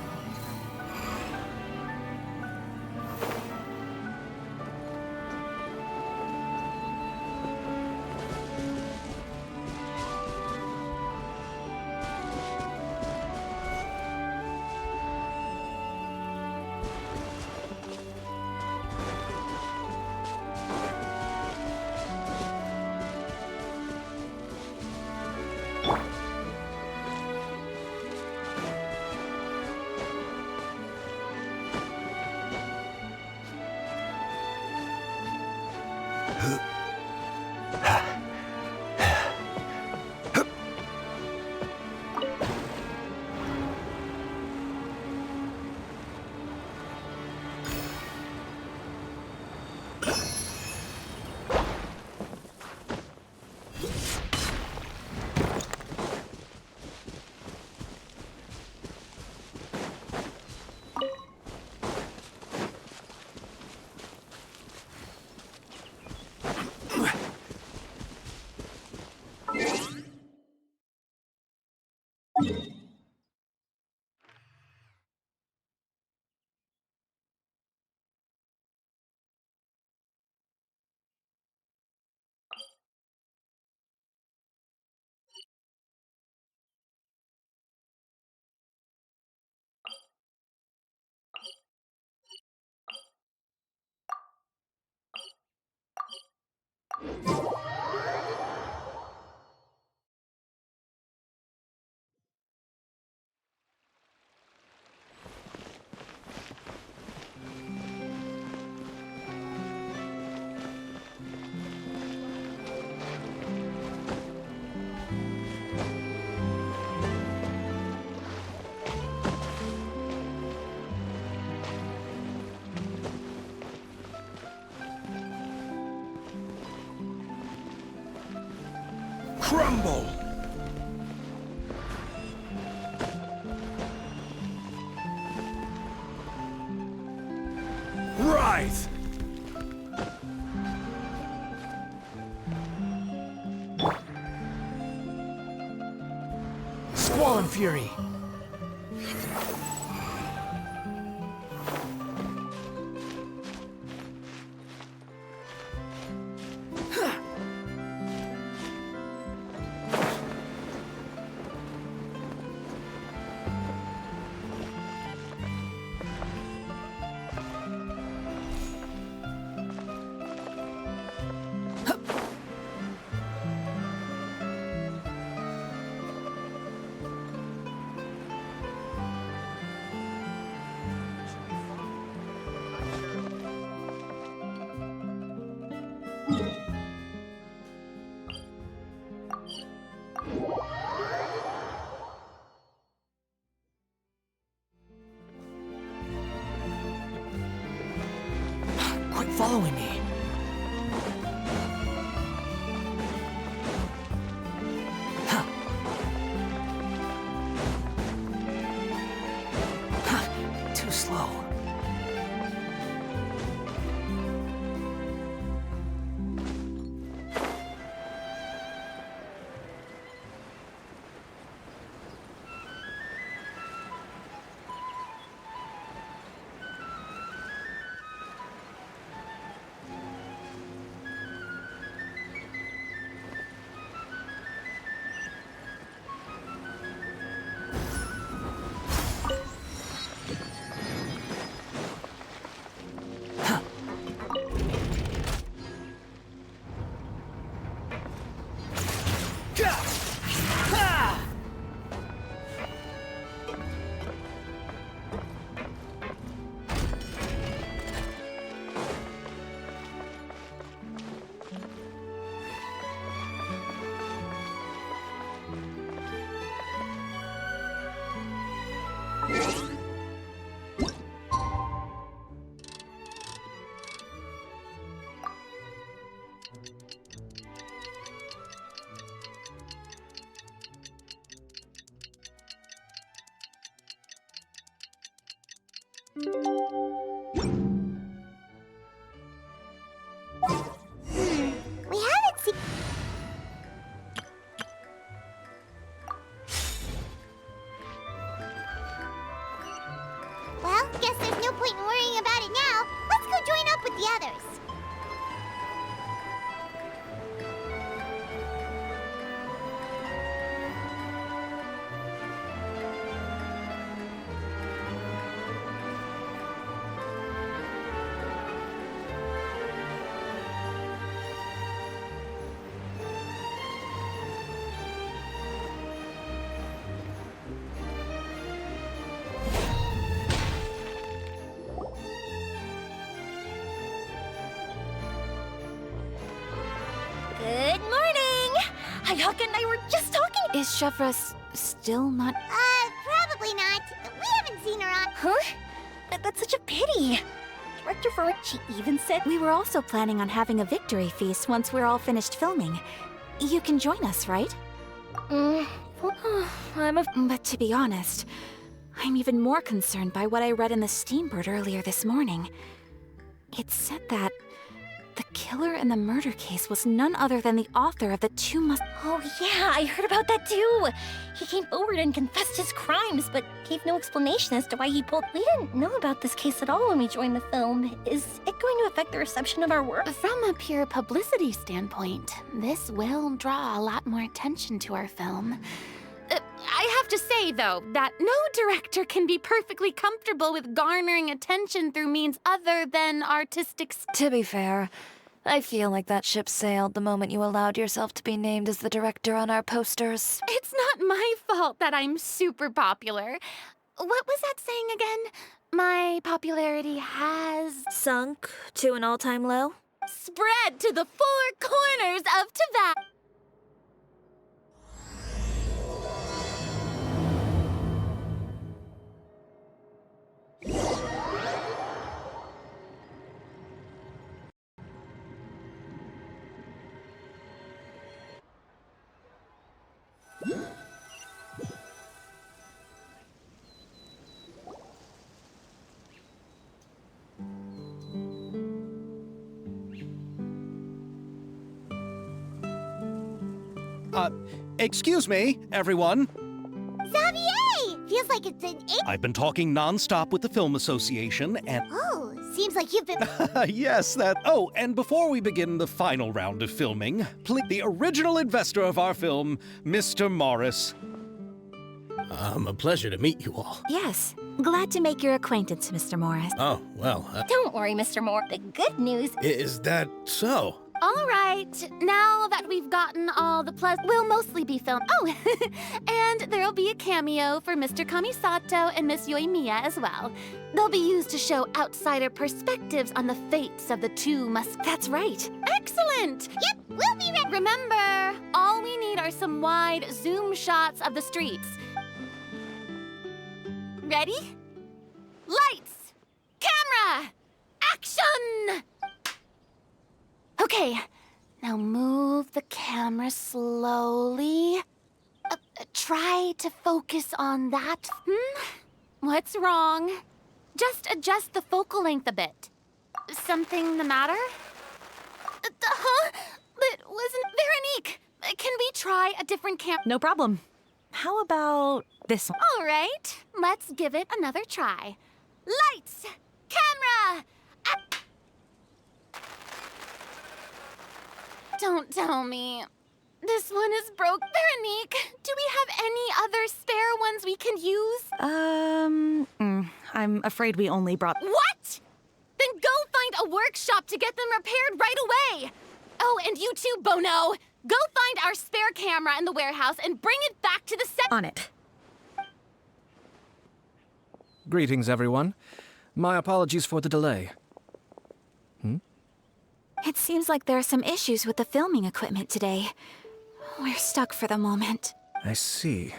Crumble! Rise! Squall and Fury. We haven't seen... Well, guess there's no point in worrying about it now. Let's go join up with the others. Good morning! Hayaka and I were just talking. Is Shevra still not... Probably not. We haven't seen her on... Huh? That's such a pity. Director Furman, she even said... We were also planning on having a victory feast once we're all finished filming. You can join us, right? But to be honest, I'm even more concerned by what I read in the Steambird earlier this morning. It said that the killer in the murder case was none other than the author of the two Oh yeah, I heard about that too. He came forward and confessed his crimes, but gave no explanation as to why he pulled... We didn't know about this case at all when we joined the film. Is it going to affect the reception of our work? From a pure publicity standpoint, this will draw a lot more attention to our film. I have to say, though, that no director can be perfectly comfortable with garnering attention through means other than artistic... To be fair, I feel like that ship sailed the moment you allowed yourself to be named as the director on our posters. It's not my fault that I'm super popular. What was that saying again? My popularity has... Sunk to an all-time low? Spread to the four corners of Tava... Excuse me, everyone. Xavier! Feels like it's an... I've been talking non-stop with the Film Association, and... Oh, seems like you've been... Yes, that... Oh, and before we begin the final round of filming, please, the original investor of our film, Mr. Morris. A pleasure to meet you all. Yes. Glad to make your acquaintance, Mr. Morris. Oh, well... Don't worry, Mr. Moore. The good news... Is that so? All right, now that we've gotten all the we'll mostly be filmed. Oh, and there'll be a cameo for Mr. Kamisato and Miss Yoimiya as well. They'll be used to show outsider perspectives on the fates of the two That's right. Excellent! Yep, we'll be ready. Remember, all we need are some wide zoom shots of the streets. Ready? Lights! Camera! Action! Okay, now move the camera slowly. Try to focus on that. What's wrong? Just adjust the focal length a bit. Something the matter? Huh? That wasn't... Veronique, can we try a different No problem. How about this one? All right, let's give it another try. Lights! Camera! Don't tell me. This one is broke. Veronique, do we have any other spare ones we can use? I'm afraid we only brought... What? Then go find a workshop to get them repaired right away. Oh, and you too, Bono. Go find our spare camera in the warehouse and bring it back to the set. On it. Greetings, everyone. My apologies for the delay. It seems like there are some issues with the filming equipment today. We're stuck for the moment. I see.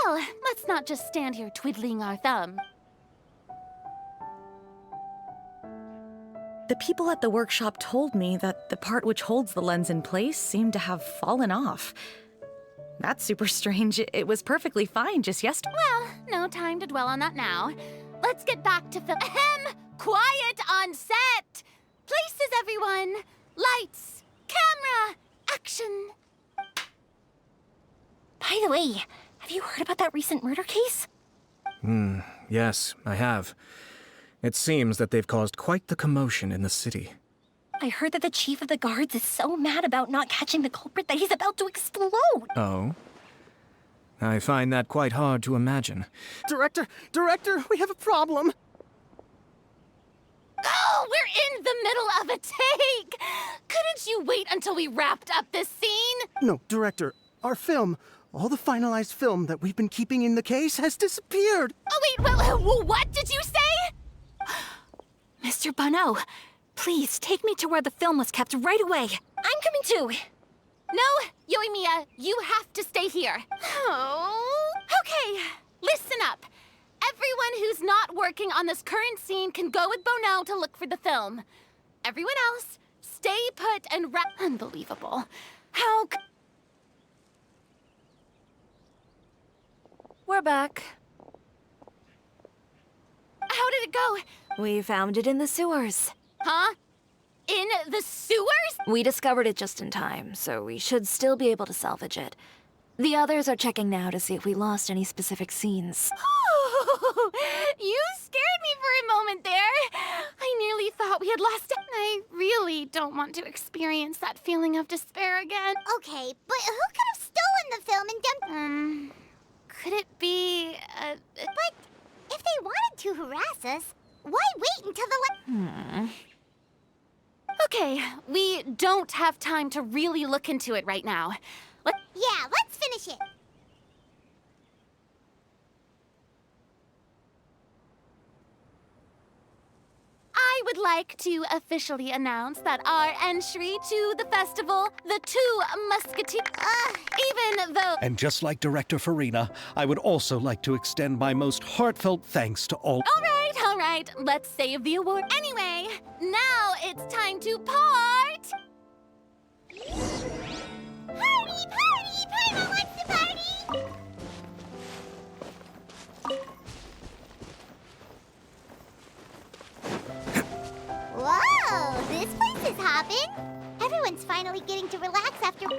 Well, let's not just stand here twiddling our thumb. The people at the workshop told me that the part which holds the lens in place seemed to have fallen off. That's super strange. It was perfectly fine just yesterday. Well, no time to dwell on that now. Let's get back to film. Ahem! Quiet on set! Places, everyone! Lights! Camera! Action! By the way, have you heard about that recent murder case? Yes, I have. It seems that they've caused quite the commotion in the city. I heard that the chief of the guards is so mad about not catching the culprit that he's about to explode. Oh? I find that quite hard to imagine. Director, we have a problem. Oh, we're in the middle of a take! Couldn't you wait until we wrapped up this scene? No, Director, our film, all the finalized film that we've been keeping in the case has disappeared. Oh, wait, what did you say? Mr. Bonneau, please take me to where the film was kept right away. I'm coming too. No, Yoimiya, you have to stay here. Oh. Okay, listen up. Everyone who's not working on this current scene can go with Bonneau to look for the film. Everyone else, stay put and Unbelievable. We're back. How did it go? We found it in the sewers. Huh? In the sewers? We discovered it just in time, so we should still be able to salvage it. The others are checking now to see if we lost any specific scenes. You scared me for a moment there. I nearly thought we had lost it. I really don't want to experience that feeling of despair again. Okay, but who could have stolen the film and dumped... Could it be, But if they wanted to harass us, why wait until the... Okay, we don't have time to really look into it right now. Yeah, let's finish it. I would like to officially announce that our entry to the festival, The Two Musketeers, even though... And just like Director Farina, I would also like to extend my most heartfelt thanks to all... All right, let's save the award. Anyway, now it's time to part! Party! Paimon wants to party! Whoa, this place is hopping. Everyone's finally getting to relax after... Hey,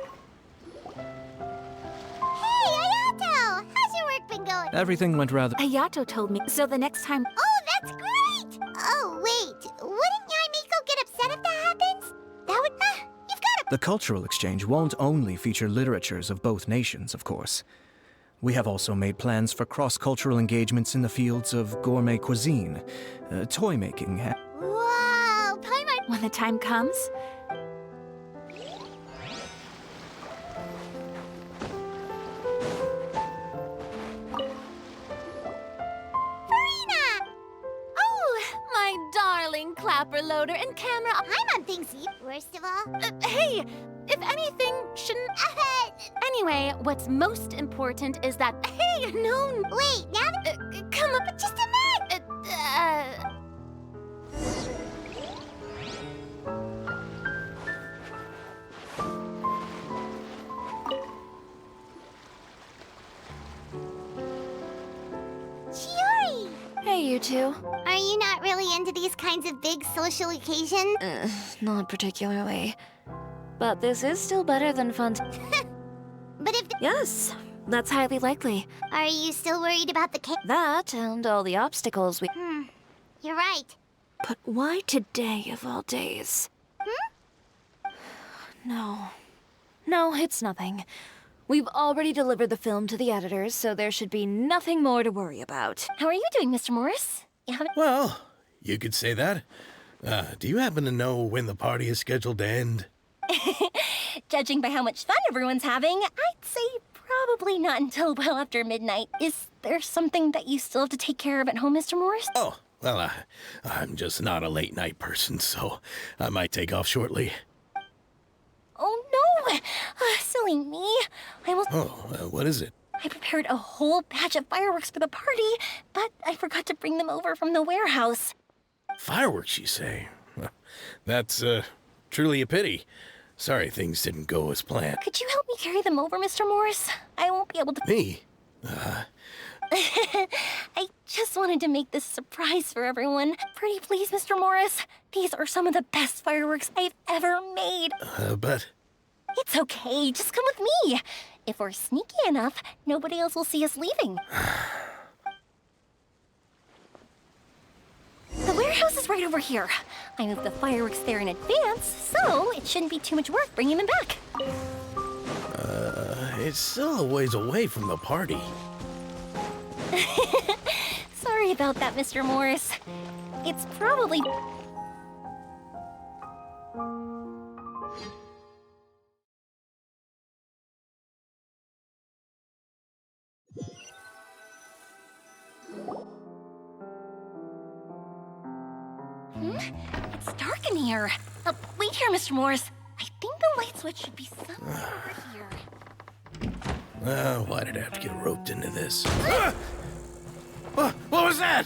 Ayato! How's your work been going? Everything went rather... Ayato told me, so the next time... Oh, that's great! Oh, wait. Wouldn't Yaimiko get upset if that happens? That would... you've got to... The cultural exchange won't only feature literatures of both nations, of course. We have also made plans for cross-cultural engagements in the fields of gourmet cuisine, toy making... Wow, Paimon... When the time comes... Clapper loader and camera. Paimon thinks you... Worst of all... Hey, if anything, shouldn't... Anyway, what's most important is that... Hey, no... Wait, now... Come up, just a minute! Chiori! Hey, you two. Are you not really into these kinds of big social occasions? Not particularly. But this is still better than fun. But if... Yes, that's highly likely. Are you still worried about the That and all the obstacles we... You're right. But why today of all days? No, it's nothing. We've already delivered the film to the editors, so there should be nothing more to worry about. How are you doing, Mr. Morris? You haven't... Well, you could say that. Do you happen to know when the party is scheduled to end? Judging by how much fun everyone's having, I'd say probably not until well after midnight. Is there something that you still have to take care of at home, Mr. Morris? Oh, well, I'm just not a late night person, so I might take off shortly. Oh, no! Silly me. I almost... What is it? I prepared a whole batch of fireworks for the party, but I forgot to bring them over from the warehouse. Fireworks, you say? That's, truly a pity. Sorry things didn't go as planned. Could you help me carry them over, Mr. Morris? I won't be able to. Me? I just wanted to make this surprise for everyone. Pretty please, Mr. Morris. These are some of the best fireworks I've ever made. But... It's okay, just come with me. If we're sneaky enough, nobody else will see us leaving. The warehouse is right over here. I moved the fireworks there in advance, so it shouldn't be too much work bringing them back. It's still a ways away from the party. Sorry about that, Mr. Morris. It's probably... It's dark in here. Wait here, Mr. Morris. I think the light switch should be somewhere over here. Why did I have to get roped into this? What was that?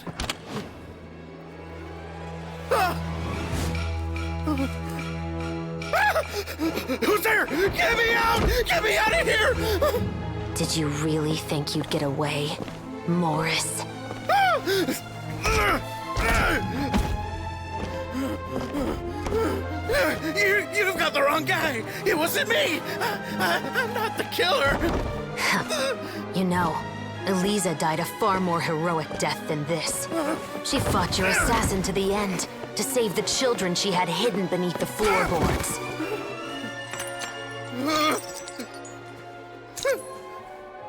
Who's there? Get me out! Get me out of here! Did you really think you'd get away, Morris? You've got the wrong guy. It wasn't me. I'm not the killer. You know, Eliza died a far more heroic death than this. She fought your assassin to the end, to save the children she had hidden beneath the floorboards.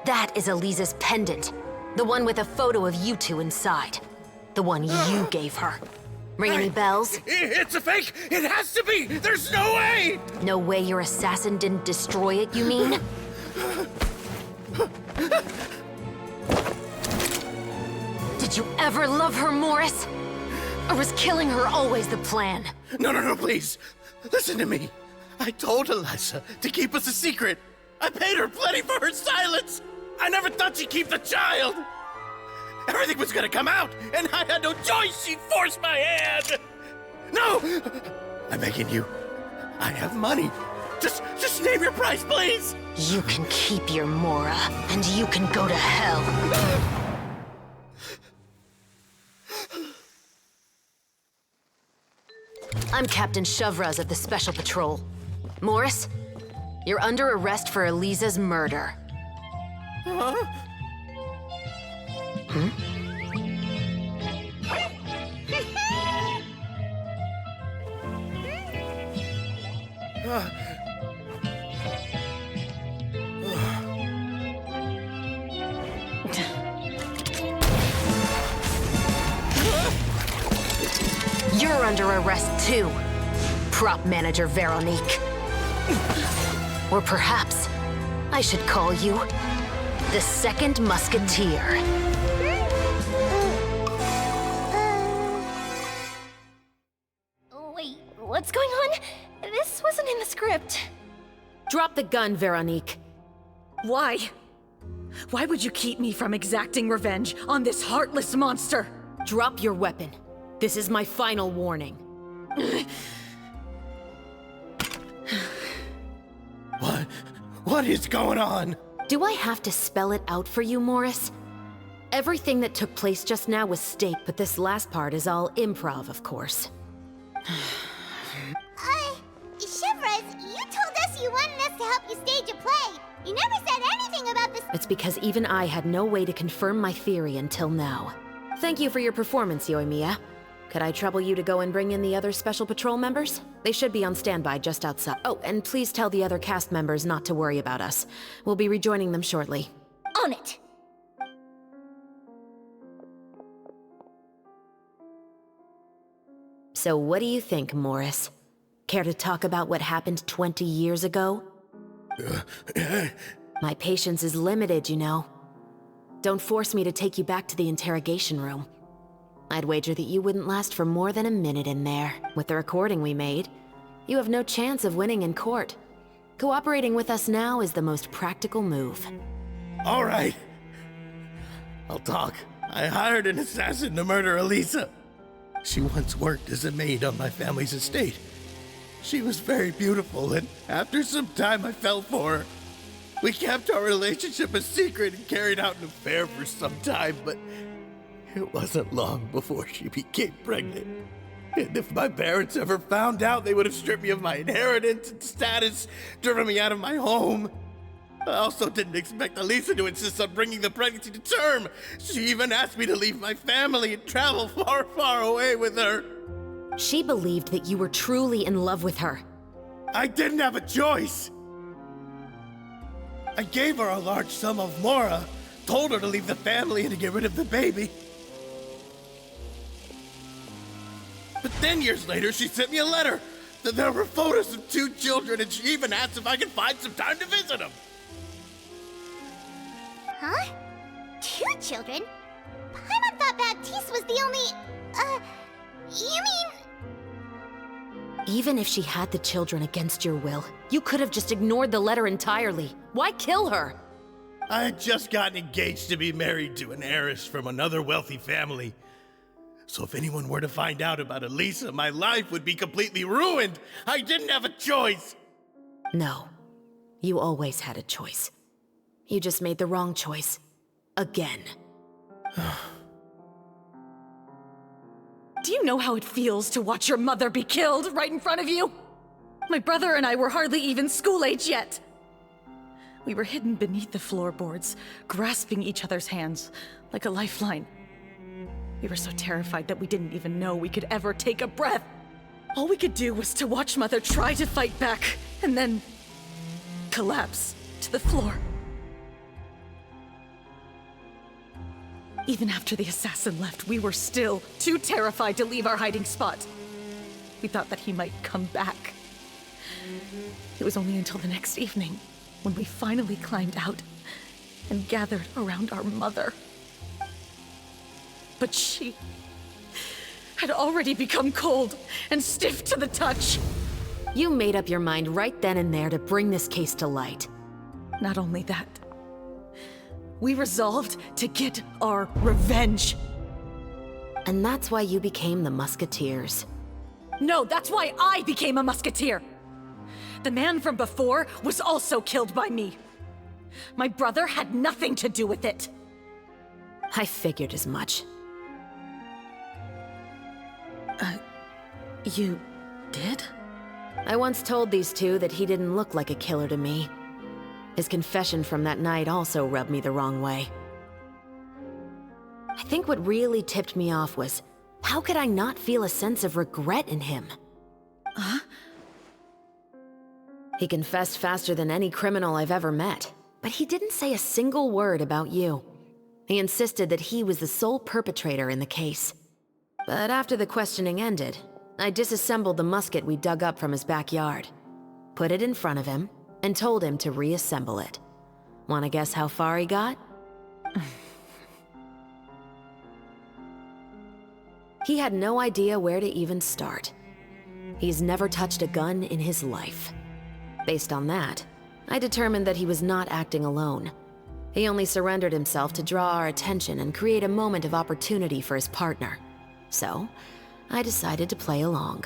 That is Eliza's pendant. The one with a photo of you two inside. The one you gave her. Ring any bells? It's a fake! It has to be! There's no way! No way your assassin didn't destroy it, you mean? Did you ever love her, Morris? Or was killing her always the plan? No, please. Listen to me. I told Eliza to keep us a secret. I paid her plenty for her silence. I never thought she'd keep the child. Everything was gonna come out, and I had no choice. She forced my hand. No! I'm begging you. I have money. Just name your price, please. You can keep your Mora, and you can go to hell. I'm Captain Shovraz of the Special Patrol. Morris, you're under arrest for Eliza's murder. Huh? You're under arrest too, Prop Manager Veronique. Or perhaps I should call you the Second Musketeer. Wait, what's going on? This wasn't in the script. Drop the gun, Veronique. Why? Why would you keep me from exacting revenge on this heartless monster? Drop your weapon. This is my final warning. What is going on? Do I have to spell it out for you, Morris? Everything that took place just now was staked, but this last part is all improv, of course. Shivers, you told us you wanted us to help you stage a play. You never said anything about this. It's because even I had no way to confirm my theory until now. Thank you for your performance, Yoimiya. Could I trouble you to go and bring in the other Special Patrol members? They should be on standby just outside. Oh, and please tell the other cast members not to worry about us. We'll be rejoining them shortly. On it! So what do you think, Morris? Care to talk about what happened 20 years ago? My patience is limited, you know. Don't force me to take you back to the interrogation room. I'd wager that you wouldn't last for more than a minute in there. With the recording we made, you have no chance of winning in court. Cooperating with us now is the most practical move. All right. I'll talk. I hired an assassin to murder Eliza. She once worked as a maid on my family's estate. She was very beautiful, and after some time I fell for her. We kept our relationship a secret and carried out an affair for some time, but it wasn't long before she became pregnant. And if my parents ever found out, they would have stripped me of my inheritance and status, driven me out of my home. I also didn't expect Elisa to insist on bringing the pregnancy to term. She even asked me to leave my family and travel far, far away with her. She believed that you were truly in love with her. I didn't have a choice. I gave her a large sum of mora, told her to leave the family and to get rid of the baby. But then years later, she sent me a letter. There were photos of 2 children, and she even asked if I could find some time to visit them. Huh? 2 children? Paimon thought Baptiste was the only... you mean... Even if she had the children against your will, you could have just ignored the letter entirely. Why kill her? I had just gotten engaged to be married to an heiress from another wealthy family. So if anyone were to find out about Elisa, my life would be completely ruined. I didn't have a choice. No. You always had a choice. You just made the wrong choice. Again. Do you know how it feels to watch your mother be killed right in front of you? My brother and I were hardly even school age yet. We were hidden beneath the floorboards, grasping each other's hands like a lifeline. We were so terrified that we didn't even know we could ever take a breath. All we could do was to watch Mother try to fight back, and then collapse to the floor. Even after the assassin left, we were still too terrified to leave our hiding spot. We thought that he might come back. It was only until the next evening when we finally climbed out and gathered around our mother. But she had already become cold and stiff to the touch. You made up your mind right then and there to bring this case to light. Not only that, we resolved to get our revenge. And that's why you became the Musketeers. No, that's why I became a Musketeer. The man from before was also killed by me. My brother had nothing to do with it. I figured as much. You did? I once told these two that he didn't look like a killer to me. His confession from that night also rubbed me the wrong way. I think what really tipped me off was, how could I not feel a sense of regret in him? Huh? He confessed faster than any criminal I've ever met, but he didn't say a single word about you. He insisted that he was the sole perpetrator in the case. But after the questioning ended, I disassembled the musket we dug up from his backyard, put it in front of him, and told him to reassemble it. Wanna guess how far he got? He had no idea where to even start. He's never touched a gun in his life. Based on that, I determined that he was not acting alone. He only surrendered himself to draw our attention and create a moment of opportunity for his partner. So, I decided to play along.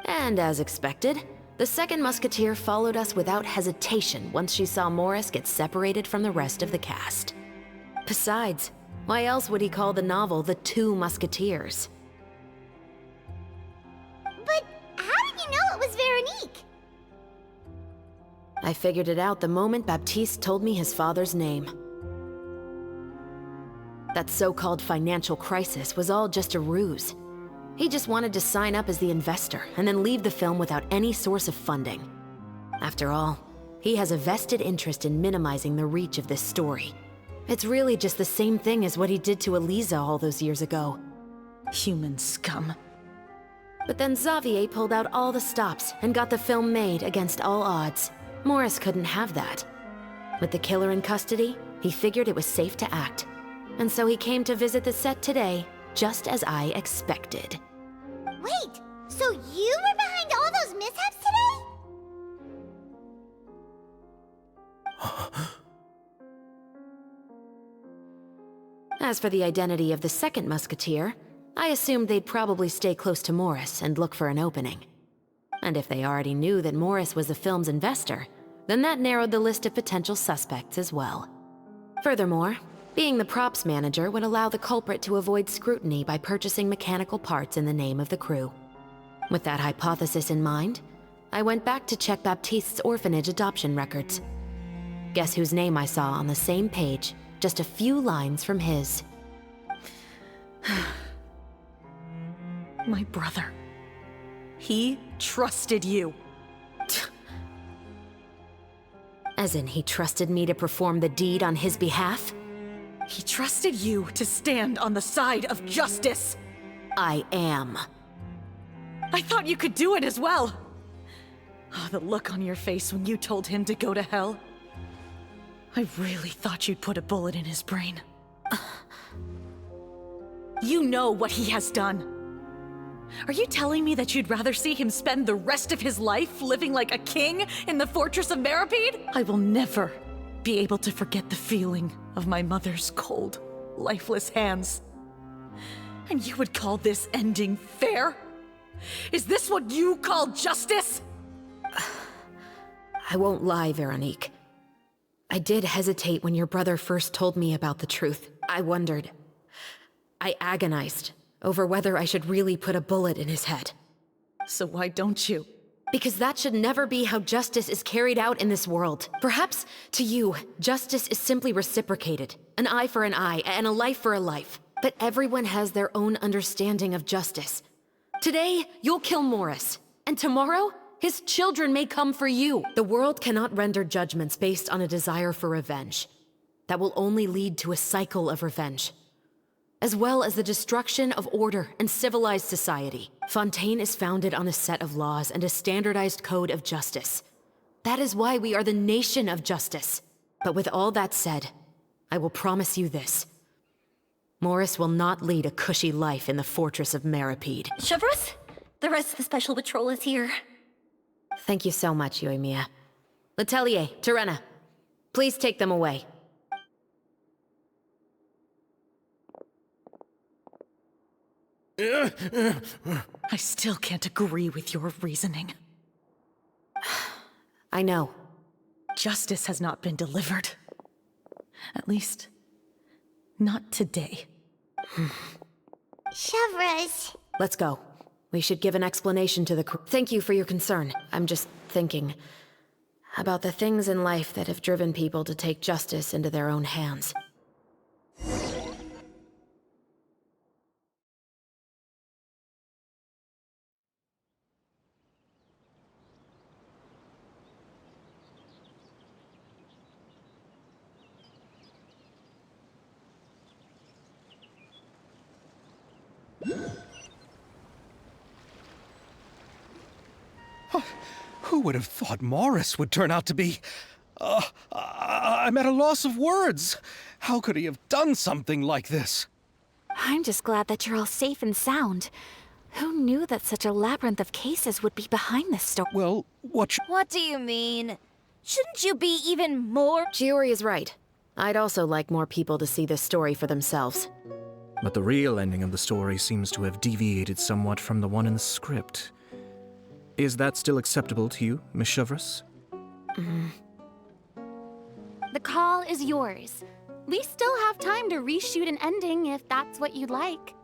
And as expected, the second musketeer followed us without hesitation once she saw Morris get separated from the rest of the cast. Besides, why else would he call the novel The Two Musketeers? But how did you know it was Veronique? I figured it out the moment Baptiste told me his father's name. That so-called financial crisis was all just a ruse. He just wanted to sign up as the investor and then leave the film without any source of funding. After all, he has a vested interest in minimizing the reach of this story. It's really just the same thing as what he did to Elisa all those years ago. Human scum. But then Xavier pulled out all the stops and got the film made against all odds. Morris couldn't have that. With the killer in custody, he figured it was safe to act. And so he came to visit the set today, just as I expected. Wait, so you were behind all those mishaps today? As for the identity of the second musketeer, I assumed they'd probably stay close to Morris and look for an opening. And if they already knew that Morris was the film's investor, then that narrowed the list of potential suspects as well. Furthermore, being the props manager would allow the culprit to avoid scrutiny by purchasing mechanical parts in the name of the crew. With that hypothesis in mind, I went back to check Baptiste's orphanage adoption records. Guess whose name I saw on the same page, just a few lines from his. My brother. He trusted you. As in, he trusted me to perform the deed on his behalf? He trusted you to stand on the side of justice. I am. I thought you could do it as well. Oh, the look on your face when you told him to go to hell. I really thought you'd put a bullet in his brain. You know what he has done. Are you telling me that you'd rather see him spend the rest of his life living like a king in the fortress of Meripede? I will never be able to forget the feeling of my mother's cold, lifeless hands. And you would call this ending fair? Is this what you call justice? I won't lie, Veronique. I did hesitate when your brother first told me about the truth. I wondered. I agonized over whether I should really put a bullet in his head. So why don't you? Because that should never be how justice is carried out in this world. Perhaps, to you, justice is simply reciprocated. An eye for an eye, and a life for a life. But everyone has their own understanding of justice. Today, you'll kill Morris. And tomorrow, his children may come for you. The world cannot render judgments based on a desire for revenge. That will only lead to a cycle of revenge, as well as the destruction of order and civilized society. Fontaine is founded on a set of laws and a standardized code of justice. That is why we are the nation of justice. But with all that said, I will promise you this. Morris will not lead a cushy life in the fortress of Meripede. Chevreuse, the rest of the special patrol is here. Thank you so much, Yoimiya. Letelier, Terena, please take them away. I still can't agree with your reasoning. I know. Justice has not been delivered. At least, not today. Chevreuse. Let's go. We should give an explanation to the crew. Thank you for your concern. I'm just thinking about the things in life that have driven people to take justice into their own hands. Who would have thought Morris would turn out to be... I'm at a loss of words. How could he have done something like this? I'm just glad that you're all safe and sound. Who knew that such a labyrinth of cases would be behind this story? Well, What do you mean? Shouldn't you be even more— Chiori is right. I'd also like more people to see this story for themselves. But the real ending of the story seems to have deviated somewhat from the one in the script. Is that still acceptable to you, Miss Chevreuse? The call is yours. We still have time to reshoot an ending if that's what you'd like.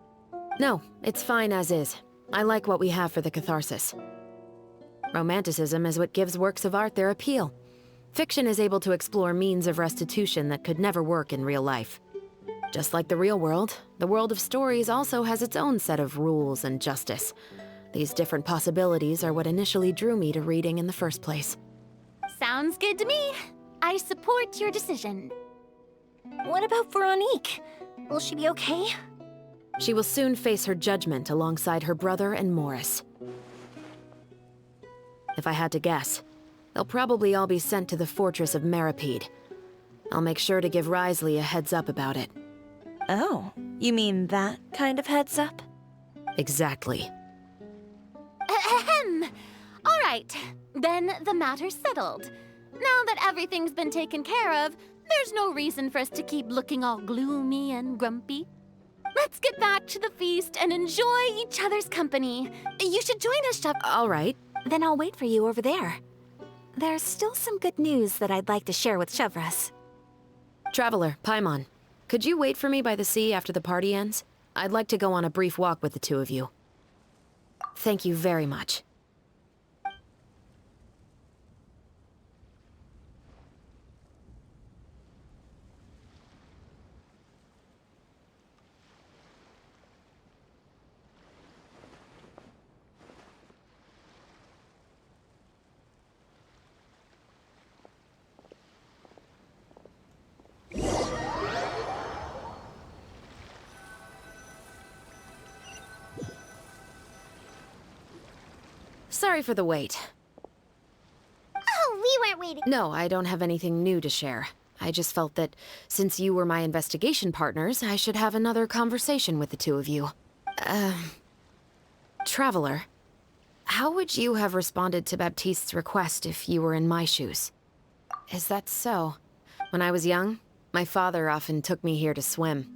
No, it's fine as is. I like what we have for the catharsis. Romanticism is what gives works of art their appeal. Fiction is able to explore means of restitution that could never work in real life. Just like the real world, the world of stories also has its own set of rules and justice. These different possibilities are what initially drew me to reading in the first place. Sounds good to me. I support your decision. What about Veronique? Will she be okay? She will soon face her judgment alongside her brother and Morris. If I had to guess, they'll probably all be sent to the fortress of Meripede. I'll make sure to give Risley a heads up about it. Oh, you mean that kind of heads up? Exactly. Ahem. All right, then the matter's settled. Now that everything's been taken care of, there's no reason for us to keep looking all gloomy and grumpy. Let's get back to the feast and enjoy each other's company. You should join us, Shep. All right, Then I'll wait for you over there. There's still some good news that I'd like to share with Chevras. Traveler, Paimon, could you wait for me by the sea after the party ends? I'd like to go on a brief walk with the two of you. Thank you very much. Sorry for the wait. Oh, we weren't waiting. No, I don't have anything new to share. I just felt that since you were my investigation partners, I should have another conversation with the two of you. Traveler, how would you have responded to Baptiste's request if you were in my shoes? Is that so? When I was young, my father often took me here to swim.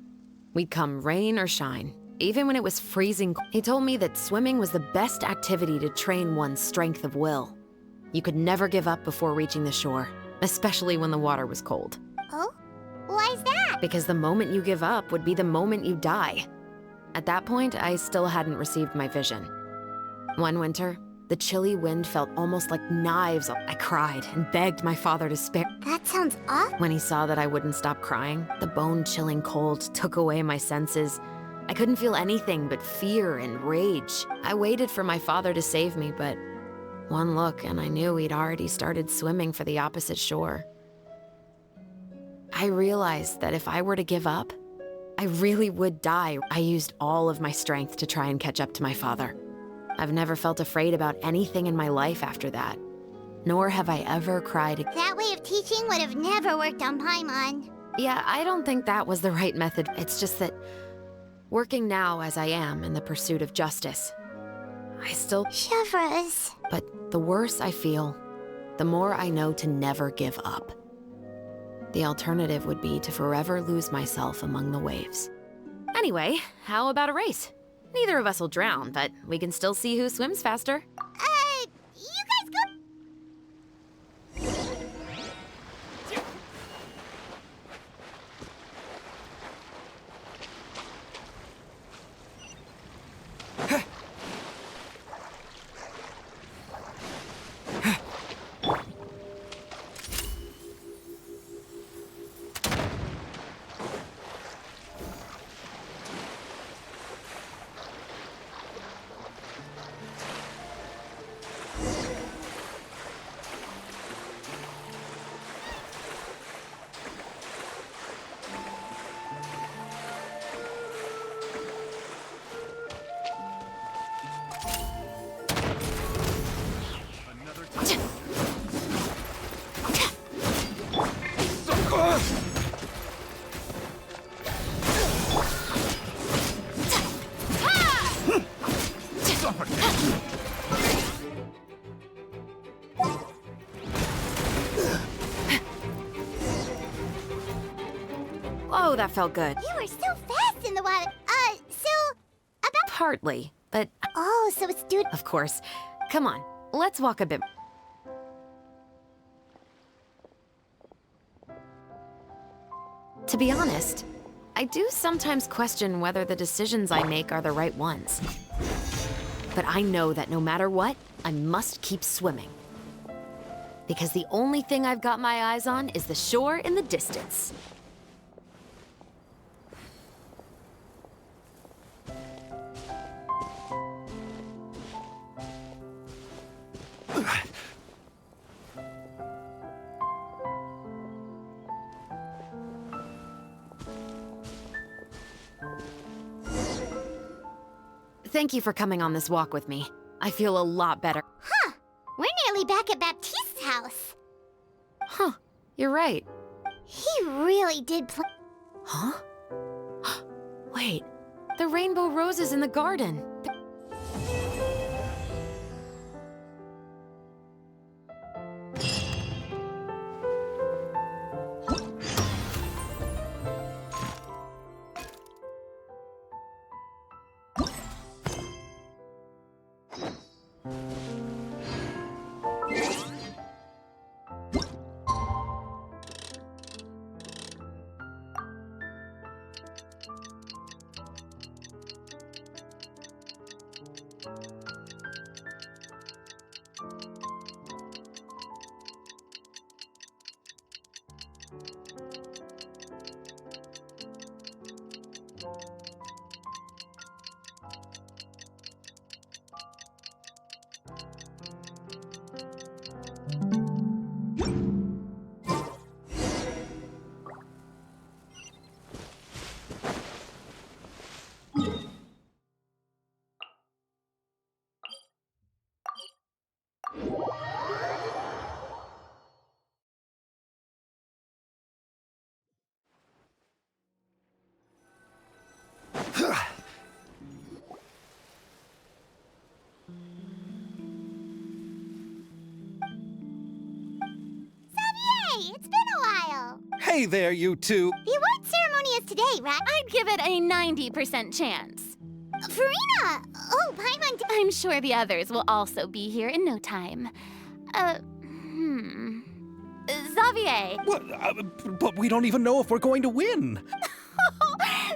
We'd come rain or shine. Even when it was freezing, he told me that swimming was the best activity to train one's strength of will. You could never give up before reaching the shore, especially when the water was cold. Oh? Why's that? Because the moment you give up would be the moment you die. At that point, I still hadn't received my vision. One winter, the chilly wind felt almost like knives. I cried and begged my father to spare. That sounds awful. When he saw that I wouldn't stop crying, the bone-chilling cold took away my senses. I couldn't feel anything but fear and rage. I waited for my father to save me, but one look and I knew he'd already started swimming for the opposite shore. I realized that if I were to give up, I really would die. I used all of my strength to try and catch up to my father. I've never felt afraid about anything in my life after that, nor have I ever cried. That way of teaching would have never worked on Paimon. Yeah, I don't think that was the right method. It's just that working now as I am in the pursuit of justice, I still... Chevras. But the worse I feel, the more I know to never give up. The alternative would be to forever lose myself among the waves. Anyway, how about a race? Neither of us will drown, but we can still see who swims faster. You guys go... Oh, that felt good. You were so fast in the water. About... Partly, but... Oh, so it's due... Of course. Come on, let's walk a bit. To be honest, I do sometimes question whether the decisions I make are the right ones. But I know that no matter what, I must keep swimming. Because the only thing I've got my eyes on is the shore in the distance. Thank you for coming on this walk with me. I feel a lot better. Huh. We're nearly back at Baptiste's house. Huh. You're right. He really did play... Huh? Wait. The rainbow roses in the garden. Hey, it's been a while. Hey there, you two. The award ceremony is today, right? I'd give it a 90% chance. Farina! Oh, Paimon. I'm sure the others will also be here in no time. Xavier! But we don't even know if we're going to win.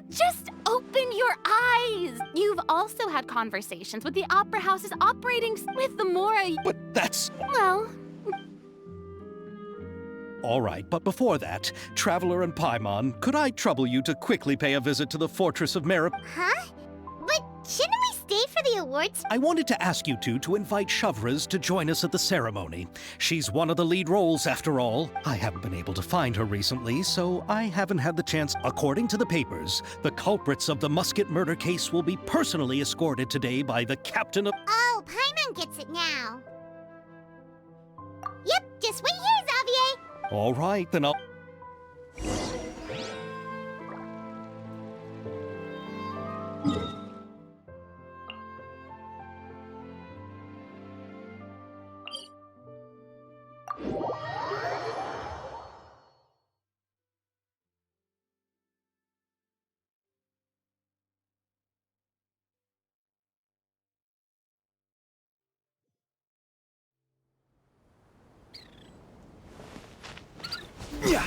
Just open your eyes! You've also had conversations with the Opera House's operating with the Mora. But that's... Well... All right, but before that, Traveler and Paimon, could I trouble you to quickly pay a visit to the Fortress of Merip? Huh? But shouldn't we stay for the awards? I wanted to ask you two to invite Shavraz to join us at the ceremony. She's one of the lead roles, after all. I haven't been able to find her recently, so I haven't had the chance. According to the papers, the culprits of the Musket murder case will be personally escorted today by the captain of... Oh, Paimon gets it now. Yep, just wait here, Xavier. All right, then I'll... Yeah.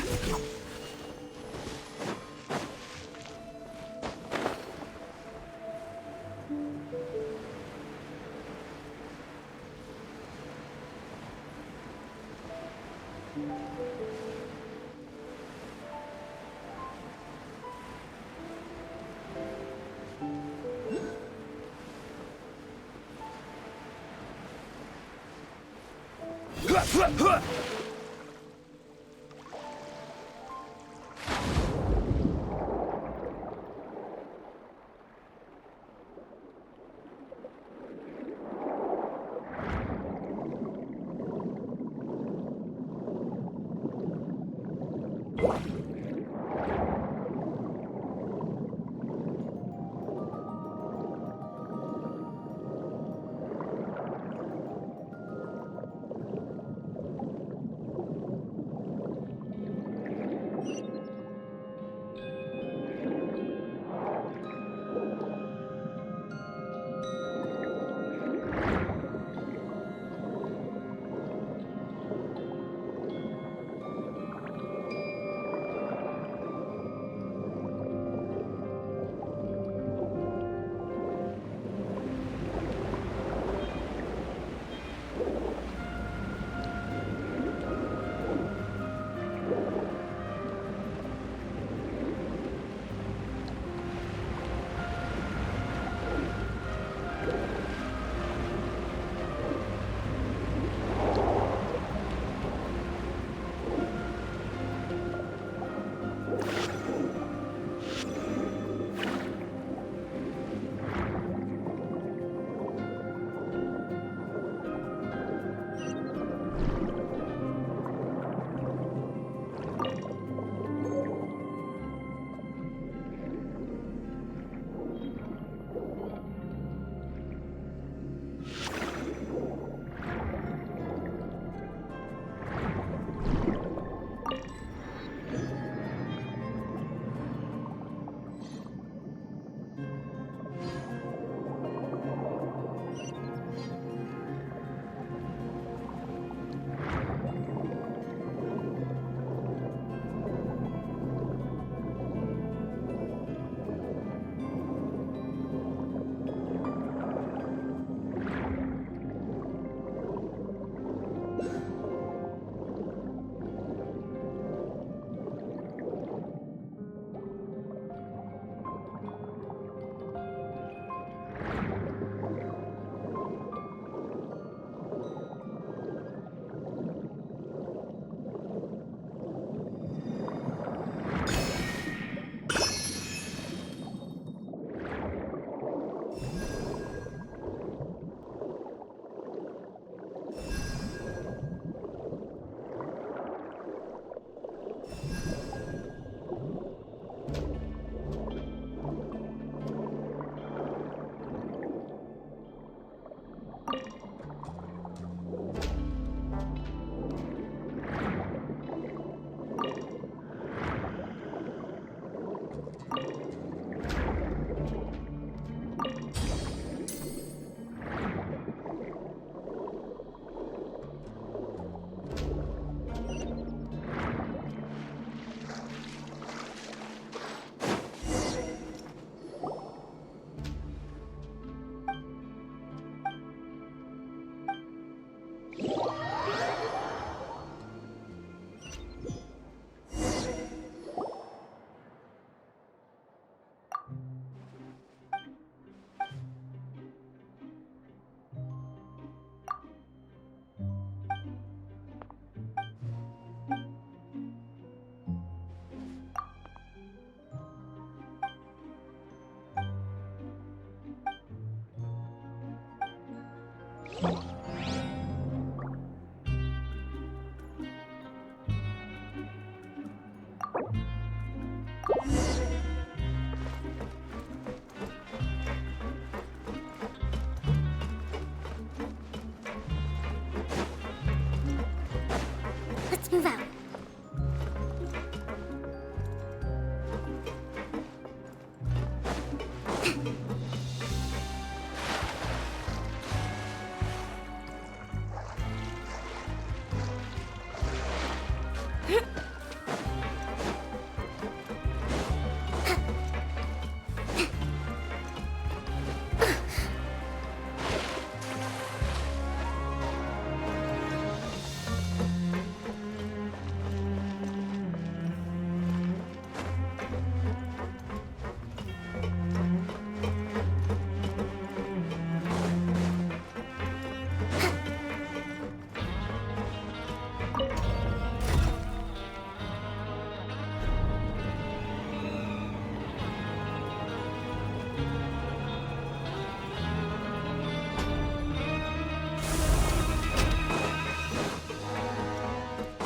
Let's move out.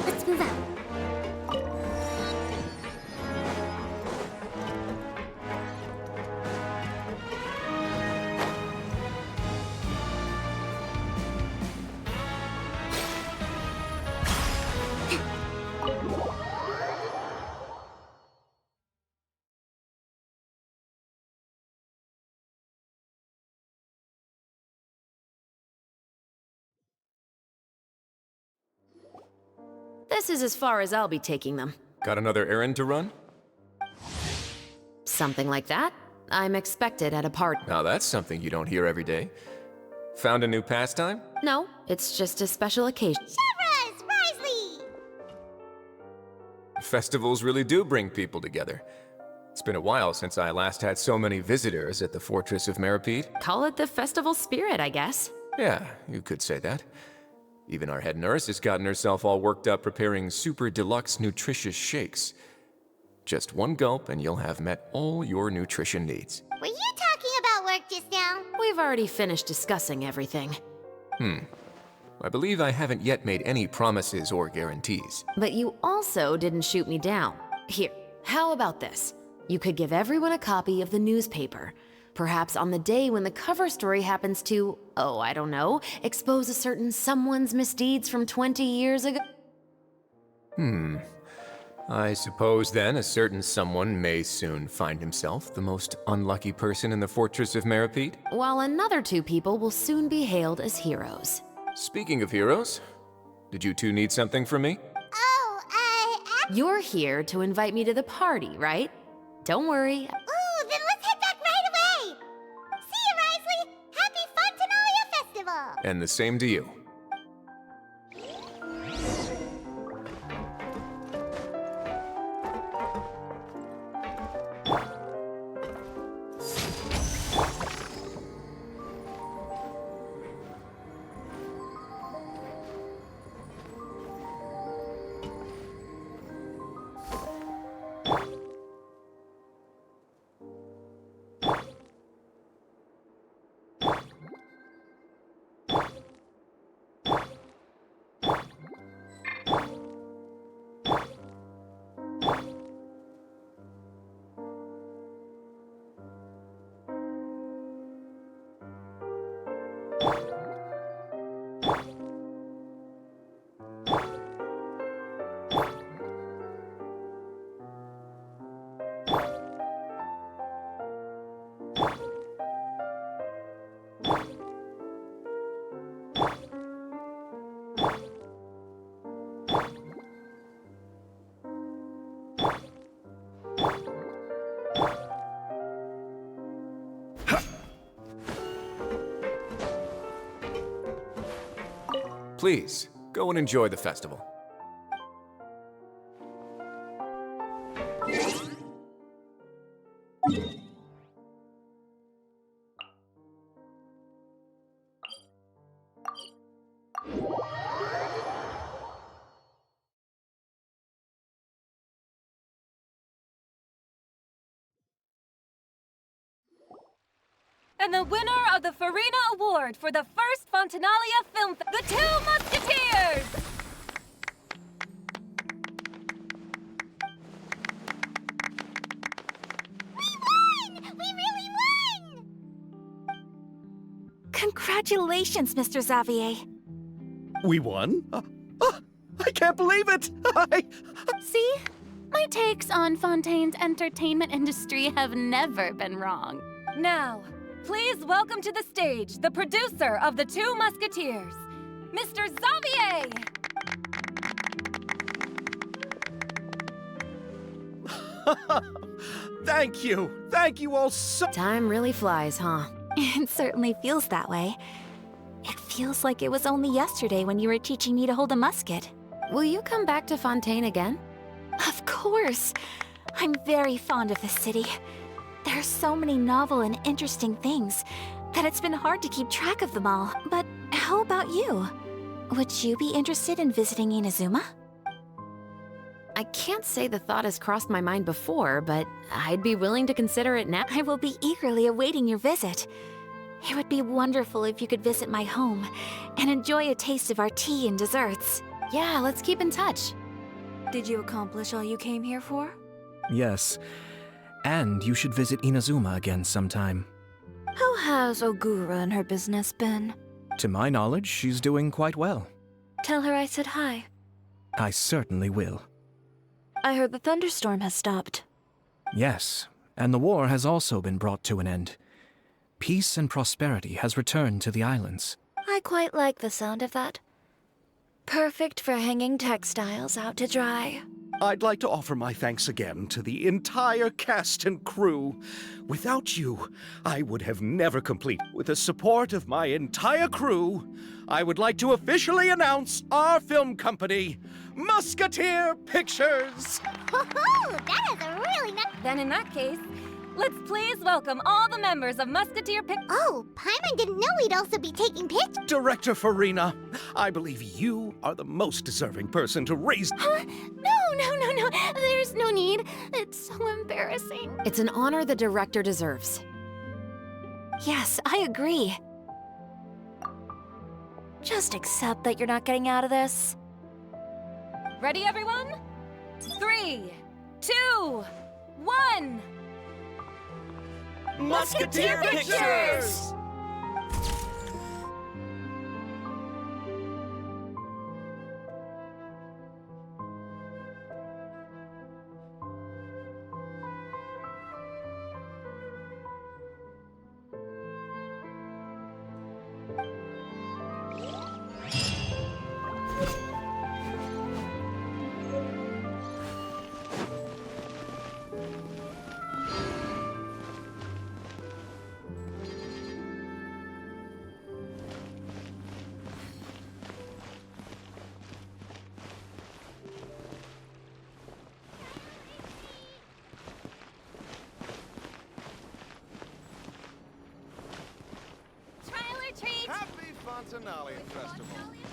Let's move out. This is as far as I'll be taking them. Got another errand to run? Something like that. I'm expected at a party. Now that's something you don't hear every day. Found a new pastime? No, it's just a special occasion. Shavras! Risley! Festivals really do bring people together. It's been a while since I last had so many visitors at the Fortress of Meripede. Call it the festival spirit, I guess. Yeah, you could say that. Even our head nurse has gotten herself all worked up preparing super deluxe nutritious shakes. Just one gulp and you'll have met all your nutrition needs. Were you talking about work just now? We've already finished discussing everything. I believe I haven't yet made any promises or guarantees. But you also didn't shoot me down. Here, how about this? You could give everyone a copy of the newspaper. Perhaps on the day when the cover story happens to, oh, I don't know, expose a certain someone's misdeeds from 20 years ago. I suppose then a certain someone may soon find himself the most unlucky person in the Fortress of Meripede. While another two people will soon be hailed as heroes. Speaking of heroes, did you two need something from me? You're here to invite me to the party, right? Don't worry. Ooh, then let's head back right away! See you, Risley! Happy Fontanalia Festival! And the same to you. Please, go and enjoy the festival. And the winner of the Farina Award for the first Fontanalia Film the Two Musketeers! We won! We really won! Congratulations, Mr. Xavier. We won? I can't can't believe it! See? My takes on Fontaine's entertainment industry have never been wrong. Now, please welcome to the stage the producer of The Two Musketeers, Mr. Xavier! Thank you! Thank you all so— Time really flies, huh? It certainly feels that way. It feels like it was only yesterday when you were teaching me to hold a musket. Will you come back to Fontaine again? Of course! I'm very fond of this city. There are so many novel and interesting things that it's been hard to keep track of them all. But how about you? Would you be interested in visiting Inazuma? I can't say the thought has crossed my mind before, but I'd be willing to consider it now. I will be eagerly awaiting your visit. It would be wonderful if you could visit my home and enjoy a taste of our tea and desserts. Yeah, let's keep in touch. Did you accomplish all you came here for? Yes. And you should visit Inazuma again sometime. How has Ogura and her business been? To my knowledge, she's doing quite well. Tell her I said hi. I certainly will. I heard the thunderstorm has stopped. Yes, and the war has also been brought to an end. Peace and prosperity has returned to the islands. I quite like the sound of that. Perfect for hanging textiles out to dry. I'd like to offer my thanks again to the entire cast and crew. Without you, I would have never completed. With the support of my entire crew, I would like to officially announce our film company, Musketeer Pictures! That is a really nice— Then in that case, let's please welcome all the members of Musketeer Oh, Paimon didn't know we'd also be taking pictures. Director Farina, I believe you are the most deserving person to raise— Huh? No. There's no need. It's so embarrassing. It's an honor the director deserves. Yes, I agree. Just accept that you're not getting out of this. Ready, everyone? 3, 2, 1. Musketeer Pictures! Happy Fontanale Festival.